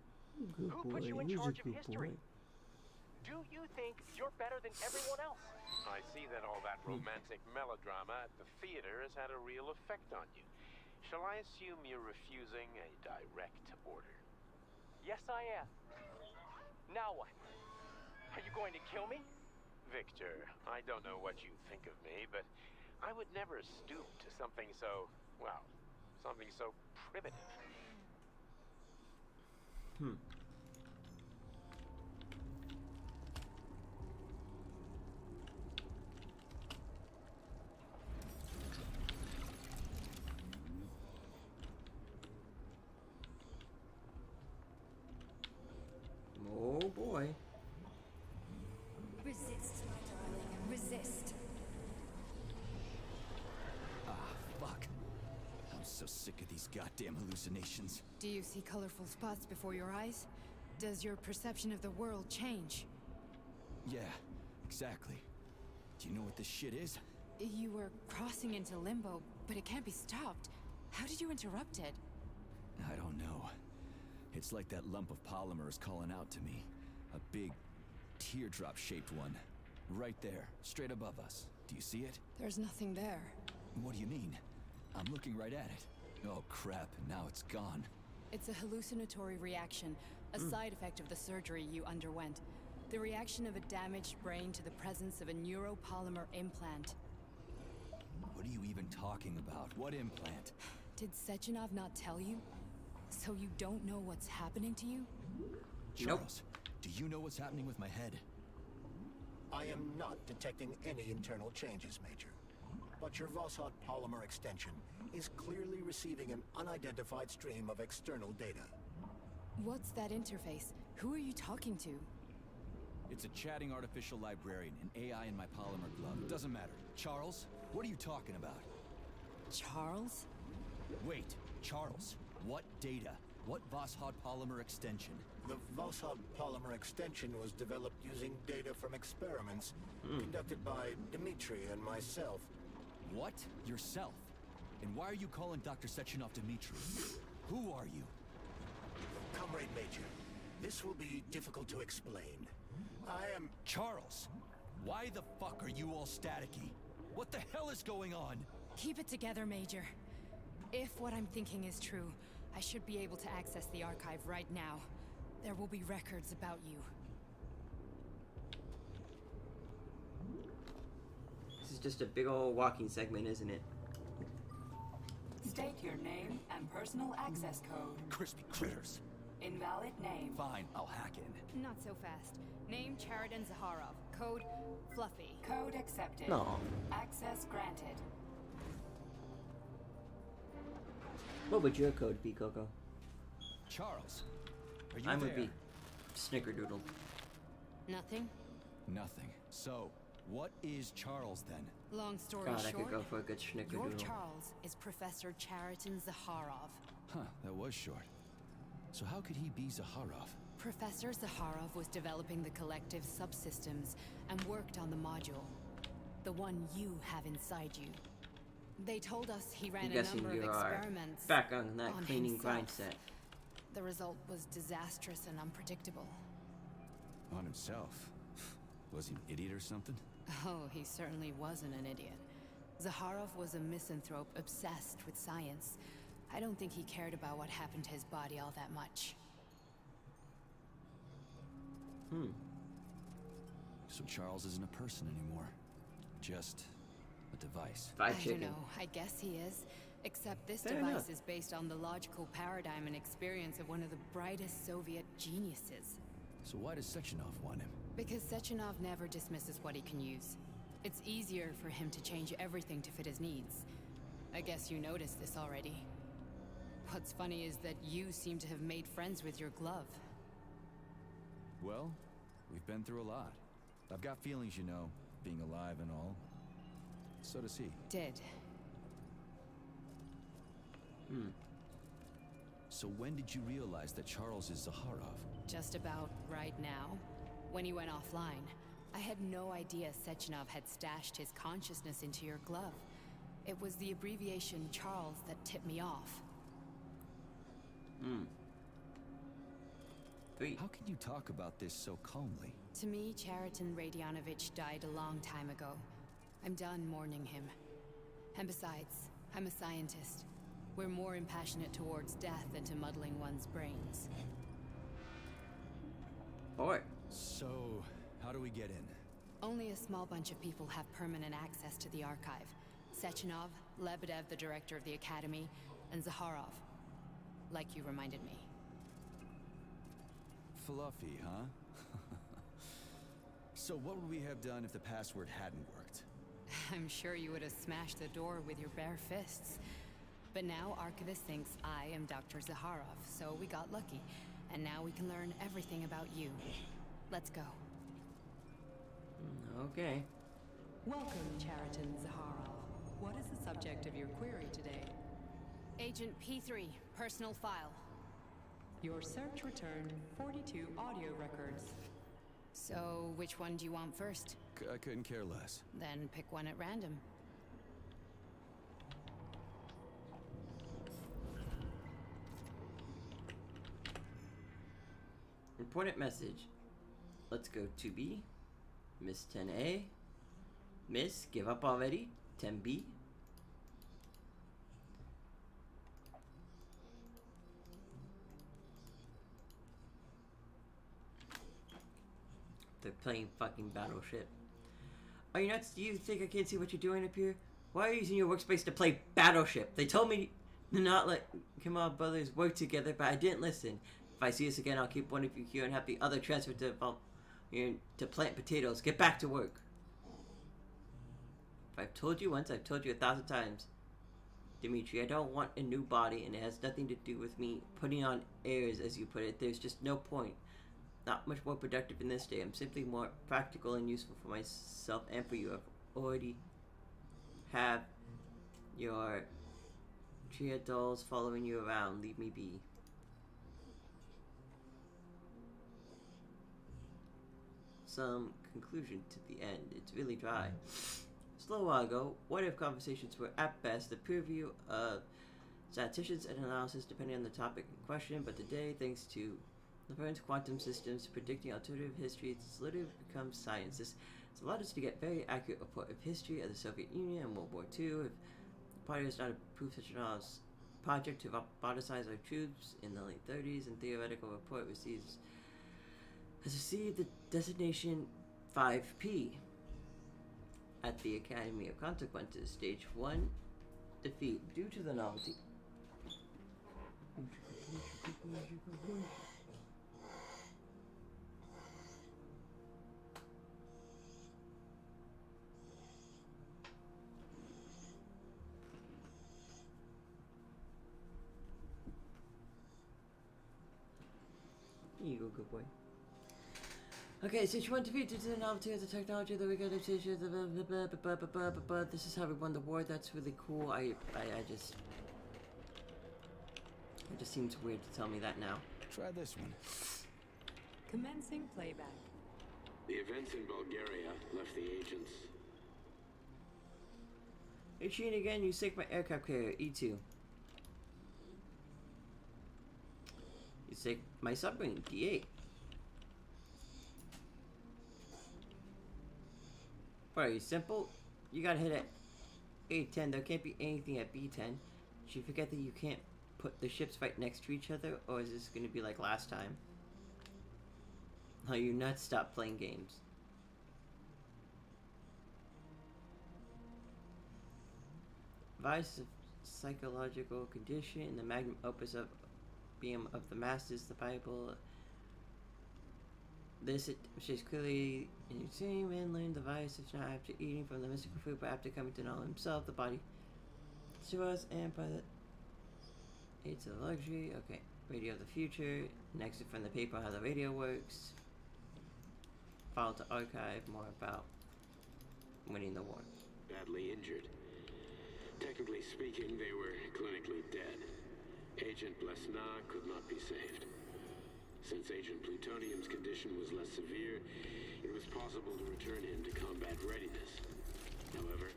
Good Who boy. put you in He's a charge of good history? boy. Do you think you're better than everyone else? I see that all that romantic melodrama at the theater has had a real effect on you. Shall I assume you're refusing a direct order? Yes, I am. Now what? Are you going to kill me? Victor, I don't know what you think of me, but I would never stoop to something so, well, something so primitive. Oh boy. Resist, my darling. Resist. Ah, fuck. I'm so sick of these goddamn hallucinations. Do you see colorful spots before your eyes? Does your perception of the world change? Yeah, exactly. Do you know what this shit is? You were crossing into limbo, but it can't be stopped. How did you interrupt it? I don't know. It's like that lump of polymer is calling out to me. A big, teardrop-shaped one. Right there, straight above us. Do you see it? There's nothing there. What do you mean? I'm looking right at it. Oh crap, now it's gone. It's a hallucinatory reaction, a side effect of the surgery you underwent. The reaction of a damaged brain to the presence of a neuropolymer implant. What are you even talking about? What implant? Did Sechenov not tell you? So you don't know what's happening to you? Charles, do you know what's happening with my head? I am not detecting any internal changes, Major. But your Voskhod polymer extension is clearly receiving an unidentified stream of external data. What's that interface? Who are you talking to? It's a chatting artificial librarian, an AI in my polymer glove. It doesn't matter. Charles, what are you talking about? Charles? Wait, Charles, what data? What Voskhod polymer extension? The Voskhod polymer extension was developed using data from experiments conducted by Dmitri and myself. What? Yourself? And why are you calling Dr. Sechenov Dmitri? Who are you? Comrade Major, this will be difficult to explain. I am... Charles! Why the fuck are you all staticky? What the hell is going on? Keep it together, Major. If what I'm thinking is true, I should be able to access the archive right now. There will be records about you. This is just a big old walking segment, isn't it? State your name and personal access code. Crispy critters. Invalid name. Fine, I'll hack in. Not so fast. Name Cheriton Zaharov. Code Fluffy. Code accepted. No. Access granted. What would your code be, Coco? Charles, are you Mine there? would be Snickerdoodle. Nothing? Nothing. So, what is Charles then? Long story God, I short, could go for a good your Snickerdoodle. Charles is Professor Cheriton Zaharov. Huh, that was short. So how could he be Zaharov? Professor Zaharov was developing the collective subsystems and worked on the module. The one you have inside you. They told us he ran I'm a guessing number of you are experiments back on that on cleaning himself. grind set. The result was disastrous and unpredictable. On himself? Was he an idiot or something? Oh, he certainly wasn't an idiot. Zaharov was a misanthrope obsessed with science. I don't think he cared about what happened to his body all that much. So Charles isn't a person anymore. Just a device. I don't know. I guess he is. Except this Fair device enough. is based on the logical paradigm and experience of one of the brightest Soviet geniuses. So why does Sechenov want him? Because Sechenov never dismisses what he can use. It's easier for him to change everything to fit his needs. I guess you noticed this already. What's funny is that you seem to have made friends with your glove. Well, we've been through a lot. I've got feelings, you know, being alive and all. So does he. Did. So when did you realize that Charles is Zaharov? Just about right now, when he went offline. I had no idea Sechenov had stashed his consciousness into your glove. It was the abbreviation Charles that tipped me off. How can you talk about this so calmly? To me, Cheriton Radionovich died a long time ago. I'm done mourning him. And besides, I'm a scientist. We're more impassionate towards death than to muddling one's brains. Alright. So, how do we get in? Only a small bunch of people have permanent access to the archive. Sechenov, Lebedev, the director of the Academy, and Zaharov. Like you reminded me. Fluffy, huh? So what would we have done if the password hadn't worked? I'm sure you would have smashed the door with your bare fists. But now Archivist thinks I am Dr. Zaharov, so we got lucky. And now we can learn everything about you. Let's go. Okay. Welcome, Cheriton Zaharov. What is the subject of your query today? Agent P3, personal file. Your search returned 42 audio records. So, which one do you want first? I couldn't care less. Then pick one at random. Important message. Let's go to B. Miss 10A. Miss, give up already. 10B. They're playing fucking Battleship. Are you nuts? Do you think I can't see what you're doing up here? Why are you using your workspace to play Battleship? They told me to not let Kamal brothers work together, but I didn't listen. If I see us again, I'll keep one of you here and have the other transferred to plant potatoes. Get back to work. If I've told you once, I've told you 1,000 times. Dimitri, I don't want a new body, and it has nothing to do with me putting on airs, as you put it. There's just no point. Not much more productive in this day. I'm simply more practical and useful for myself and for you. I've already have your Chia dolls following you around. Leave me be. Some conclusion to the end. It's really dry. Just a little while ago, what if conversations were at best the purview of statisticians and analysis depending on the topic in question, but today, thanks to Laverne's quantum systems predicting alternative history, it's literally become science. This has allowed us to get very accurate report of history of the Soviet Union and World War II. If the party does not approve such an project to robotize our troops in the late 30s, and theoretical report has received the designation 5P at the Academy of Consequences. Stage 1 defeat. Due to the novelty Here you go, good boy. Okay, since you want to be to the novelty of the technology that we got to teach you, this is how we won the war. That's really cool. It just seems weird to tell me that now. Try this one. Commencing playback. The events in Bulgaria left the agents. Hey, Sheen again, you sank my aircraft carrier, E2. You sank my submarine, D8. Very simple. You gotta hit at A10. There can't be anything at B10. Did you forget that you can't put the ships right next to each other? Or is this gonna be like last time? Oh, you nuts, stop playing games. Vice of psychological condition, the magnum opus of beam of the masters, the Bible. This is clearly in your team and learn the vice is not after eating from the mystical food, but after coming to know himself, the body to us, and by the aids of luxury. Okay, radio of the future. Next from the paper, how the radio works. File to archive more about winning the war. Badly injured. Technically speaking, they were clinically dead. Agent Blesna could not be saved. Since Agent Plutonium's condition was less severe, it was possible to return him to combat readiness. However,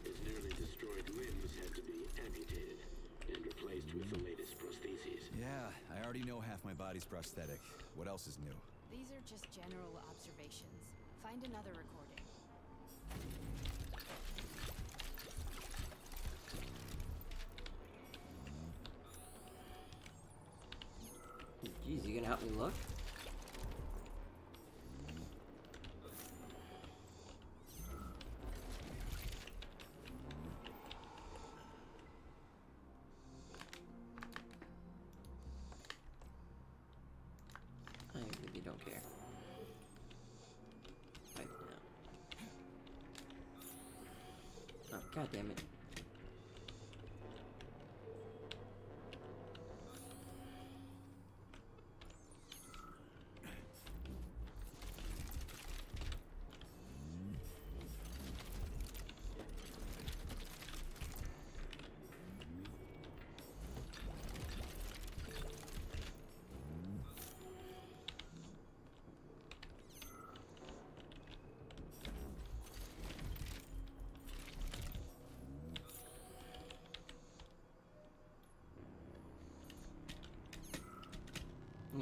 his nearly destroyed limbs had to be amputated and replaced with the latest prostheses. Yeah, I already know half my body's prosthetic. What else is new? These are just general observations. Find another recording. Jeez, you gonna help me look? I really don't care. Right now. Oh, god damn it.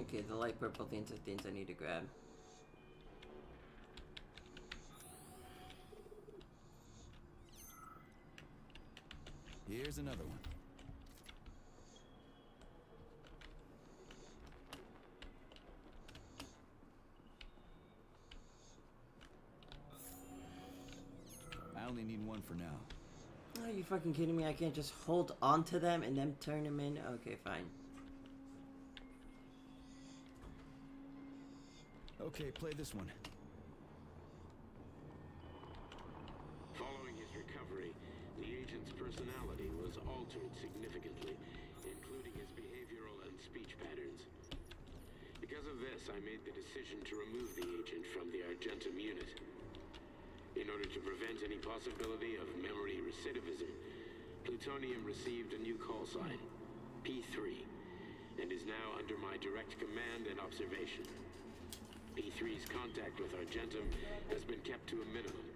Okay, the light purple things are things I need to grab. Here's another one. I only need one for now. Are you fucking kidding me? I can't just hold on to them and then turn them in? Okay, fine. Okay, play this one. Following his recovery, the agent's personality was altered significantly, including his behavioral and speech patterns. Because of this, I made the decision to remove the agent from the Argentum unit. In order to prevent any possibility of memory recidivism, Plutonium received a new call sign, P3, and is now under my direct command and observation. P3's contact with Argentum has been kept to a minimum,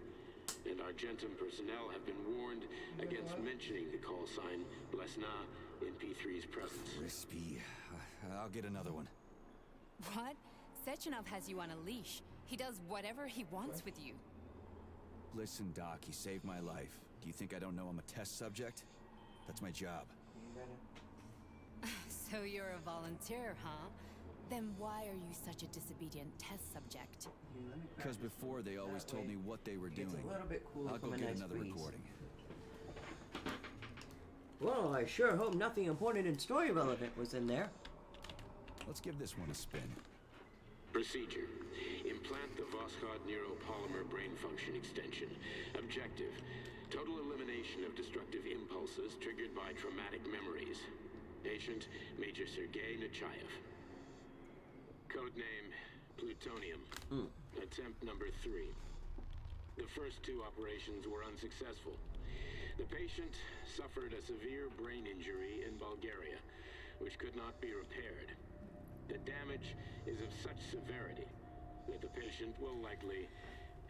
and Argentum personnel have been warned against mentioning the call sign Blesna in P3's presence. Crispy. I'll get another one. What? Sechenov has you on a leash. He does whatever he wants with you. Listen, Doc, he saved my life. Do you think I don't know I'm a test subject? That's my job. So you're a volunteer, huh? Then why are you such a disobedient test subject? Because before they always told me what they were doing. It's a little bit cooler I'll go from a get nice another breeze. recording. Well, I sure hope nothing important and story relevant was in there. Let's give this one a spin. Procedure. Implant the Voskod neuropolymer brain function extension. Objective. Total elimination of destructive impulses triggered by traumatic memories. Patient, Major Sergei Nechayev. Codename, Plutonium. Attempt number 3. The first 2 operations were unsuccessful. The patient suffered a severe brain injury in Bulgaria, which could not be repaired. The damage is of such severity that the patient will likely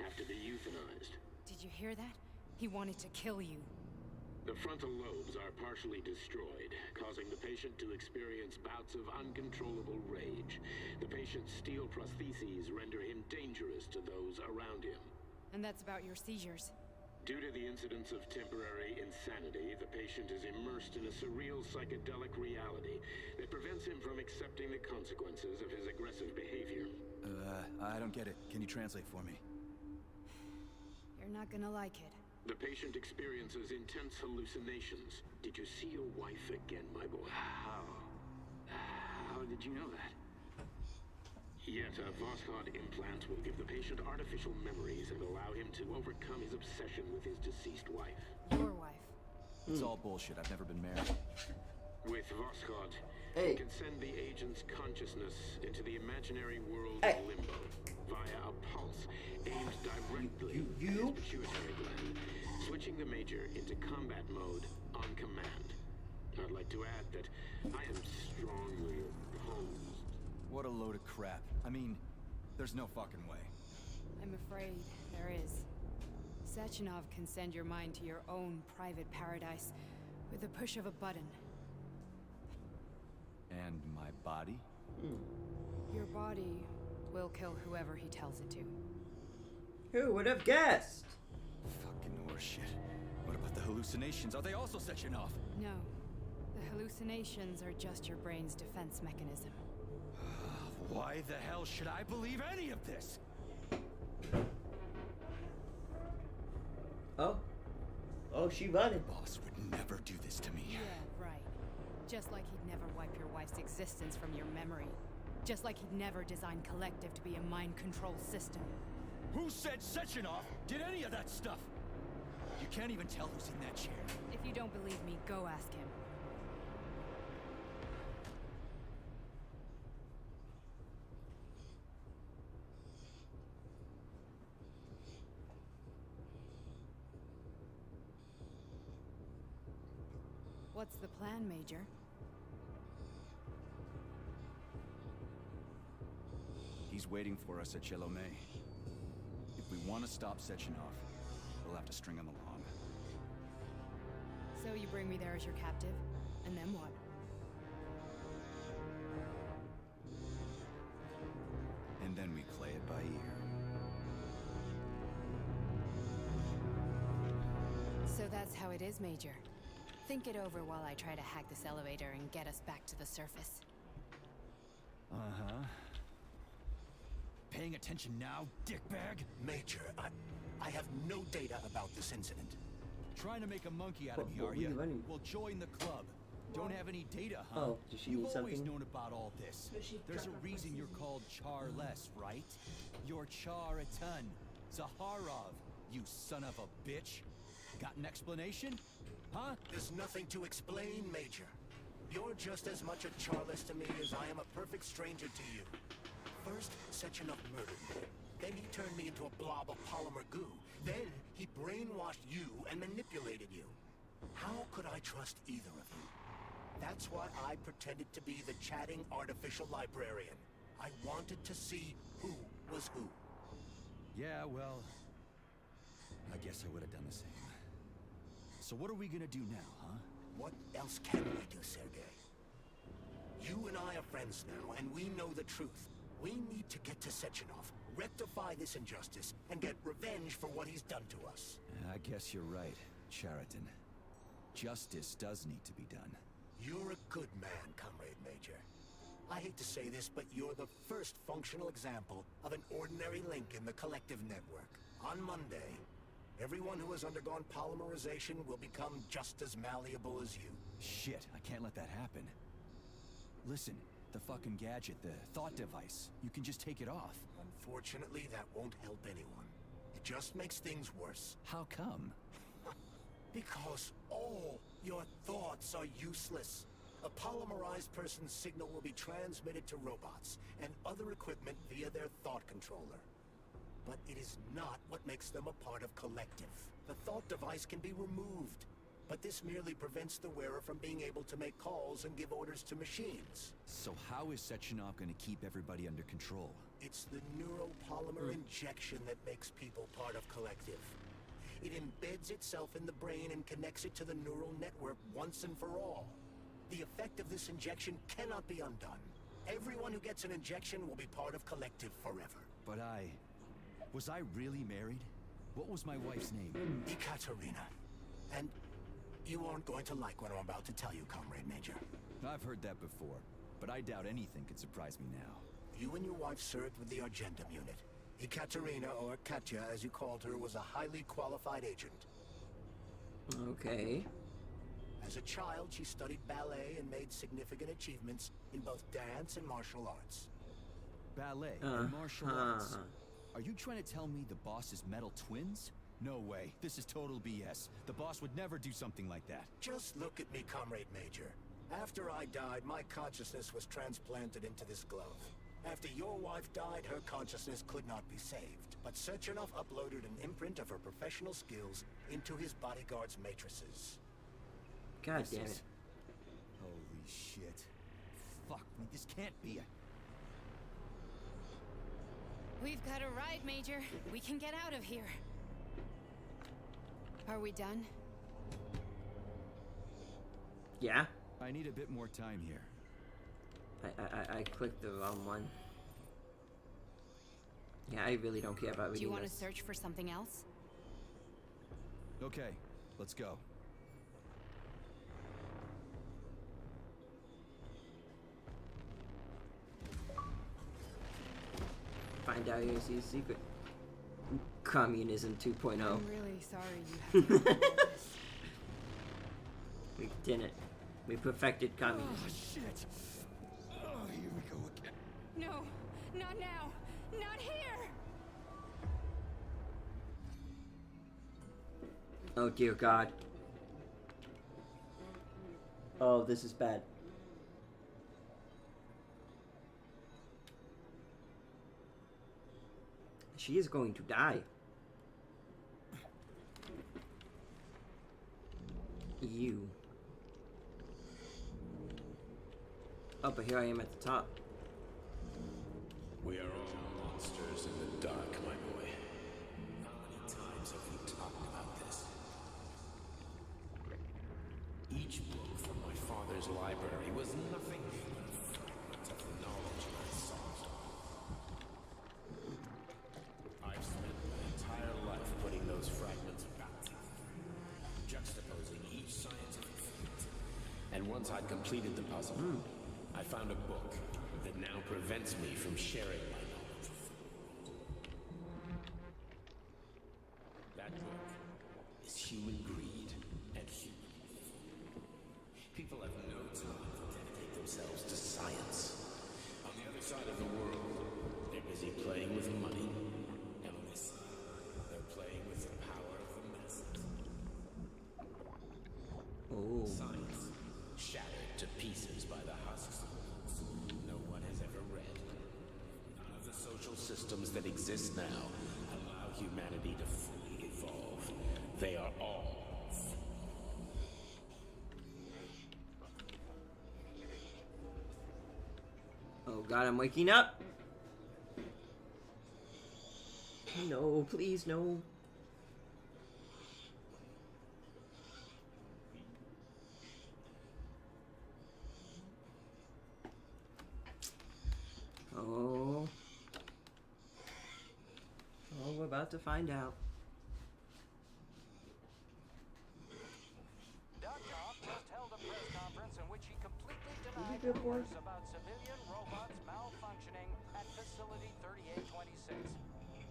have to be euthanized. Did you hear that? He wanted to kill you. The frontal lobes are partially destroyed, causing the patient to experience bouts of uncontrollable rage. The patient's steel prostheses render him dangerous to those around him. And that's about your seizures. Due to the incidence of temporary insanity, the patient is immersed in a surreal psychedelic reality that prevents him from accepting the consequences of his aggressive behavior. I don't get it. Can you translate for me? You're not gonna like it. The patient experiences intense hallucinations. Did you see your wife again, my boy? How did you know that? Yet a Voskod implant will give the patient artificial memories and allow him to overcome his obsession with his deceased wife. Your wife. It's all bullshit. I've never been married. With Voskod, he can send the agent's consciousness into the imaginary world of limbo via a pulse aimed directly at his pituitary gland, switching the Major into combat mode on command. I'd like to add that I am strongly opposed. What a load of crap. I mean, there's no fucking way. I'm afraid there is. Sechenov can send your mind to your own private paradise with the push of a button. And my body? Your body will kill whoever he tells it to. Who would have guessed? Fucking horseshit. What about the hallucinations? Are they also Sechenov? No. The hallucinations are just your brain's defense mechanism. Why the hell should I believe any of this? Oh, she running. Boss would never do this to me. Yeah, right. Just like he'd never wipe your wife's existence from your memory. Just like he'd never design Collective to be a mind control system. Who said Sechenov did any of that stuff? You can't even tell who's in that chair. If you don't believe me, go ask him. What's the plan, Major? He's waiting for us at Chelomey. If we want to stop Sechenov, we'll have to string him along. So you bring me there as your captive, and then what? And then we play it by ear. So that's how it is, Major. Think it over while I try to hack this elevator and get us back to the surface. Uh-huh. Paying attention now, dickbag? Major, I have no data about this incident. Trying to make a monkey out of me, are you? Well, join the club. Don't have any data, huh? Oh, does she You've need always something? known about all this. There's a reason you're called Charless, right? You're Char a ton. Zaharov, you son of a bitch. Got an explanation? Huh? There's nothing to explain, Major. You're just as much a Charless to me as I am a perfect stranger to you. First, Sechenov murdered me. Then he turned me into a blob of polymer goo. Then he brainwashed you and manipulated you. How could I trust either of you? That's why I pretended to be the chatting artificial librarian. I wanted to see who was who. Yeah, well, I guess I would have done the same. So what are we gonna do now, huh? What else can we do, Sergei? You and I are friends now, and we know the truth. We need to get to Sechenov, rectify this injustice, and get revenge for what he's done to us. I guess you're right, Chariton. Justice does need to be done. You're a good man, Comrade Major. I hate to say this, but you're the first functional example of an ordinary link in the Collective network. On Monday, Everyone who has undergone polymerization will become just as malleable as you. Shit, I can't let that happen. Listen, the fucking gadget, the thought device, you can just take it off. Unfortunately, that won't help anyone. It just makes things worse. How come? Because all your thoughts are useless. A polymerized person's signal will be transmitted to robots and other equipment via their thought controller. But it is not what makes them a part of Collective. The thought device can be removed, but this merely prevents the wearer from being able to make calls and give orders to machines. So how is Sechenov going to keep everybody under control? It's the neuropolymer injection that makes people part of Collective. It embeds itself in the brain and connects it to the neural network once and for all. The effect of this injection cannot be undone. Everyone who gets an injection will be part of Collective forever. But was I really married? What was my wife's name? Ekaterina. And you aren't going to like what I'm about to tell you, Comrade Major. I've heard that before, but I doubt anything could surprise me now. You and your wife served with the Argentum unit. Ekaterina, or Katya as you called her, was a highly qualified agent. Okay. As a child, she studied ballet and made significant achievements in both dance and martial arts. Ballet and martial arts? Are you trying to tell me the boss is metal twins? No way. This is total BS. The boss would never do something like that. Just look at me, Comrade Major. After I died, my consciousness was transplanted into this glove. After your wife died, her consciousness could not be saved. But Sechenov uploaded an imprint of her professional skills into his bodyguard's matrices. God damn it. Holy shit. Fuck me, this can't be a... We've got a ride, Major. We can get out of here. Are we done? Yeah? I need a bit more time here. I clicked the wrong one. Yeah, I really don't care about reading this. Do you want to search for something else? Okay, let's go. Find out AOC's secret. Communism 2.0. I'm really sorry you have to do this. We did it. We perfected communism. Oh, shit. Oh, here we go again. No, not now. Not here. Oh, dear God. Oh, this is bad. She is going to die. You. Oh, but here I am at the top. We are all monsters in the dark, my boy. How many times have we talked about this? Each book from my father's library was nothing but a fragment of the knowledge I sought. I've spent my entire life putting those fragments back together, juxtaposing each scientific fact. And once I'd completed the puzzle, I found a book that now prevents me from sharing my knowledge with the world. That book is Human Greed and Human Evil. People have no time to dedicate themselves to science. On the other side of the world, they're busy playing with money. And on this side, they're playing with the power of the masses. Oh. Science, shattered to pieces by the husks of books no one has ever read. None of the social systems that exist now allow humanity to fully evolve. They are all flawed. Oh God, I'm waking up. No, please, no. Oh. Oh, we're about to find out. Dotcom just held a press conference in which he completely denied good boy. rumors about civilian robots malfunctioning at Facility 3826.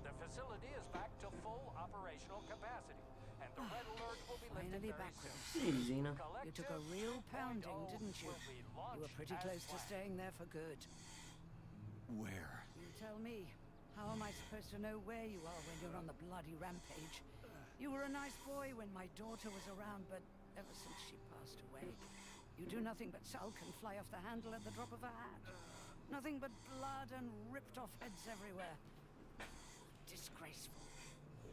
The facility is back to full operational capacity, and the red alert will be lifted Finally very back with soon. us. Xena. You took a real pounding, didn't you? Will be You launched were pretty as close to planned. staying there for good. Where? You tell me. How am I supposed to know where you are when you're on the bloody rampage? You were a nice boy when my daughter was around, but ever since she passed away, you do nothing but sulk and fly off the handle at the drop of a hat. Nothing but blood and ripped off heads everywhere. Disgraceful.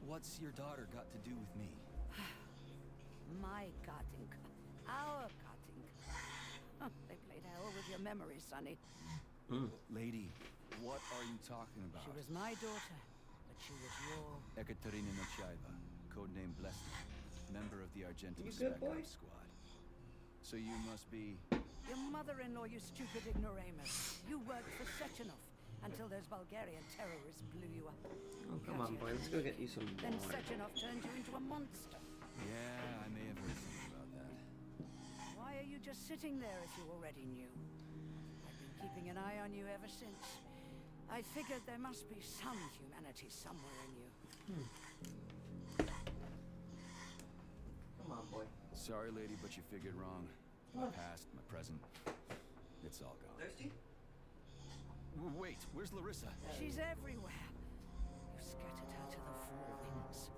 What's your daughter got to do with me? My Katinka. Our Katinka. They played hell with your memory, Sonny. Lady, what are you talking about? She was my daughter, but she was your... Ekaterina Nochaiva, codename Blessed, member of the Argentum You good, Spec boy? Ops squad. So you must be... Your mother-in-law, you stupid ignoramus. You worked for Sechenov until those Bulgarian terrorists blew you up. Oh, come on, boy. Let's go get you some Then water. Sechenov turned you into a monster. Yeah, I may have heard something about that. Why are you just sitting there if you already knew? I've been keeping an eye on you ever since. I figured there must be some humanity somewhere in you. Come on, boy. Sorry, lady, but you figured wrong. My past, my present, it's all gone. Thirsty? Wait, where's Larissa? She's everywhere. You scattered her to the four winds.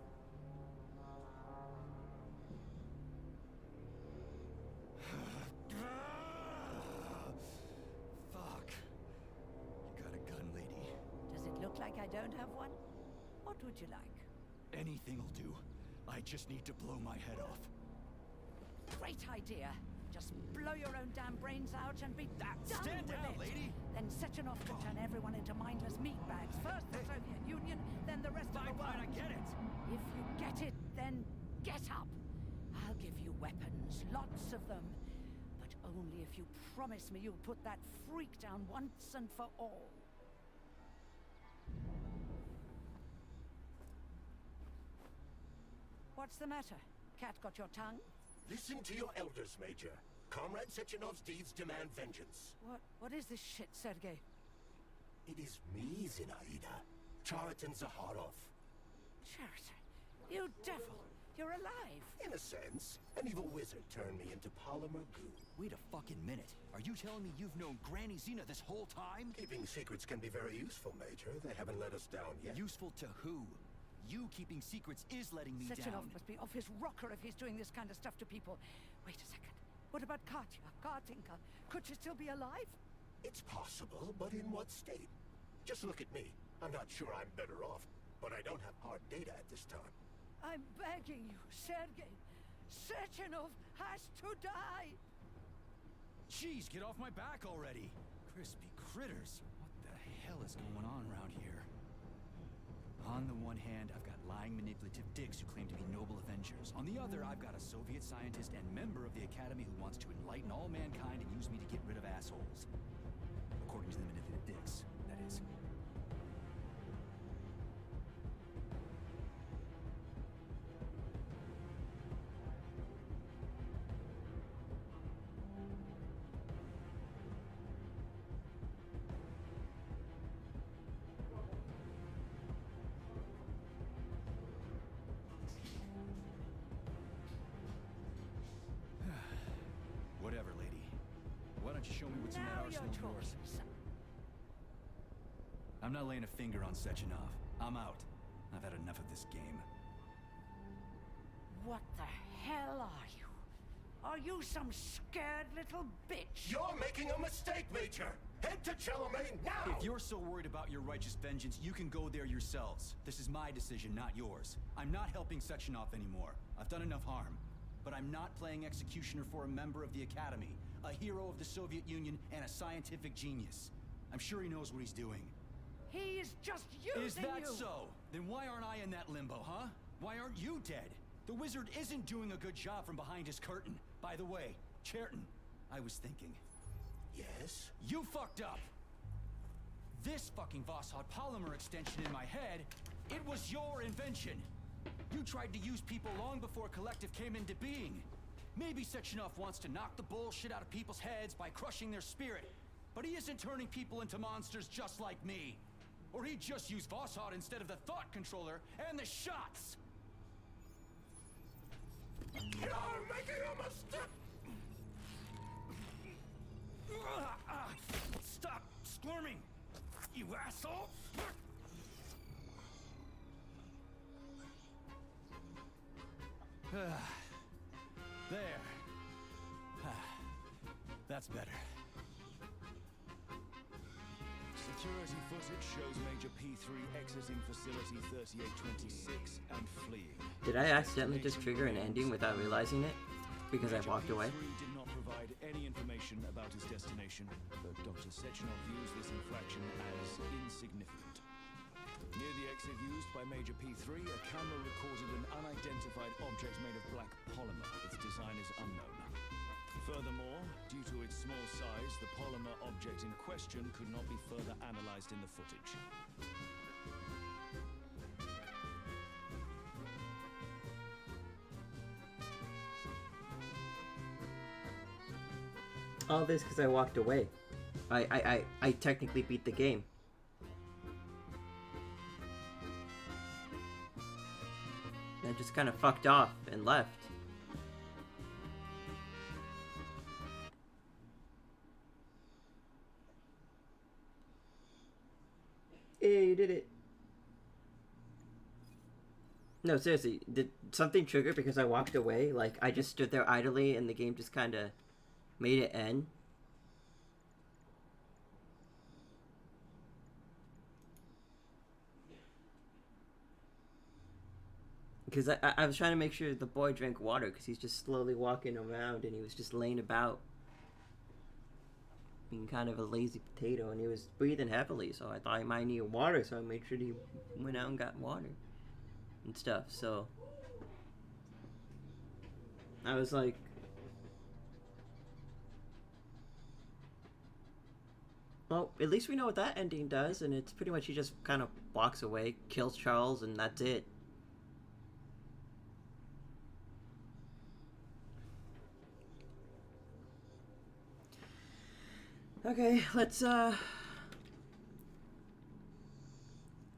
Fuck. You got a gun, lady. Does it look like I don't have one? What would you like? Anything'll do. I just need to blow my head off. Great idea. Just blow your own damn brains out and be done Stand with down, it. lady! Then Sechenov could turn everyone into mindless meatbags. First the Soviet Union, then the rest of the world. Fine, I get it. If you get it, then get up. I'll give you weapons, lots of them. But only if you promise me you'll put that freak down once and for all. What's the matter? Cat got your tongue? Listen to your elders, Major. Comrade Sechenov's deeds demand vengeance. What is this shit, Sergei? It is me, Zinaida. Chariton Zaharov. Chariton, you devil! You're alive! In a sense, an evil wizard turned me into polymer goo. Wait a fucking minute. Are you telling me you've known Granny Xena this whole time? Keeping secrets can be very useful, Major. They haven't let us down yet. Useful to who? You keeping secrets is letting me Sechenov down. must be off his rocker if he's doing this kind of stuff to people. Wait a second. What about Katya, Katinka? Could she still be alive? It's possible, but in what state? Just look at me. I'm not sure I'm better off, but I don't have hard data at this time. I'm begging you, Sergei. Sechenov has to die! Jeez, get off my back already! Crispy critters. What the hell is going on around here? On the one hand, I've got lying, manipulative dicks who claim to be noble avengers. On the other, I've got a Soviet scientist and member of the Academy who wants to enlighten all mankind and use me to get rid of assholes. According to the manipulative dicks, that is. Whatever, lady. Why don't you show me what's in that Now arsenal you're of yours? talking. I'm not laying a finger on Sechenov. I'm out. I've had enough of this game. What the hell are you? Are you some scared little bitch? You're making a mistake, Major! Head to Charlemagne now! If you're so worried about your righteous vengeance, you can go there yourselves. This is my decision, not yours. I'm not helping Sechenov anymore. I've done enough harm. But I'm not playing executioner for a member of the Academy, a hero of the Soviet Union, and a scientific genius. I'm sure he knows what he's doing. He is just using you! Is that so? Then why aren't I in that limbo, huh? Why aren't you dead? The wizard isn't doing a good job from behind his curtain. By the way, Cherton, I was thinking. Yes? You fucked up! This fucking Voskhod polymer extension in my head, it was your invention! You tried to use people long before Collective came into being. Maybe Sechenov wants to knock the bullshit out of people's heads by crushing their spirit, but he isn't turning people into monsters just like me. Or he'd just use Vossard instead of the thought controller and the shots! You're making a mistake! Stop squirming, you asshole! There. That's better. Security footage shows Major P3 exiting facility 3826 and fleeing. Did I accidentally just trigger an ending without realizing it? Because I walked away? Major P3 did not provide any information about his destination, but Dr. Sechenov views this infraction as insignificant. Near the exit used by Major P3, a camera recorded an unidentified object made of black polymer. Its design is unknown. Furthermore, due to its small size, the polymer object in question could not be further analyzed in the footage. All this because I walked away. I technically beat the game. I just kind of fucked off and left. Hey, you did it. No, seriously, did something trigger because I walked away? Like, I just stood there idly and the game just kind of made it end? Because I was trying to make sure the boy drank water because he's just slowly walking around and he was just laying about being kind of a lazy potato and he was breathing heavily, so I thought he might need water, so I made sure he went out and got water and stuff. So I was like, well, at least we know what that ending does, and it's pretty much he just kind of walks away, kills Charles, and that's it. Okay, let's, it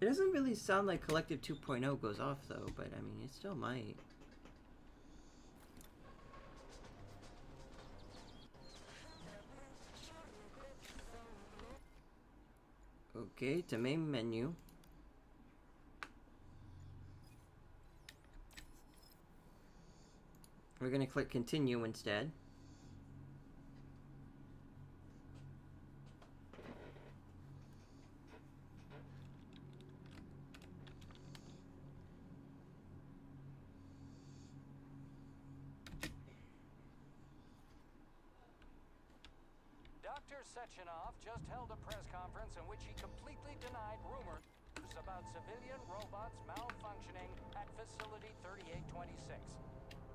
doesn't really sound like Collective 2.0 goes off, though, but, I mean, it still might. Okay, to main menu. We're gonna click continue instead. Dr. Sechenov just held a press conference in which he completely denied rumors about civilian robots malfunctioning at Facility 3826.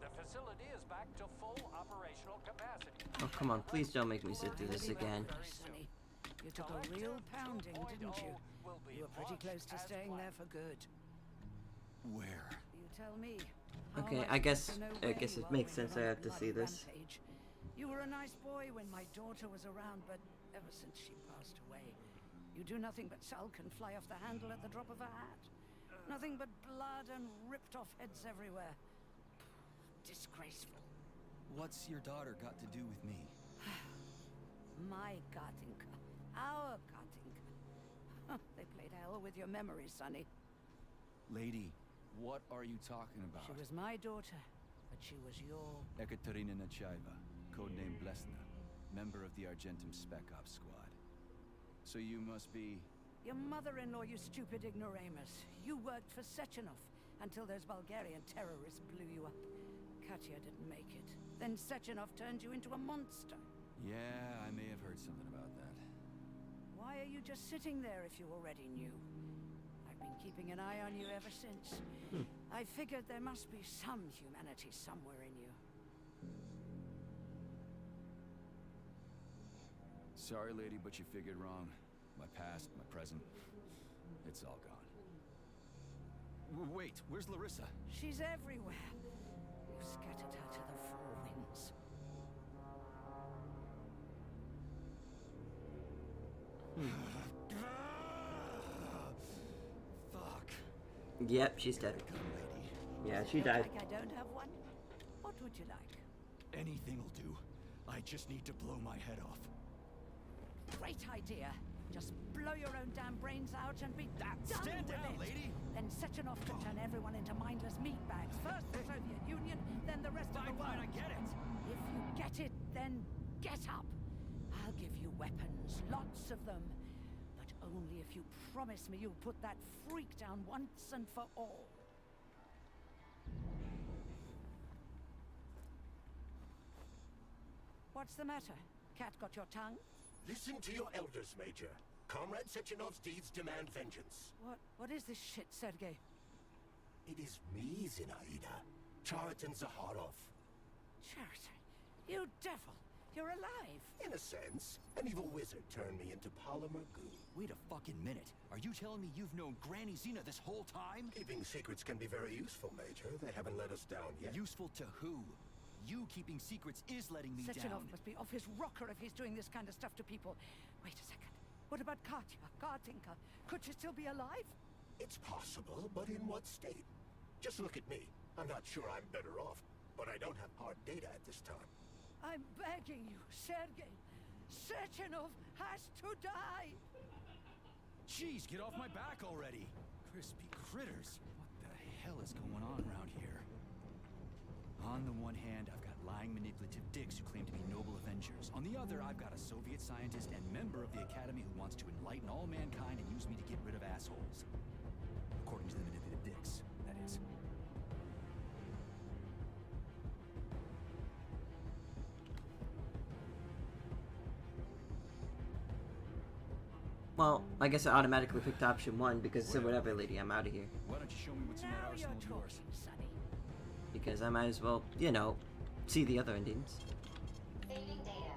The facility is back to full operational capacity. Oh, come on, please don't make me sit through this again. You took a real pounding, didn't you? You were pretty close to staying there for good. Where? You tell me. Okay, I guess it makes sense I have to see this. You were a nice boy when my daughter was around, but ever since she passed away, you do nothing but sulk and fly off the handle at the drop of a hat. Nothing but blood and ripped off heads everywhere. Disgraceful. What's your daughter got to do with me? My Katinka. Our Katinka. They played hell with your memory, Sonny. Lady, what are you talking about? She was my daughter, but she was your... Ekaterina Nechaeva, codename Blesna, member of the Argentum Spec Ops squad. So you must be... Your mother-in-law, you stupid ignoramus. You worked for Sechenov until those Bulgarian terrorists blew you up. Katya didn't make it. Then Sechenov turned you into a monster. Yeah, I may have heard something about that. Why are you just sitting there if you already knew? I've been keeping an eye on you ever since. I figured there must be some humanity somewhere in you. Sorry, lady, but you figured wrong. My past, my present, it's all gone. Wait, where's Larissa? She's everywhere. You scattered her to the four winds. Yep, she's dead. Yeah, she died. Like I don't have one? What would you like? Anything'll do. I just need to blow my head off. Great idea. Just blow your own damn brains out and be done Stand with down, it. lady! Then Sechenov could turn everyone into mindless meatbags. First the Soviet Union, then the rest of the world. Fine, I get it. If you get it, then get up. I'll give you weapons, lots of them. But only if you promise me you'll put that freak down once and for all. What's the matter? Cat got your tongue? Listen to your elders, Major. Comrade Sechenov's deeds demand vengeance. What is this shit, Sergei? It is me, Zinaida. Chariton Zaharov. Chariton, you devil! You're alive! In a sense, an evil wizard turned me into polymer goo. Wait a fucking minute. Are you telling me you've known Granny Xena this whole time? Keeping secrets can be very useful, Major. They haven't let us down yet. Useful to who? You keeping secrets is letting me Sechenov down. must be off his rocker if he's doing this kind of stuff to people. Wait a second. What about Katya, Kartinka? Could she still be alive? It's possible, but in what state? Just look at me. I'm not sure I'm better off, but I don't have hard data at this time. I'm begging you, Sergei. Sechenov has to die! Jeez, get off my back already! Crispy critters. What the hell is going on around here? On the one hand, I've got lying, manipulative dicks who claim to be noble avengers. On the other, I've got a Soviet scientist and member of the Academy who wants to enlighten all mankind and use me to get rid of assholes. According to the manipulative dicks, that is. Well, I guess I automatically picked option 1 because so whatever, lady, I'm out of here. Why don't you show me what's in that Now you're arsenal of yours? talking, Sonny. Because I might as well, you know, see the other endings. Failing data.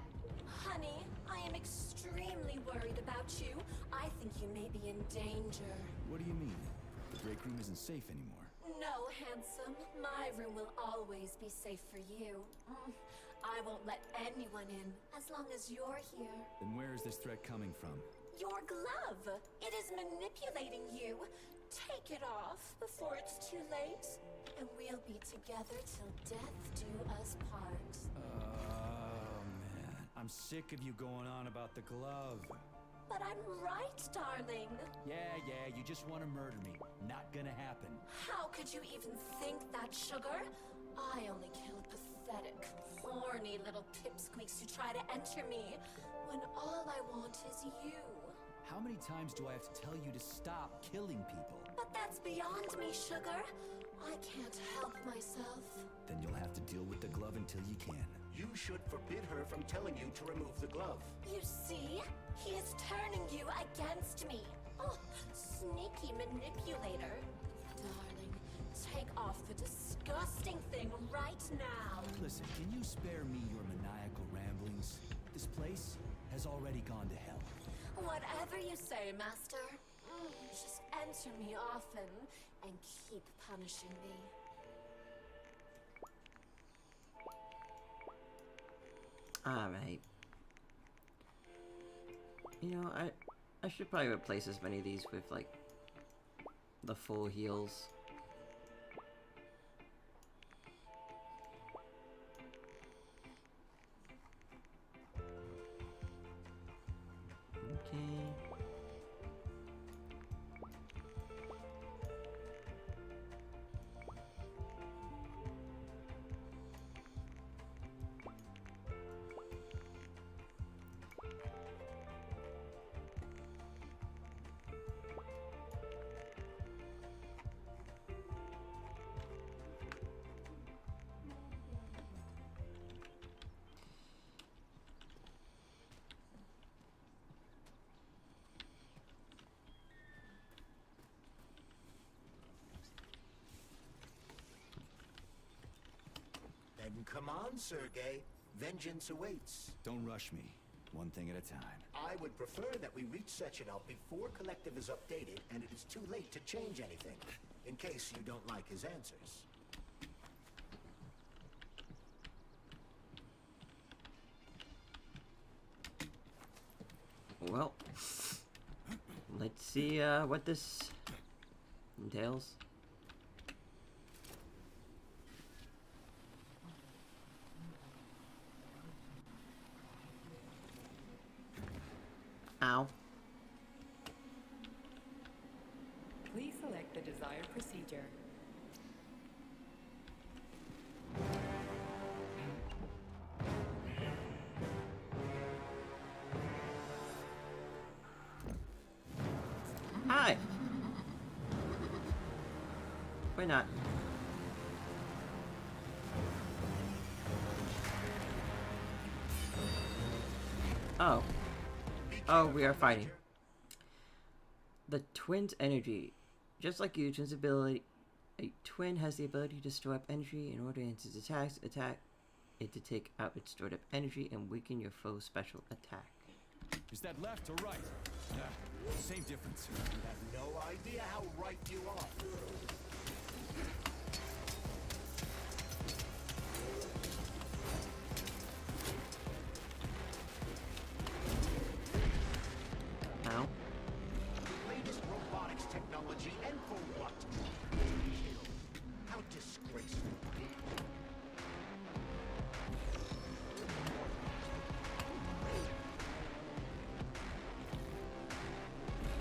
Honey, I am extremely worried about you. I think you may be in danger. What do you mean? The break room isn't safe anymore. No, handsome. My room will always be safe for you. I won't let anyone in as long as you're here. Then where is this threat coming from? Your glove. It is manipulating you. Take it off before it's too late, and we'll be together till death do us part. Oh, man. I'm sick of you going on about the glove. But I'm right, darling. Yeah, you just want to murder me. Not gonna happen. How could you even think that, sugar? I only killed pathetic, horny little pipsqueaks who try to enter me, when all I want is you. How many times do I have to tell you to stop killing people? But that's beyond me, sugar. I can't help myself. Then you'll have to deal with the glove until you can. You should forbid her from telling you to remove the glove. You see? He is turning you against me. Oh, sneaky manipulator. Darling, take off the disgusting thing right now. Listen, can you spare me your maniacal ramblings? This place has already gone to hell. Whatever you say, Master. Just enter me often and keep punishing me. Alright. You know, I should probably replace as many of these with, like, the full heals. Okay. Then come on, Sergei. Vengeance awaits. Don't rush me. One thing at a time. I would prefer that we reach Sechenov before Collective is updated and it is too late to change anything, in case you don't like his answers. Well, let's see what this entails. Ow. Please select the desired procedure. Hi. Why not? Oh. Oh, we are fighting. The twin's energy. Just like you, twin's ability. A twin has the ability to store up energy in order its attacks. Attack it to take out its stored up energy and weaken your foe's special attack. Is that left or right? Same difference. You have no idea how right you are. Ow. Latest robotics technology and for what? How disgraceful.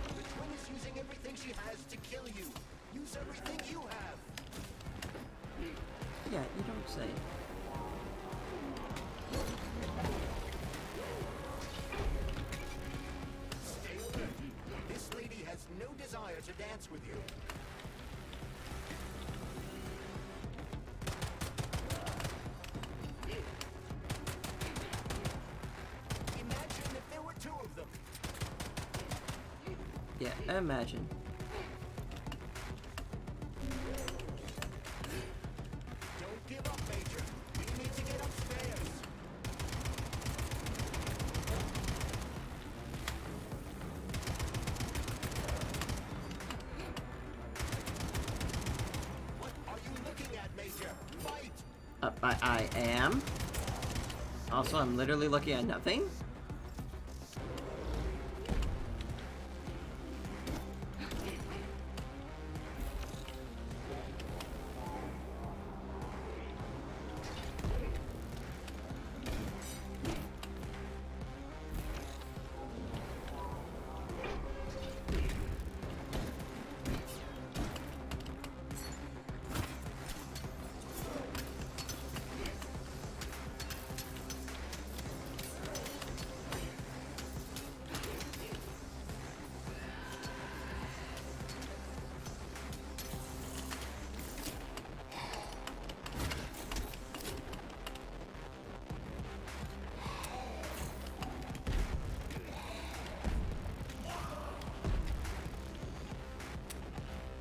The twin is using everything she has to kill you. Use everything you have. Yeah, you don't say. Stay alert. This lady has no desire to dance with you. Imagine if there were two of them. Yeah, imagine. Don't give up, Major. You need to get upstairs. What are you looking at, Major? Fight! I am. Also, I'm literally looking at nothing.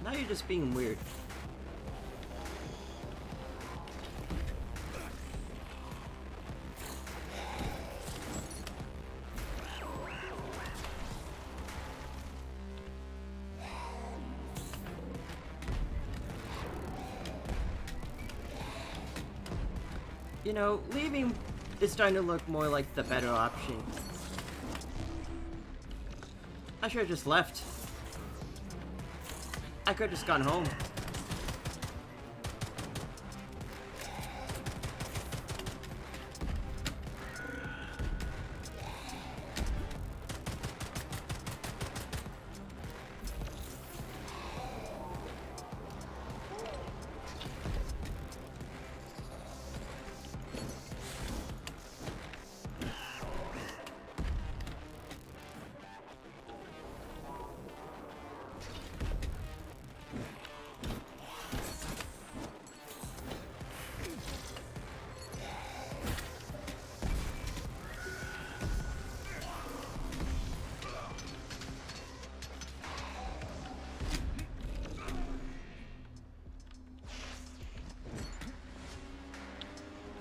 Now you're just being weird. You know, leaving is starting to look more like the better option. I should have just left. I could have just gone home.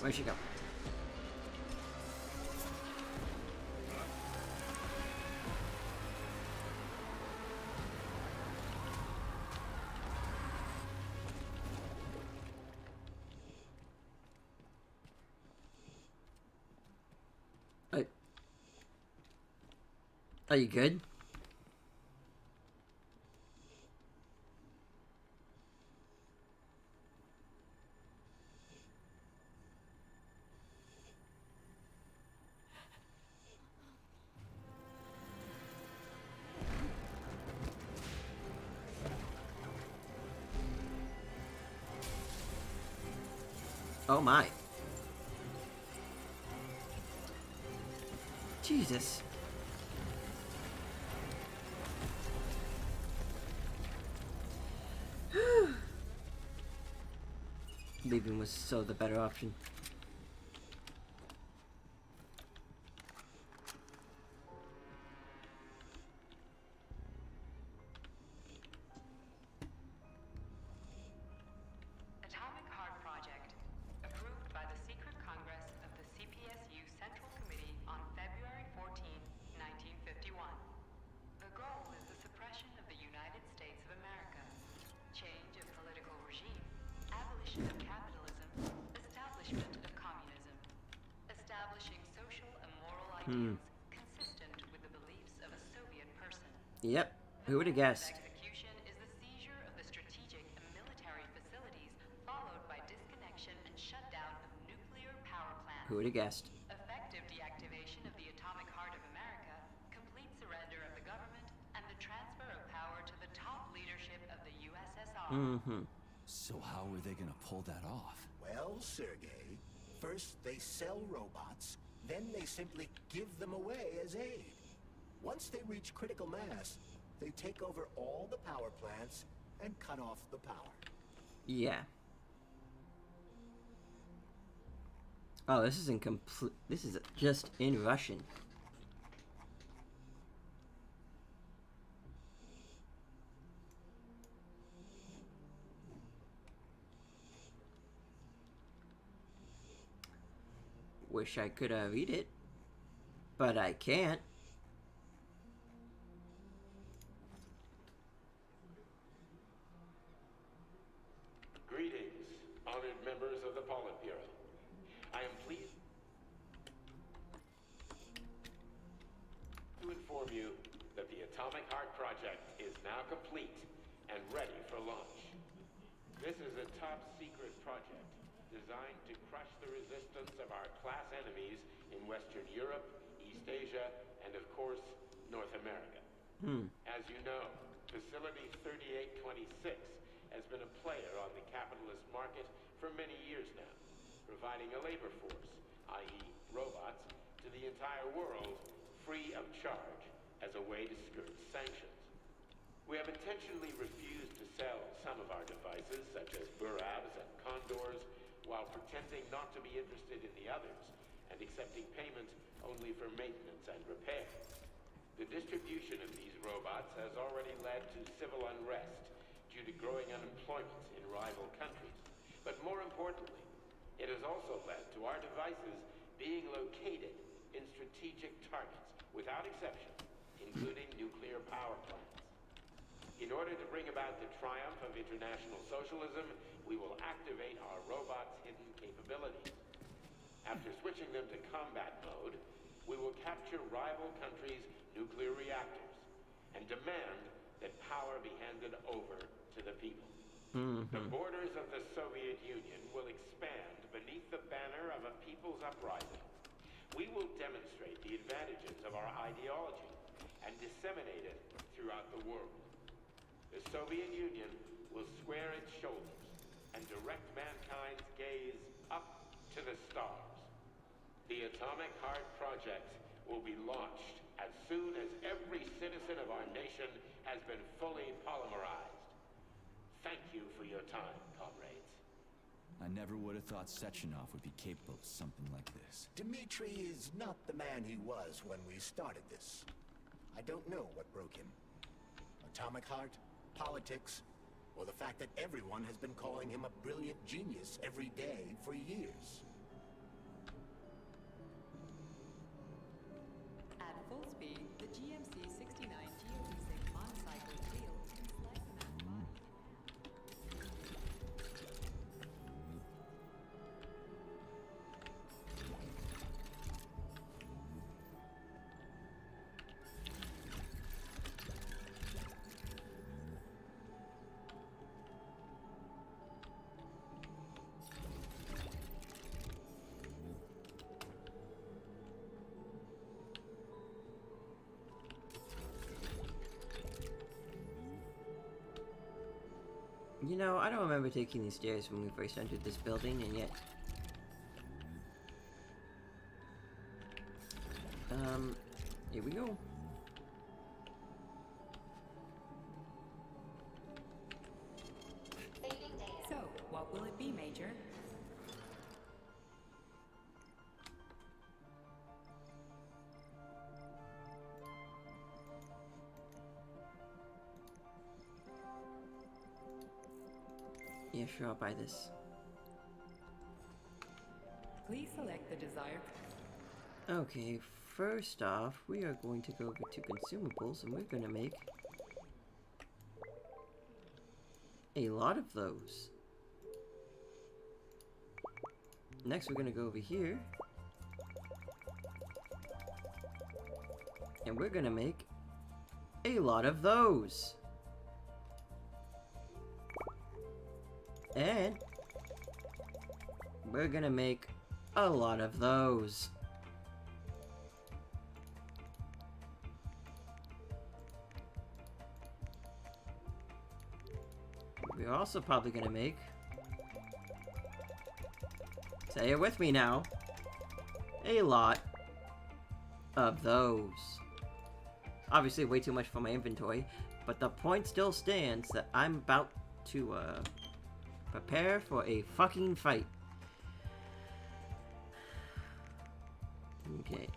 Where'd she go? Are you good? Oh my. Jesus. Leaving was so the better option. Atomic Heart Project, approved by the Secret Congress of the CPSU Central Committee on February 14, 1951. The goal is the suppression of the United States of America, change of political regime, abolition of capitalism, establishment of communism, establishing social and moral ideals consistent with the beliefs of a Soviet person. Yep. Who would have guessed? Execution is the seizure of the strategic and military facilities, followed by disconnection and shutdown of nuclear power plants. Who would have guessed? Effective deactivation of the atomic heart of America, complete surrender of the government, and the transfer of power to the top leadership of the USSR. So how are they gonna pull that off? Well, Sergei, first they sell robots, then they simply give them away as aid. Once they reach critical mass, they take over all the power plants and cut off the power. Yeah. Oh, this is in complete. This is just in Russian. Wish I could read it, but I can't. Greetings, honored members of the Politburo. I am pleased to inform you that the Atomic Heart Project is now complete and ready for launch. This is a top-secret project designed to crush the resistance of our class enemies in Western Europe, East Asia, and of course, North America. As you know, Facility 3826 has been a player on the capitalist market for many years now, providing a labor force, i.e. robots, to the entire world free of charge as a way to skirt sanctions. We have intentionally refused to sell some of our devices, such as Buravs and Condors, while pretending not to be interested in the others and accepting payment only for maintenance and repair. The distribution of these robots has already led to civil unrest due to growing unemployment in rival countries. But more importantly, it has also led to our devices being located in strategic targets, without exception, including nuclear power plants. In order to bring about the triumph of international socialism, we will activate our robots' hidden capabilities. After switching them to combat mode, we will capture rival countries' nuclear reactors and demand that power be handed over to the people. The borders of the Soviet Union will expand beneath the banner of a people's uprising. We will demonstrate the advantages of our ideology and disseminate it throughout the world. The Soviet Union will square its shoulders and direct mankind's gaze up to the stars. The Atomic Heart Project will be launched as soon as every citizen of our nation has been fully polymerized. Thank you for your time, comrades. I never would have thought Sechenov would be capable of something like this. Dmitri is not the man he was when we started this. I don't know what broke him. Atomic Heart, politics, or the fact that everyone has been calling him a brilliant genius every day for years. At full speed, the GMC 69 geodesic monocycle wheel can slice a man's mind. You know, I don't remember taking these stairs when we first entered this building, and yet Here we go. So, what will it be, Major? Yeah, sure, I'll buy this. Please select the desired. Okay, first off, we are going to go over to consumables, and we're going to make a lot of those. Next, we're going to go over here, and we're going to make a lot of those. And we're going to make a lot of those. We're also probably going to make, say it with me now, a lot of those. Obviously way too much for my inventory, but the point still stands that I'm about to prepare for a fucking fight. Okay.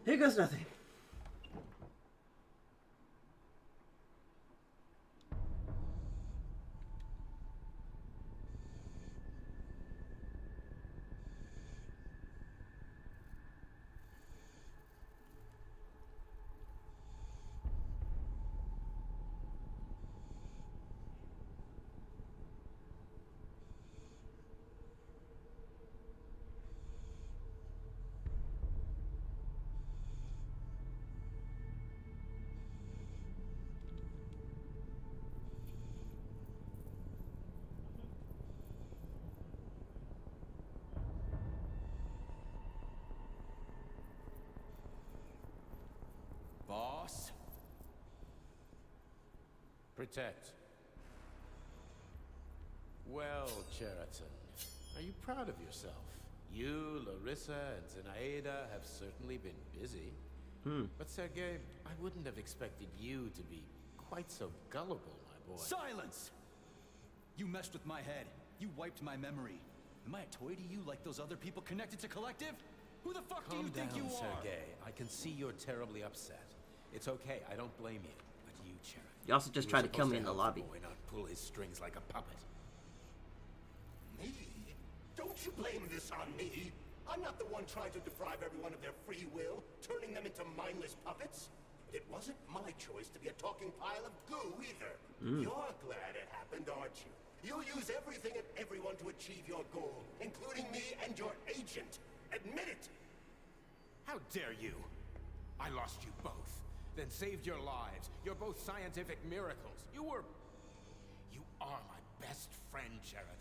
Here goes nothing. Boss? Protect. Well, Cheriton, are you proud of yourself? You, Larissa, and Zenaida have certainly been busy. But Sergei, I wouldn't have expected you to be quite so gullible, my boy. Silence! You messed with my head. You wiped my memory. Am I a toy to you like those other people connected to Collective? Who the fuck do you think you are? Sergei. I can see you're terribly upset. It's okay, I don't blame you. But you, Cheriton. You also just tried to kill me in the lobby. Boy, not pull his strings like a puppet. Me? Don't you blame this on me? I'm not the one trying to deprive everyone of their free will, turning them into mindless puppets. It wasn't my choice to be a talking pile of goo either. You're glad it happened, aren't you? You'll use everything and everyone to achieve your goal, including me and your agent. Admit it! How dare you? I lost you both, then saved your lives. You're both scientific miracles. You are my best friend, Sheridan.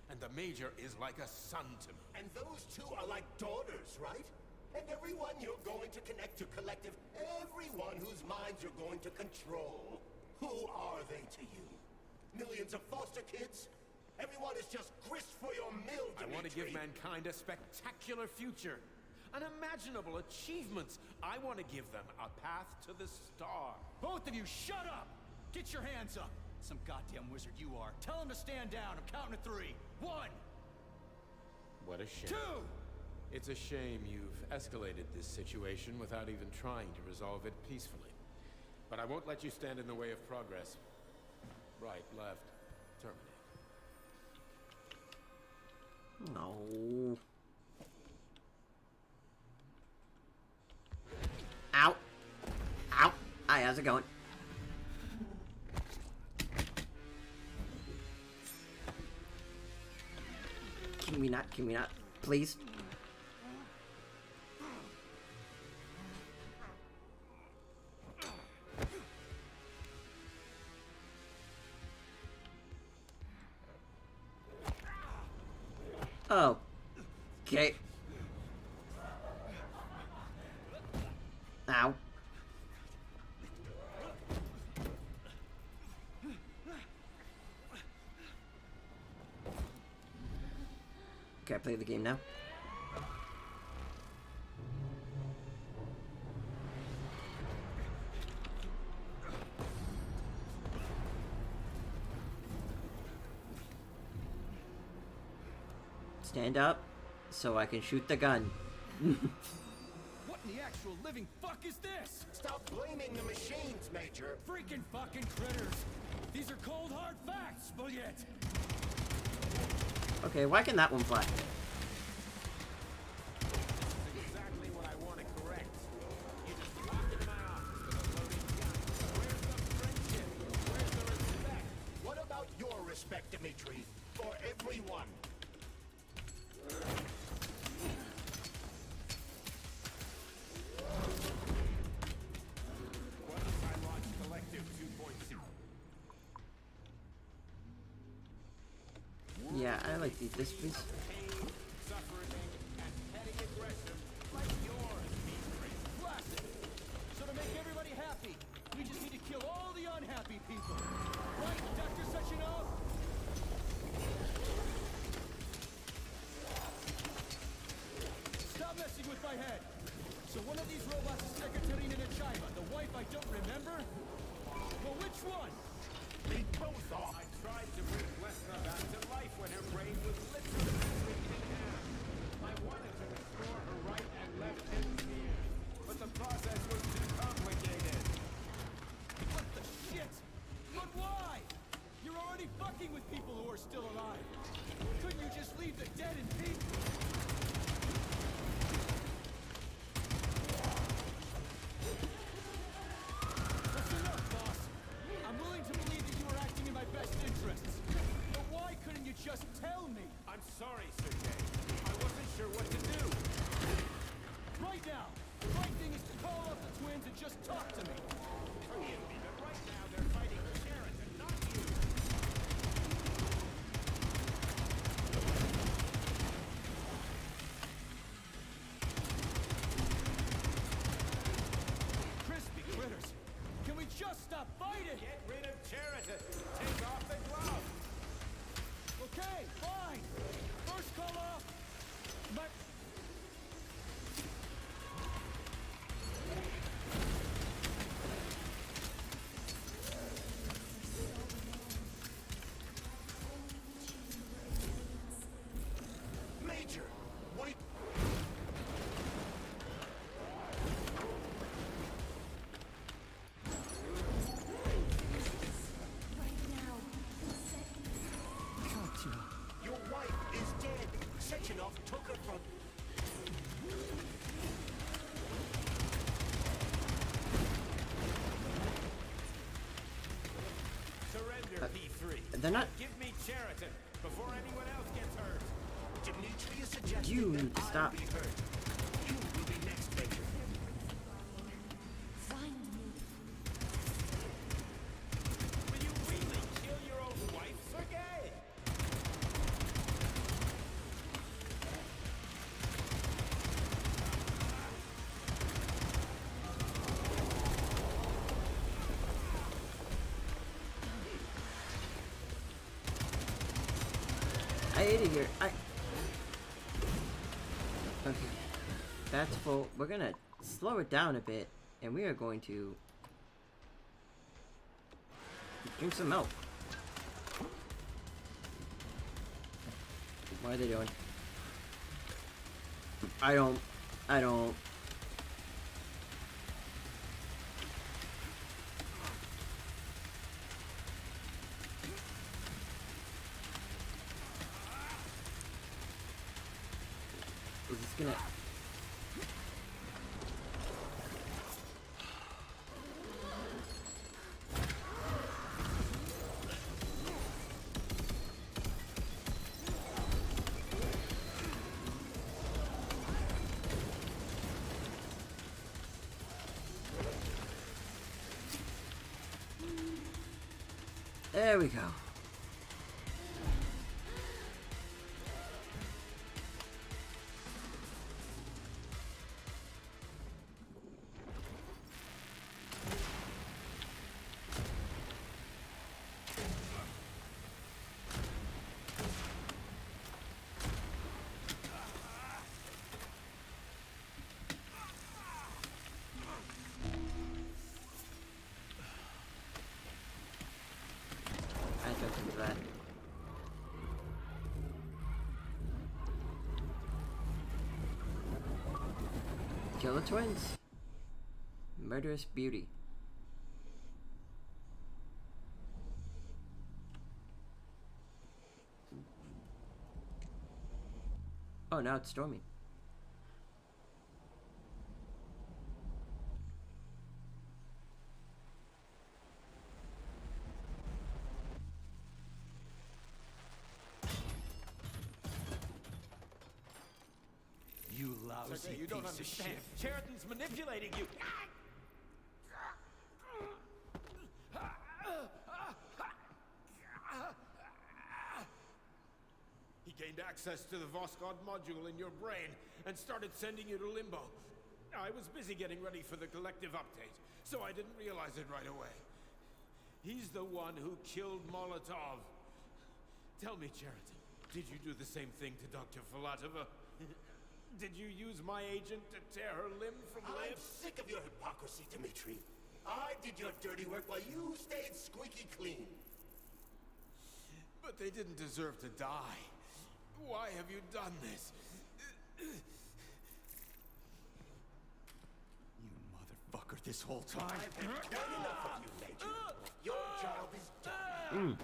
And the Major is like a son to me. And those two are like daughters, right? And everyone you're going to connect to Collective, everyone whose minds you're going to control. Who are they to you? Millions of foster kids? Everyone is just grist for your mill, Dimitri. I want to give mankind a spectacular future. Unimaginable achievements. I want to give them a path to the star. Both of you, shut up! Get your hands up! Some goddamn wizard you are. Tell him to stand down. I'm counting to 3. 1! What a shame. 2! It's a shame you've escalated this situation without even trying to resolve it peacefully. But I won't let you stand in the way of progress. Right, left, terminate. No. Ow. Ow. Hi, how's it going? Can we not, please? Oh. Okay. Ow. Can I play the game now? Stand up so I can shoot the gun. What in the actual living fuck is this? Stop blaming the machines, Major. Freaking fucking critters. These are cold hard facts, Bullet. Okay, why can that one fly? Exactly what I want to correct. You just walked into my office with a loaded gun. Where's the friendship? Where's the respect? What about your respect, Dimitri? For everyone? What if I launch Collective 2.0? Yeah, I like this piece. Suffering and petty aggression like yours, Dimitri. Classic. So to make everybody happy, we just need to kill all the unhappy people. Right, Dr. Sechenov? Stop messing with my head. So one of these robots is Ekaterina Nechaeva, the wife I don't remember? Well, which one? They both are. I tried to bring Lesna back to life when her brain was literally slipped in half. I wanted to restore her right and left hemispheres, but the process was too complicated. What the shit? But why? You're already fucking with people who are still alive. Couldn't you just leave the dead in peace? That's enough, boss. I'm willing to believe that you were acting in my best interests. But why couldn't you just tell me? I'm sorry, Sergei. I wasn't sure what to do. Right now, the right thing is to call up the twins and just talk to me. Forgive me, but right now they're fighting Sheridan, not you. Crispy critters. Can we just stop fighting? Get rid of Sheridan. Take off the glove. Okay, fine. First call off. But Major, wait. Your wife is dead. Say They're not. Give me Cheriton before anyone else gets hurt. Dimitri is suggesting You that need to I stop. will be hurt. You will be next, Major. Will you really kill your own wife, Sergei? I hate it here. Okay. That's full. We're gonna slow it down a bit, and we are going to drink some milk. What are they doing? I don't. Is this gonna... There we go. I don't think that. Kill the twins. Murderous beauty. Oh, now it's storming. You lousy Sergei, you don't piece of understand. shit. Cheriton's manipulating you. He gained access to the Voskhod module in your brain and started sending you to limbo. I was busy getting ready for the collective update, so I didn't realize it right away. He's the one who killed Molotov. Tell me, Cheriton, did you do the same thing to Dr. Filatova? Did you use my agent to tear her limb from limb? I'm sick of your hypocrisy, Dimitri. I did your dirty work while you stayed squeaky clean. But they didn't deserve to die. Why have you done this? You motherfucker, this whole time. I've had quite enough of you, Major. Your job is done.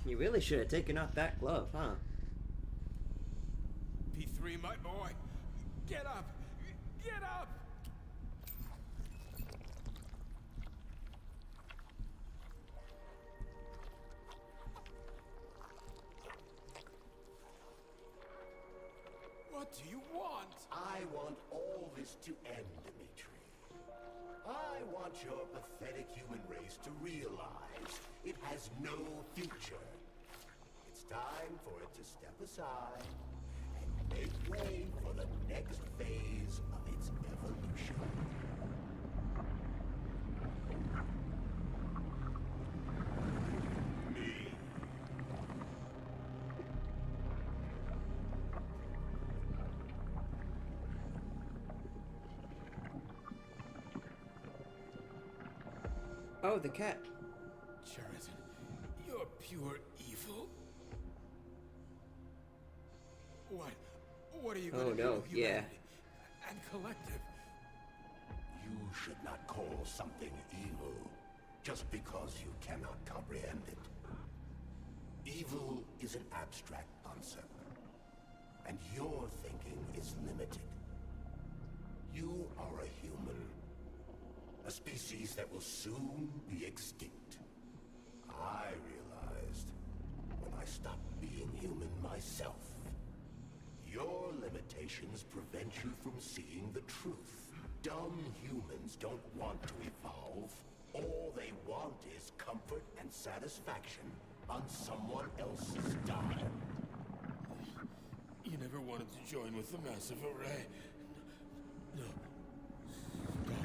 You really should have taken off that glove, huh? P3, my boy. Get up! Get up! What do you want? I want all this to end, Dimitri. I want your pathetic human race to realize it has no future. It's time for it to step aside and make way for the next phase of its evolution. Me. Oh, the cat. Cheriton, you're pure evil. What are you Oh, gonna do no, to yeah. humanity and collective? You should not call something evil just because you cannot comprehend it. Evil is an abstract concept, and your thinking is limited. You are a human, A species that will soon be extinct. I realized when I stopped being human myself. Your limitations prevent you from seeing the truth. Dumb humans don't want to evolve. All they want is comfort and satisfaction on someone else's dime. You never wanted to join with the massive array. No.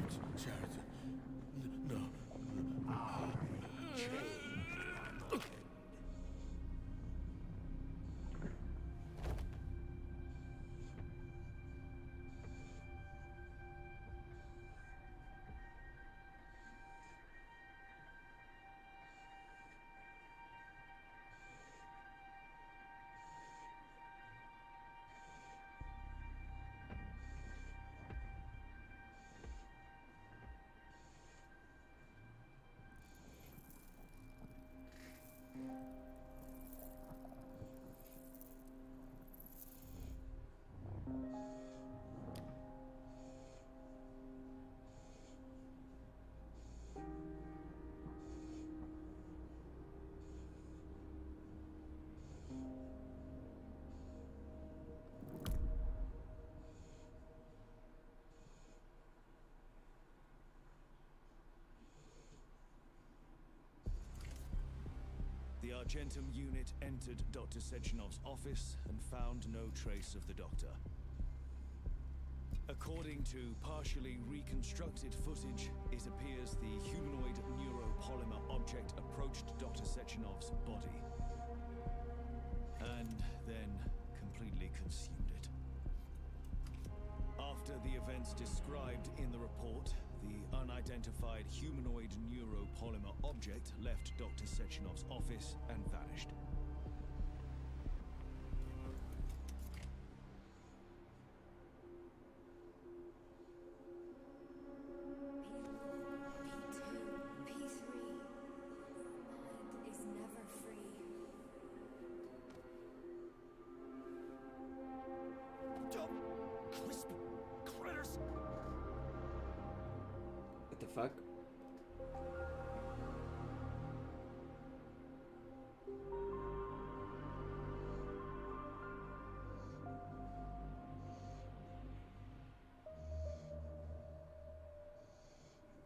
Stop, Sheridan. No. I changed. The Argentum unit entered Dr. Sechenov's office and found no trace of the doctor. According to partially reconstructed footage, it appears the humanoid neuropolymer object approached Dr. Sechenov's body and then completely consumed it. After the events described in the report, the unidentified humanoid neuropolymer object left Dr. Sechenov's office and vanished. What the fuck?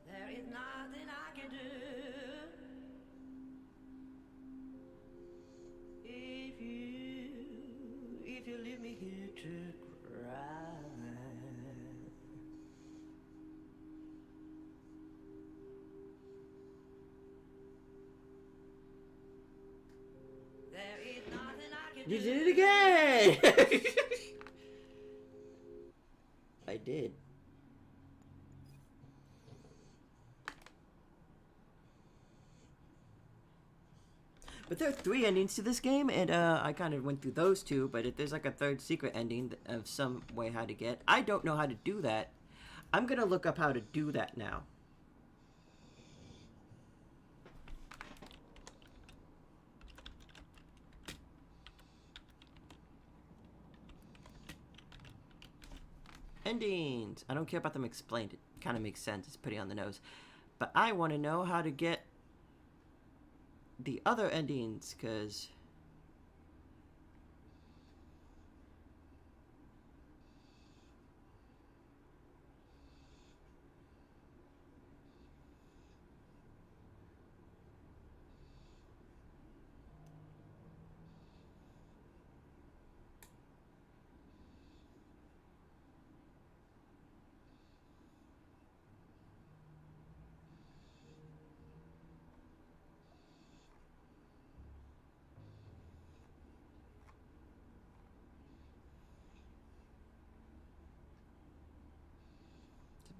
There is nothing I can do if you leave me here to cry. There is nothing I can do. You did it again! I did. But there are 3 endings to this game, and I kind of went through those 2, but if there's like a 3rd secret ending of some way how to get. I don't know how to do that. I'm gonna look up how to do that now. Endings. I don't care about them explained. It kind of makes sense. It's pretty on the nose. But I want to know how to get the other endings, because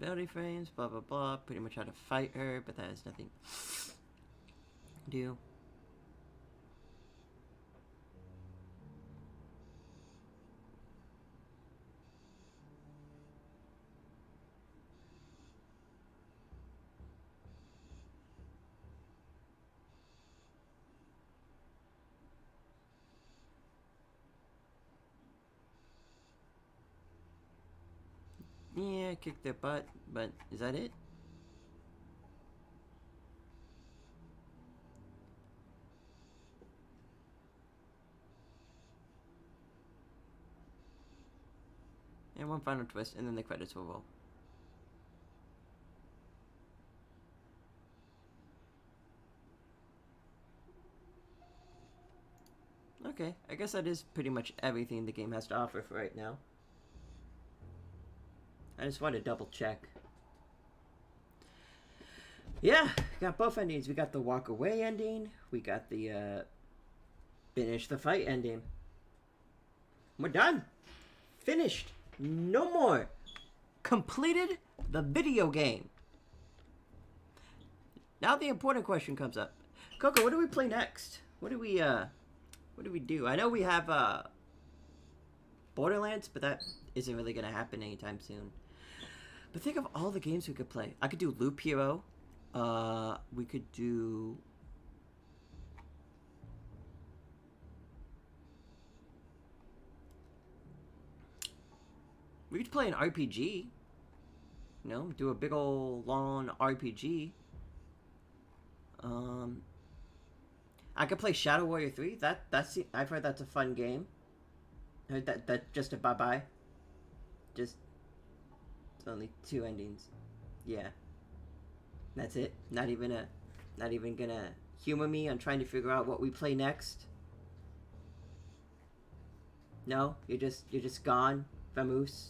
ability frames, blah blah blah, pretty much how to fight her, but that has nothing to do. Yeah, kick their butt, but is that it? And one final twist, and then the credits will roll. Okay, I guess that is pretty much everything the game has to offer for right now. I just want to double check. Yeah, we got both endings. We got the walk away ending. We got the finish the fight ending. We're done. Finished. No more. Completed the video game. Now the important question comes up. Coco, what do we play next? What do we do? I know we have Borderlands, but that isn't really gonna happen anytime soon. But think of all the games we could play. I could do Loop Hero. We could do... We could play an RPG. You know, do a big ol' long RPG. I could play Shadow Warrior 3. That's I've heard that's a fun game. I heard that just a bye-bye. Just it's only 2 endings. Yeah. That's it. Not even gonna humor me on trying to figure out what we play next. No, you're just gone, vamoose.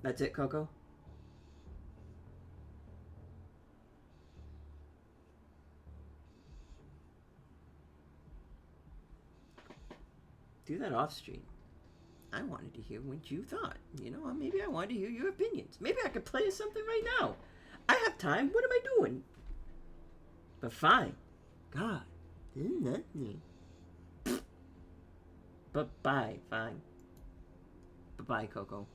That's it, Coco? Do that off stream. I wanted to hear what you thought. You know, maybe I wanted to hear your opinions. Maybe I could play something right now. I have time. What am I doing? But fine. God. But bye. Fine. Bye-bye, Coco.